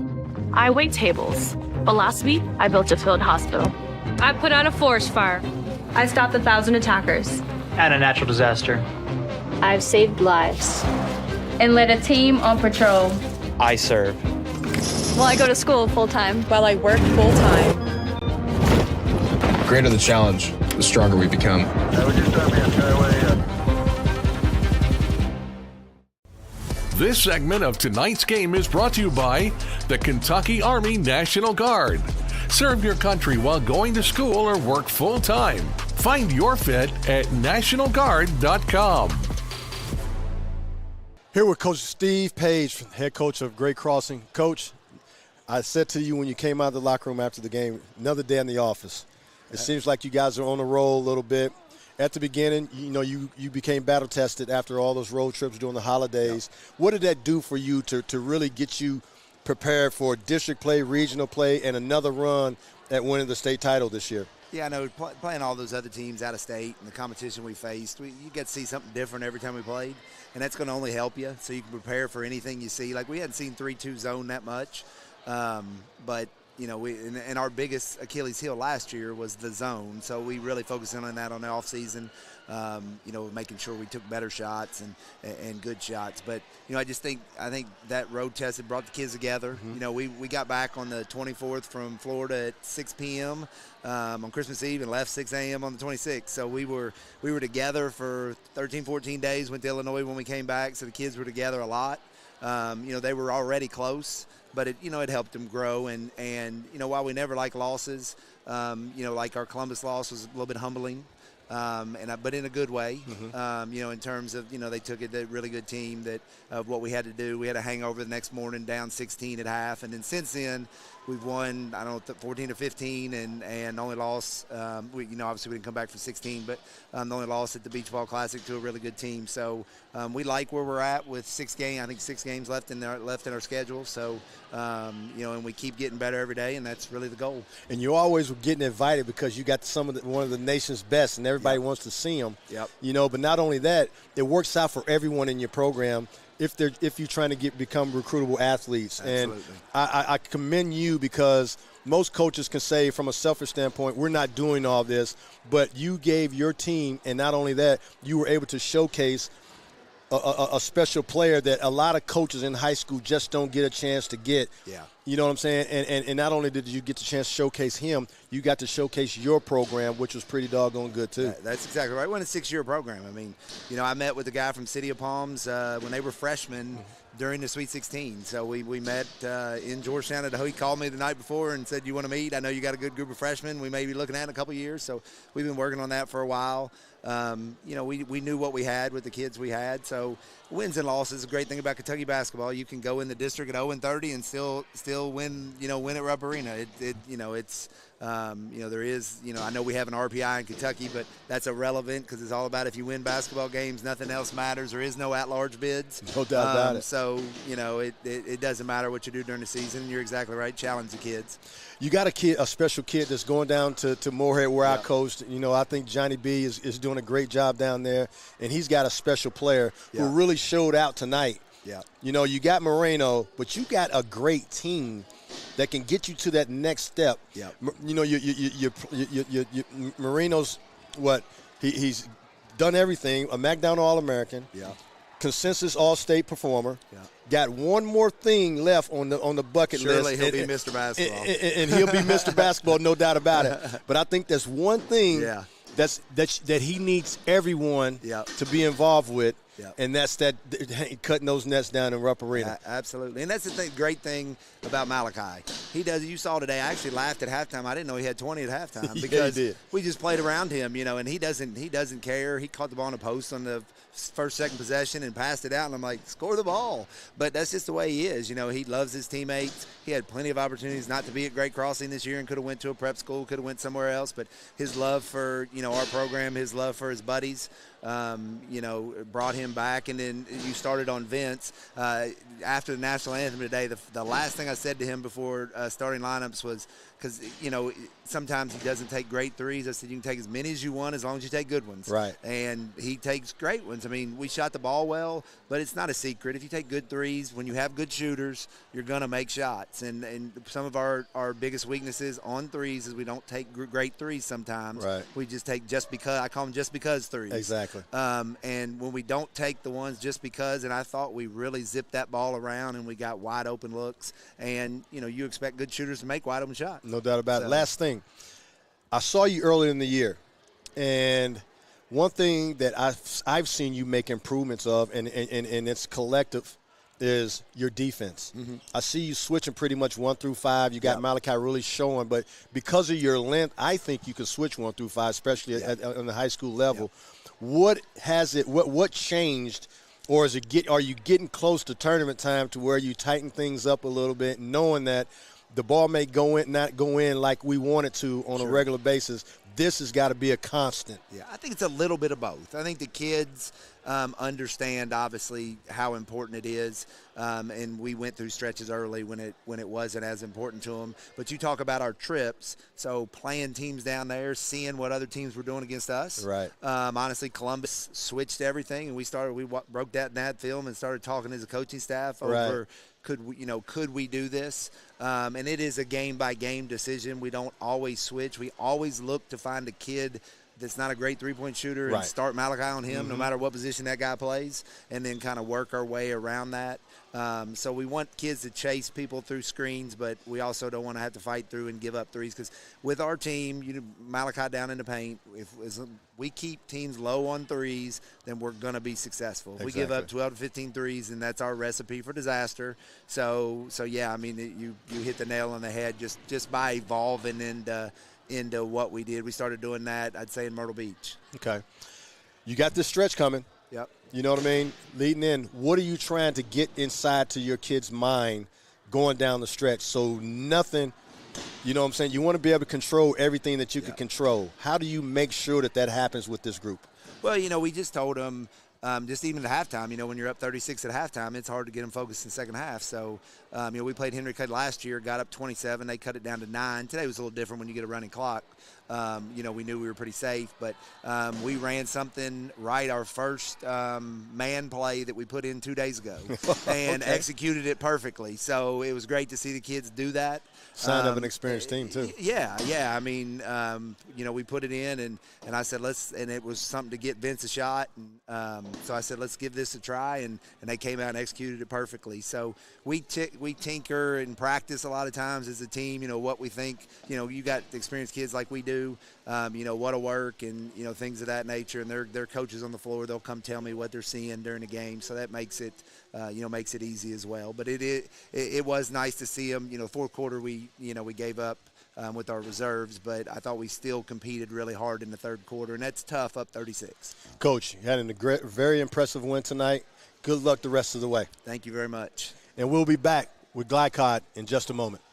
I wait tables, but last week I built a field hospital. I put out a forest fire. I stopped 1,000 attackers. And a natural disaster. I've saved lives and led a team on patrol. I serve. Well, I go to school full-time while I work full-time. The greater the challenge, the stronger we become. This segment of tonight's game is brought to you by the Kentucky Army National Guard. Serve your country while going to school or work full-time. Find your fit at nationalguard.com. Here with Coach Steve Page, head coach of Great Crossing. Coach, I said to you when you came out of the locker room after the game, another day in the office. It seems like you guys are on the roll a little bit. At the beginning, you became battle tested after all those road trips during the holidays. Yeah. What did that do for you to really get you prepared for district play, regional play, and another run at winning the state title this year? Yeah, I know playing all those other teams out of state and the competition we faced, you get to see something different every time we played, and that's going to only help you so you can prepare for anything you see. Like, we hadn't seen 3-2 zone that much, but and our biggest Achilles heel last year was the zone, so we really focused in on that on the off season. Making sure we took better shots and good shots. But I think that road test had brought the kids together. Mm-hmm. We got back on the 24th from Florida at 6 p.m. On Christmas Eve and left 6 a.m. on the 26th. So we were together for 13, 14 days. Went to Illinois when we came back. So the kids were together a lot. They were already close. But it helped them grow, and while we never like losses, like our Columbus loss was a little bit humbling, but in a good way, mm-hmm. In terms of they took it, a really good team that of what we had to do. We had a hangover the next morning, down 16 at half, and then since then we've won 14 to 15, and only lost. Obviously we didn't come back for 16, but the only loss at the Beach Ball Classic to a really good team. So we like where we're at with 6 games left in our schedule. So and we keep getting better every day, and that's really the goal. And you're always getting invited because you got one of the nation's best, and everybody wants to see them. Yep. But not only that, it works out for everyone in your program if you're trying to become recruitable athletes. Absolutely. And I commend you because most coaches can say from a selfish standpoint, we're not doing all this, but you gave your team, and not only that, you were able to showcase a special player that a lot of coaches in high school just don't get a chance to get. Yeah. You know what I'm saying? And not only did you get the chance to showcase him, you got to showcase your program, which was pretty doggone good too. That's exactly right. It went a 6-year program. I mean, I met with a guy from City of Palms when they were freshmen during the Sweet 16. So we met in Georgetown. He called me the night before and said, "You want to meet? I know you got a good group of freshmen we may be looking at in a couple of years." So we've been working on that for a while. we knew what we had with the kids we had. So wins and losses, a great thing about Kentucky basketball. You can go in the district at 0-30 and still win at Rupp Arena. There is, I know we have an RPI in Kentucky, but that's irrelevant because it's all about if you win basketball games, nothing else matters. There is no at-large bids. No doubt about it. So, it doesn't matter what you do during the season. You're exactly right. Challenge the kids. You got a special kid that's going down to Moorhead where I coached. I think Johnny B is doing a great job down there, and he's got a special player who really showed out tonight. Yeah. You got Moreno, but you got a great team that can get you to that next step. Yeah. Moreno's what? He's done everything. A McDonald All-American. Yeah. Consensus All-State performer. Yeah. Got one more thing left on the bucket list. Surely he'll be Mr. Basketball. And he'll be Mr. Basketball, no doubt about it. But I think that's one thing that he needs everyone to be involved with. Yep. And that's cutting those nets down in Rupp Arena. Yeah, absolutely. And that's the great thing about Malachi. He does. You saw today, I actually laughed at halftime. I didn't know he had 20 at halftime because we just played around him, and he doesn't care. He caught the ball on the post on the second possession and passed it out, and I'm like, score the ball. But that's just the way he is. He loves his teammates. He had plenty of opportunities not to be at Great Crossing this year and could have went to a prep school, could have went somewhere else. But his love for, our program, his love for his buddies, brought him back. And then you started on Vince. After the national anthem today, the last thing I said to him before starting lineups was, because, sometimes he doesn't take great threes. I said, you can take as many as you want as long as you take good ones. Right. And he takes great ones. I mean, we shot the ball well, but it's not a secret. If you take good threes, when you have good shooters, you're going to make shots. And some of our biggest weaknesses on threes is we don't take great threes sometimes. Right. We just take just because. I call them just because threes. Exactly. And when we don't take the ones just because, and I thought we really zipped that ball around and we got wide open looks. And, you expect good shooters to make wide open shots. No doubt about it. Last thing. I saw you earlier in the year, and one thing that I've seen you make improvements of, and it's collective, is your defense. Mm-hmm. I see you switching pretty much 1 through 5. You got Malachi really showing, but because of your length, I think you can switch 1 through 5, especially on the high school level. What changed, or are you getting close to tournament time to where you tighten things up a little bit, knowing that the ball may not go in like we want it to on a regular basis? This has got to be a constant. Yeah, I think it's a little bit of both. I think the kids understand, obviously, how important it is, and we went through stretches early when it wasn't as important to them. But you talk about our trips, so playing teams down there, seeing what other teams were doing against us. Right. Honestly, Columbus switched everything, and we broke that film and started talking as a coaching staff over could we do this? And it is a game-by-game decision. We don't always switch. We always look to find a kid that's not a great three-point shooter and start Malachi on him no matter what position that guy plays, and then kind of work our way around that. So we want kids to chase people through screens, but we also don't want to have to fight through and give up threes, because with our team, Malachi down in the paint, if we keep teams low on threes, then we're going to be successful. If we give up 12 to 15 threes, and that's our recipe for disaster. So yeah, I mean, you hit the nail on the head just by evolving into what we did. We started doing that, I'd say, in Myrtle Beach. Okay. You got this stretch coming. Yep. You know what I mean? Leading in, what are you trying to get inside to your kid's mind going down the stretch so nothing, you know what I'm saying? You want to be able to control everything that you can control. How do you make sure that happens with this group? Well, we just told them, just even at halftime, when you're up 36 at halftime, it's hard to get them focused in the second half. So, we played Henry Clay last year, got up 27. They cut it down to 9. Today was a little different when you get a running clock. We knew we were pretty safe, but we ran something right our first man play that we put in 2 days ago and executed it perfectly. So it was great to see the kids do that. Sign of an experienced team, too. Yeah. I mean, we put it in, and I said, and it was something to get Vince a shot. And so I said, let's give this a try, and they came out and executed it perfectly. So we tinker and practice a lot of times as a team, what we think. You got experienced kids like we do, what'll work and, things of that nature. And they're coaches on the floor. They'll come tell me what they're seeing during the game. So that makes it, makes it easy as well. But it was nice to see them. Fourth quarter, we gave up with our reserves, but I thought we still competed really hard in the third quarter, and that's tough, up 36. Coach, you had a very impressive win tonight. Good luck the rest of the way. Thank you very much. And we'll be back with Glycod in just a moment.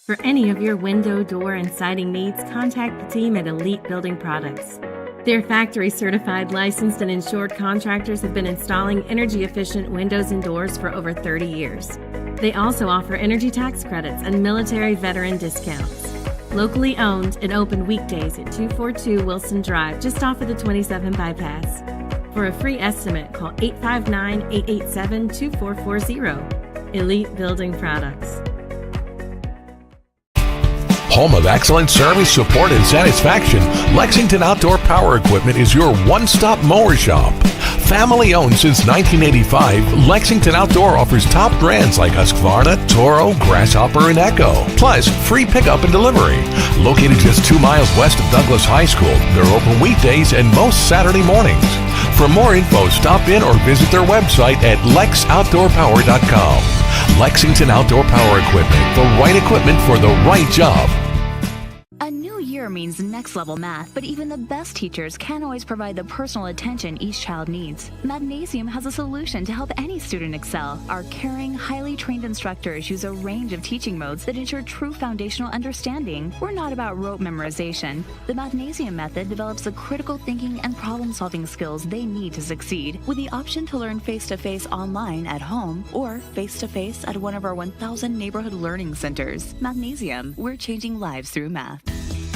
For any of your window, door, and siding needs, contact the team at Elite Building Products. Their factory-certified, licensed, and insured contractors have been installing energy-efficient windows and doors for over 30 years. They also offer energy tax credits and military veteran discounts. Locally owned and open weekdays at 242 Wilson Drive, just off of the 27 bypass. For a free estimate, call 859-887-2440. Elite Building Products. Home of excellent service, support, and satisfaction, Lexington Outdoor Power Equipment is your one-stop mower shop. Family owned since 1985, Lexington Outdoor offers top brands like Husqvarna, Toro, Grasshopper, and Echo. Plus, free pickup and delivery. Located just 2 miles west of Douglas High School, they're open weekdays and most Saturday mornings. For more info, stop in or visit their website at lexoutdoorpower.com. Lexington Outdoor Power Equipment, the right equipment for the right job. A new year means next level math, but even the best teachers can't always provide the personal attention each child needs. Magnesium has a solution to help any student excel. Our caring, highly trained instructors use a range of teaching modes that ensure true foundational understanding. We're not about rote memorization. The Magnesium method develops the critical thinking and problem-solving skills they need to succeed, with the option to learn face-to-face online at home or face-to-face at one of our 1,000 neighborhood learning centers. Magnesium, we're changing lives through math.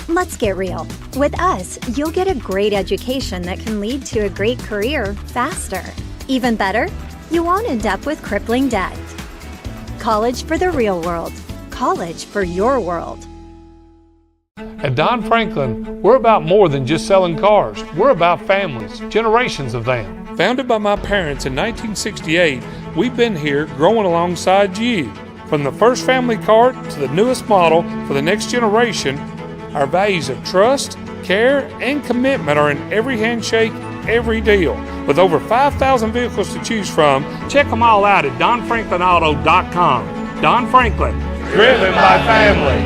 Let's get real. With us, you'll get a great education that can lead to a great career faster. Even better, you won't end up with crippling debt. College for the real world. College for your world. At Don Franklin, we're about more than just selling cars. We're about families, generations of them. Founded by my parents in 1968, we've been here growing alongside you. From the first family car to the newest model for the next generation, our values of trust, care, and commitment are in every handshake, every deal. With over 5,000 vehicles to choose from, check them all out at donfranklinauto.com. Don Franklin, driven by family.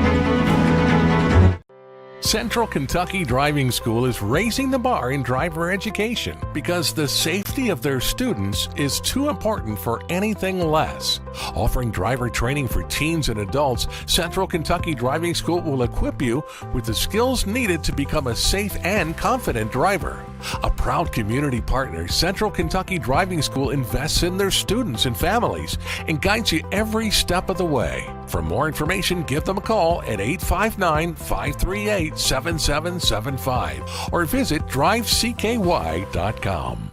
Central Kentucky Driving School is raising the bar in driver education because the safety of their students is too important for anything less. Offering driver training for teens and adults, Central Kentucky Driving School will equip you with the skills needed to become a safe and confident driver. A proud community partner, Central Kentucky Driving School invests in their students and families and guides you every step of the way. For more information, give them a call at 859-538-7775 or visit drivecky.com.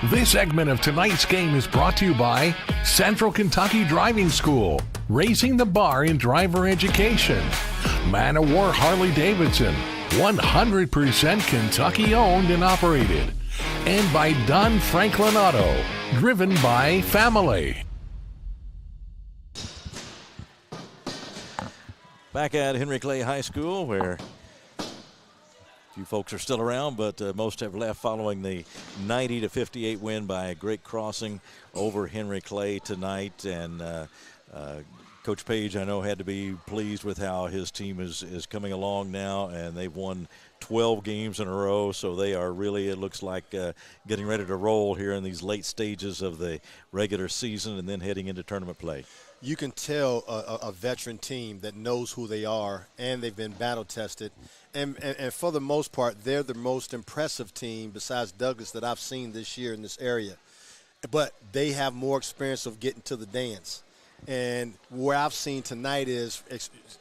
This segment of tonight's game is brought to you by Central Kentucky Driving School, raising the bar in driver education. Man of War Harley-Davidson, 100% Kentucky owned and operated. And by Don Franklin Auto, driven by family. Back at Henry Clay High School, where a few folks are still around, but most have left following the 90-58 win by Great Crossing over Henry Clay tonight. And Coach Page, I know, had to be pleased with how his team is coming along now, and they've won 12 games in a row, so they are really, it looks like, getting ready to roll here in these late stages of the regular season and then heading into tournament play. You can tell a veteran team that knows who they are, and they've been battle-tested. And for the most part, they're the most impressive team besides Douglas that I've seen this year in this area. But they have more experience of getting to the dance. And where I've seen tonight is,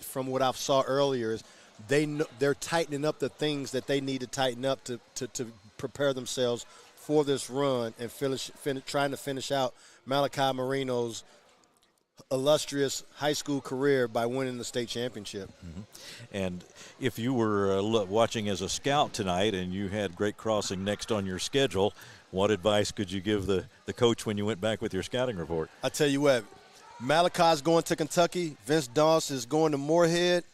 from what I saw earlier, is they're tightening up the things that they need to tighten up to prepare themselves for this run and trying to finish out Malachi Marino's illustrious high school career by winning the state championship. And if you were watching as a scout tonight and you had Great Crossing next on your schedule, what advice could you give the coach when you went back with your scouting report? I tell you what, Malachi's going to Kentucky. Vince Dawson is going to Moorhead.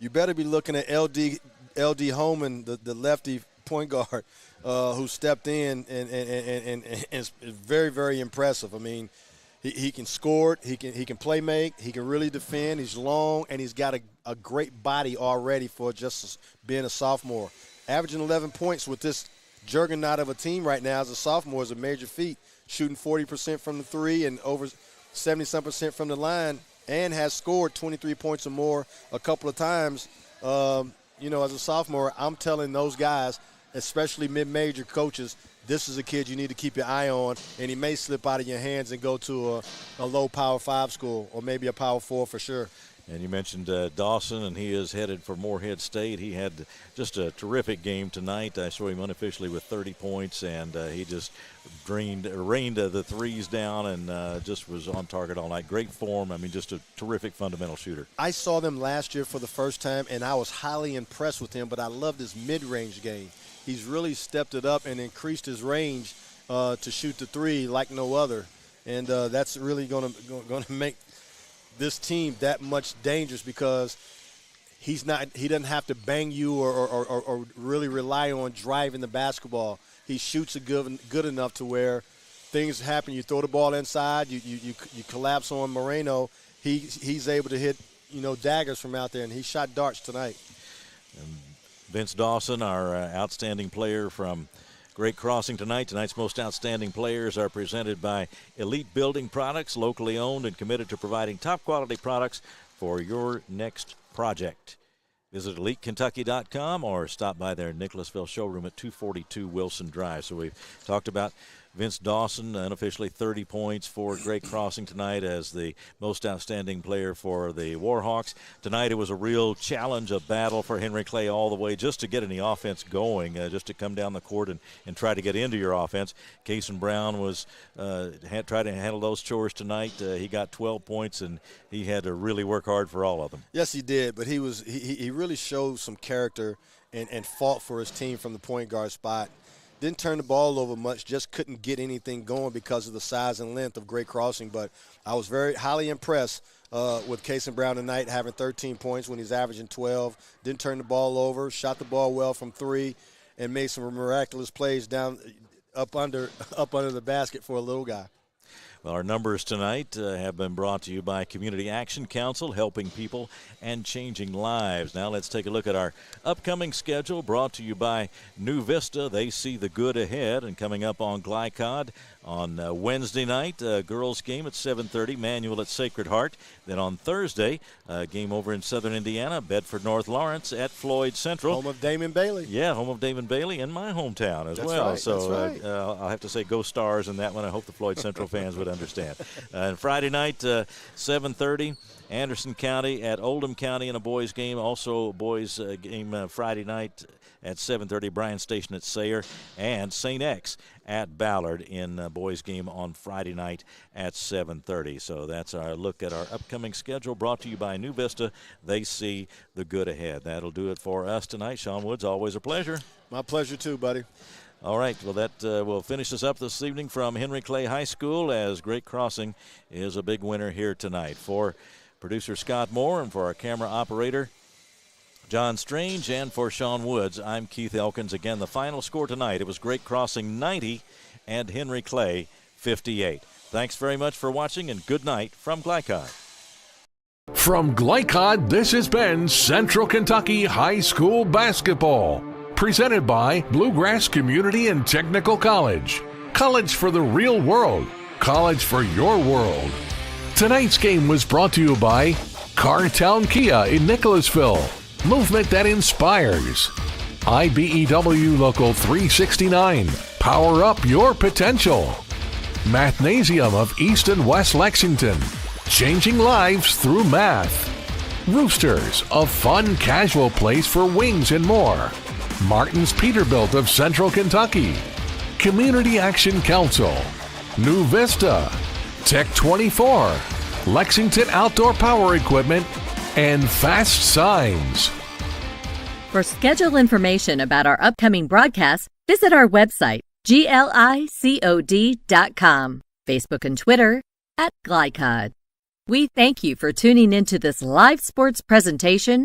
You better be looking at LD Holman, the lefty point guard, who stepped in and is very, very impressive. I mean, he can score, he can play make, he can really defend, he's long, and he's got a great body already for just being a sophomore. Averaging 11 points with this juggernaut of a team right now as a sophomore is a major feat, shooting 40% from the three and over 70-some% from the line, and has scored 23 points or more a couple of times. As a sophomore, I'm telling those guys, especially mid-major coaches, this is a kid you need to keep your eye on, and he may slip out of your hands and go to a low Power 5 school or maybe a Power 4 for sure. And you mentioned Dawson, and he is headed for Moorhead State. He had just a terrific game tonight. I saw him unofficially with 30 points, and he just rained the threes down and just was on target all night. Great form. I mean, just a terrific fundamental shooter. I saw them last year for the first time, and I was highly impressed with him, but I love this mid-range game. He's really stepped it up and increased his range to shoot the three like no other, and that's really going to make this team that much dangerous because he doesn't have to bang you or really rely on driving the basketball. He shoots it good enough to where things happen. You throw the ball inside, you collapse on Moreno. He's able to hit daggers from out there, and he shot darts tonight. And Vince Dawson, our outstanding player from Great Crossing tonight. Tonight's most outstanding players are presented by Elite Building Products, locally owned and committed to providing top quality products for your next project. Visit EliteKentucky.com or stop by their Nicholasville showroom at 242 Wilson Drive. So we've talked about Vince Dawson, unofficially 30 points for Great Crossing tonight as the most outstanding player for the Warhawks. Tonight it was a real challenge, a battle for Henry Clay all the way just to get any offense going, just to come down the court and try to get into your offense. Cason Brown was tried to handle those chores tonight. He got 12 points, and he had to really work hard for all of them. Yes, he did, but he really showed some character and fought for his team from the point guard spot. Didn't turn the ball over much, just couldn't get anything going because of the size and length of Great Crossing. But I was very highly impressed with Cason Brown tonight, having 13 points when he's averaging 12. Didn't turn the ball over, shot the ball well from three, and made some miraculous plays down up under the basket for a little guy. Well, our numbers tonight have been brought to you by Community Action Council, helping people and changing lives. Now let's take a look at our upcoming schedule, brought to you by New Vista. They see the good ahead, and coming up on Glycod on Wednesday night, girls game at 7:30, Manual at Sacred Heart. Then on Thursday, game over in Southern Indiana, Bedford North Lawrence at Floyd Central. Home of Damon Bailey. Yeah, home of Damon Bailey in my hometown as well. Right, so that's right. I'll have to say go Stars in that one. I hope the Floyd Central fans would understand. And Friday night, 7:30, Anderson County at Oldham County in a boys game. Also boys game Friday night at 7:30, Bryan Station at Sayre, and St. X at Ballard in a boys game on Friday night at 7:30. So that's our look at our upcoming schedule, brought to you by New Vista. They see the good ahead. That'll do it for us tonight. Sean Woods, always a pleasure. My pleasure too, buddy. All right, well, that will finish us up this evening from Henry Clay High School, as Great Crossing is a big winner here tonight. For producer Scott Moore and for our camera operator John Strange, and for Sean Woods, I'm Keith Elkins. Again, the final score tonight, it was Great Crossing 90 and Henry Clay 58. Thanks very much for watching, and good night from Glycod. From Glycod, this has been Central Kentucky High School Basketball. Presented by Bluegrass Community and Technical College. College for the real world. College for your world. Tonight's game was brought to you by Cartown Kia in Nicholasville. Movement that inspires. IBEW Local 369. Power up your potential. Mathnasium of East and West Lexington. Changing lives through math. Roosters, a fun, casual place for wings and more. Martin's Peterbilt of Central Kentucky. Community Action Council. New Vista. Tech 24. Lexington Outdoor Power Equipment, and Fast Signs. For schedule information about our upcoming broadcasts, visit our website, glicod.com, Facebook and Twitter @Glycod. We thank you for tuning into this live sports presentation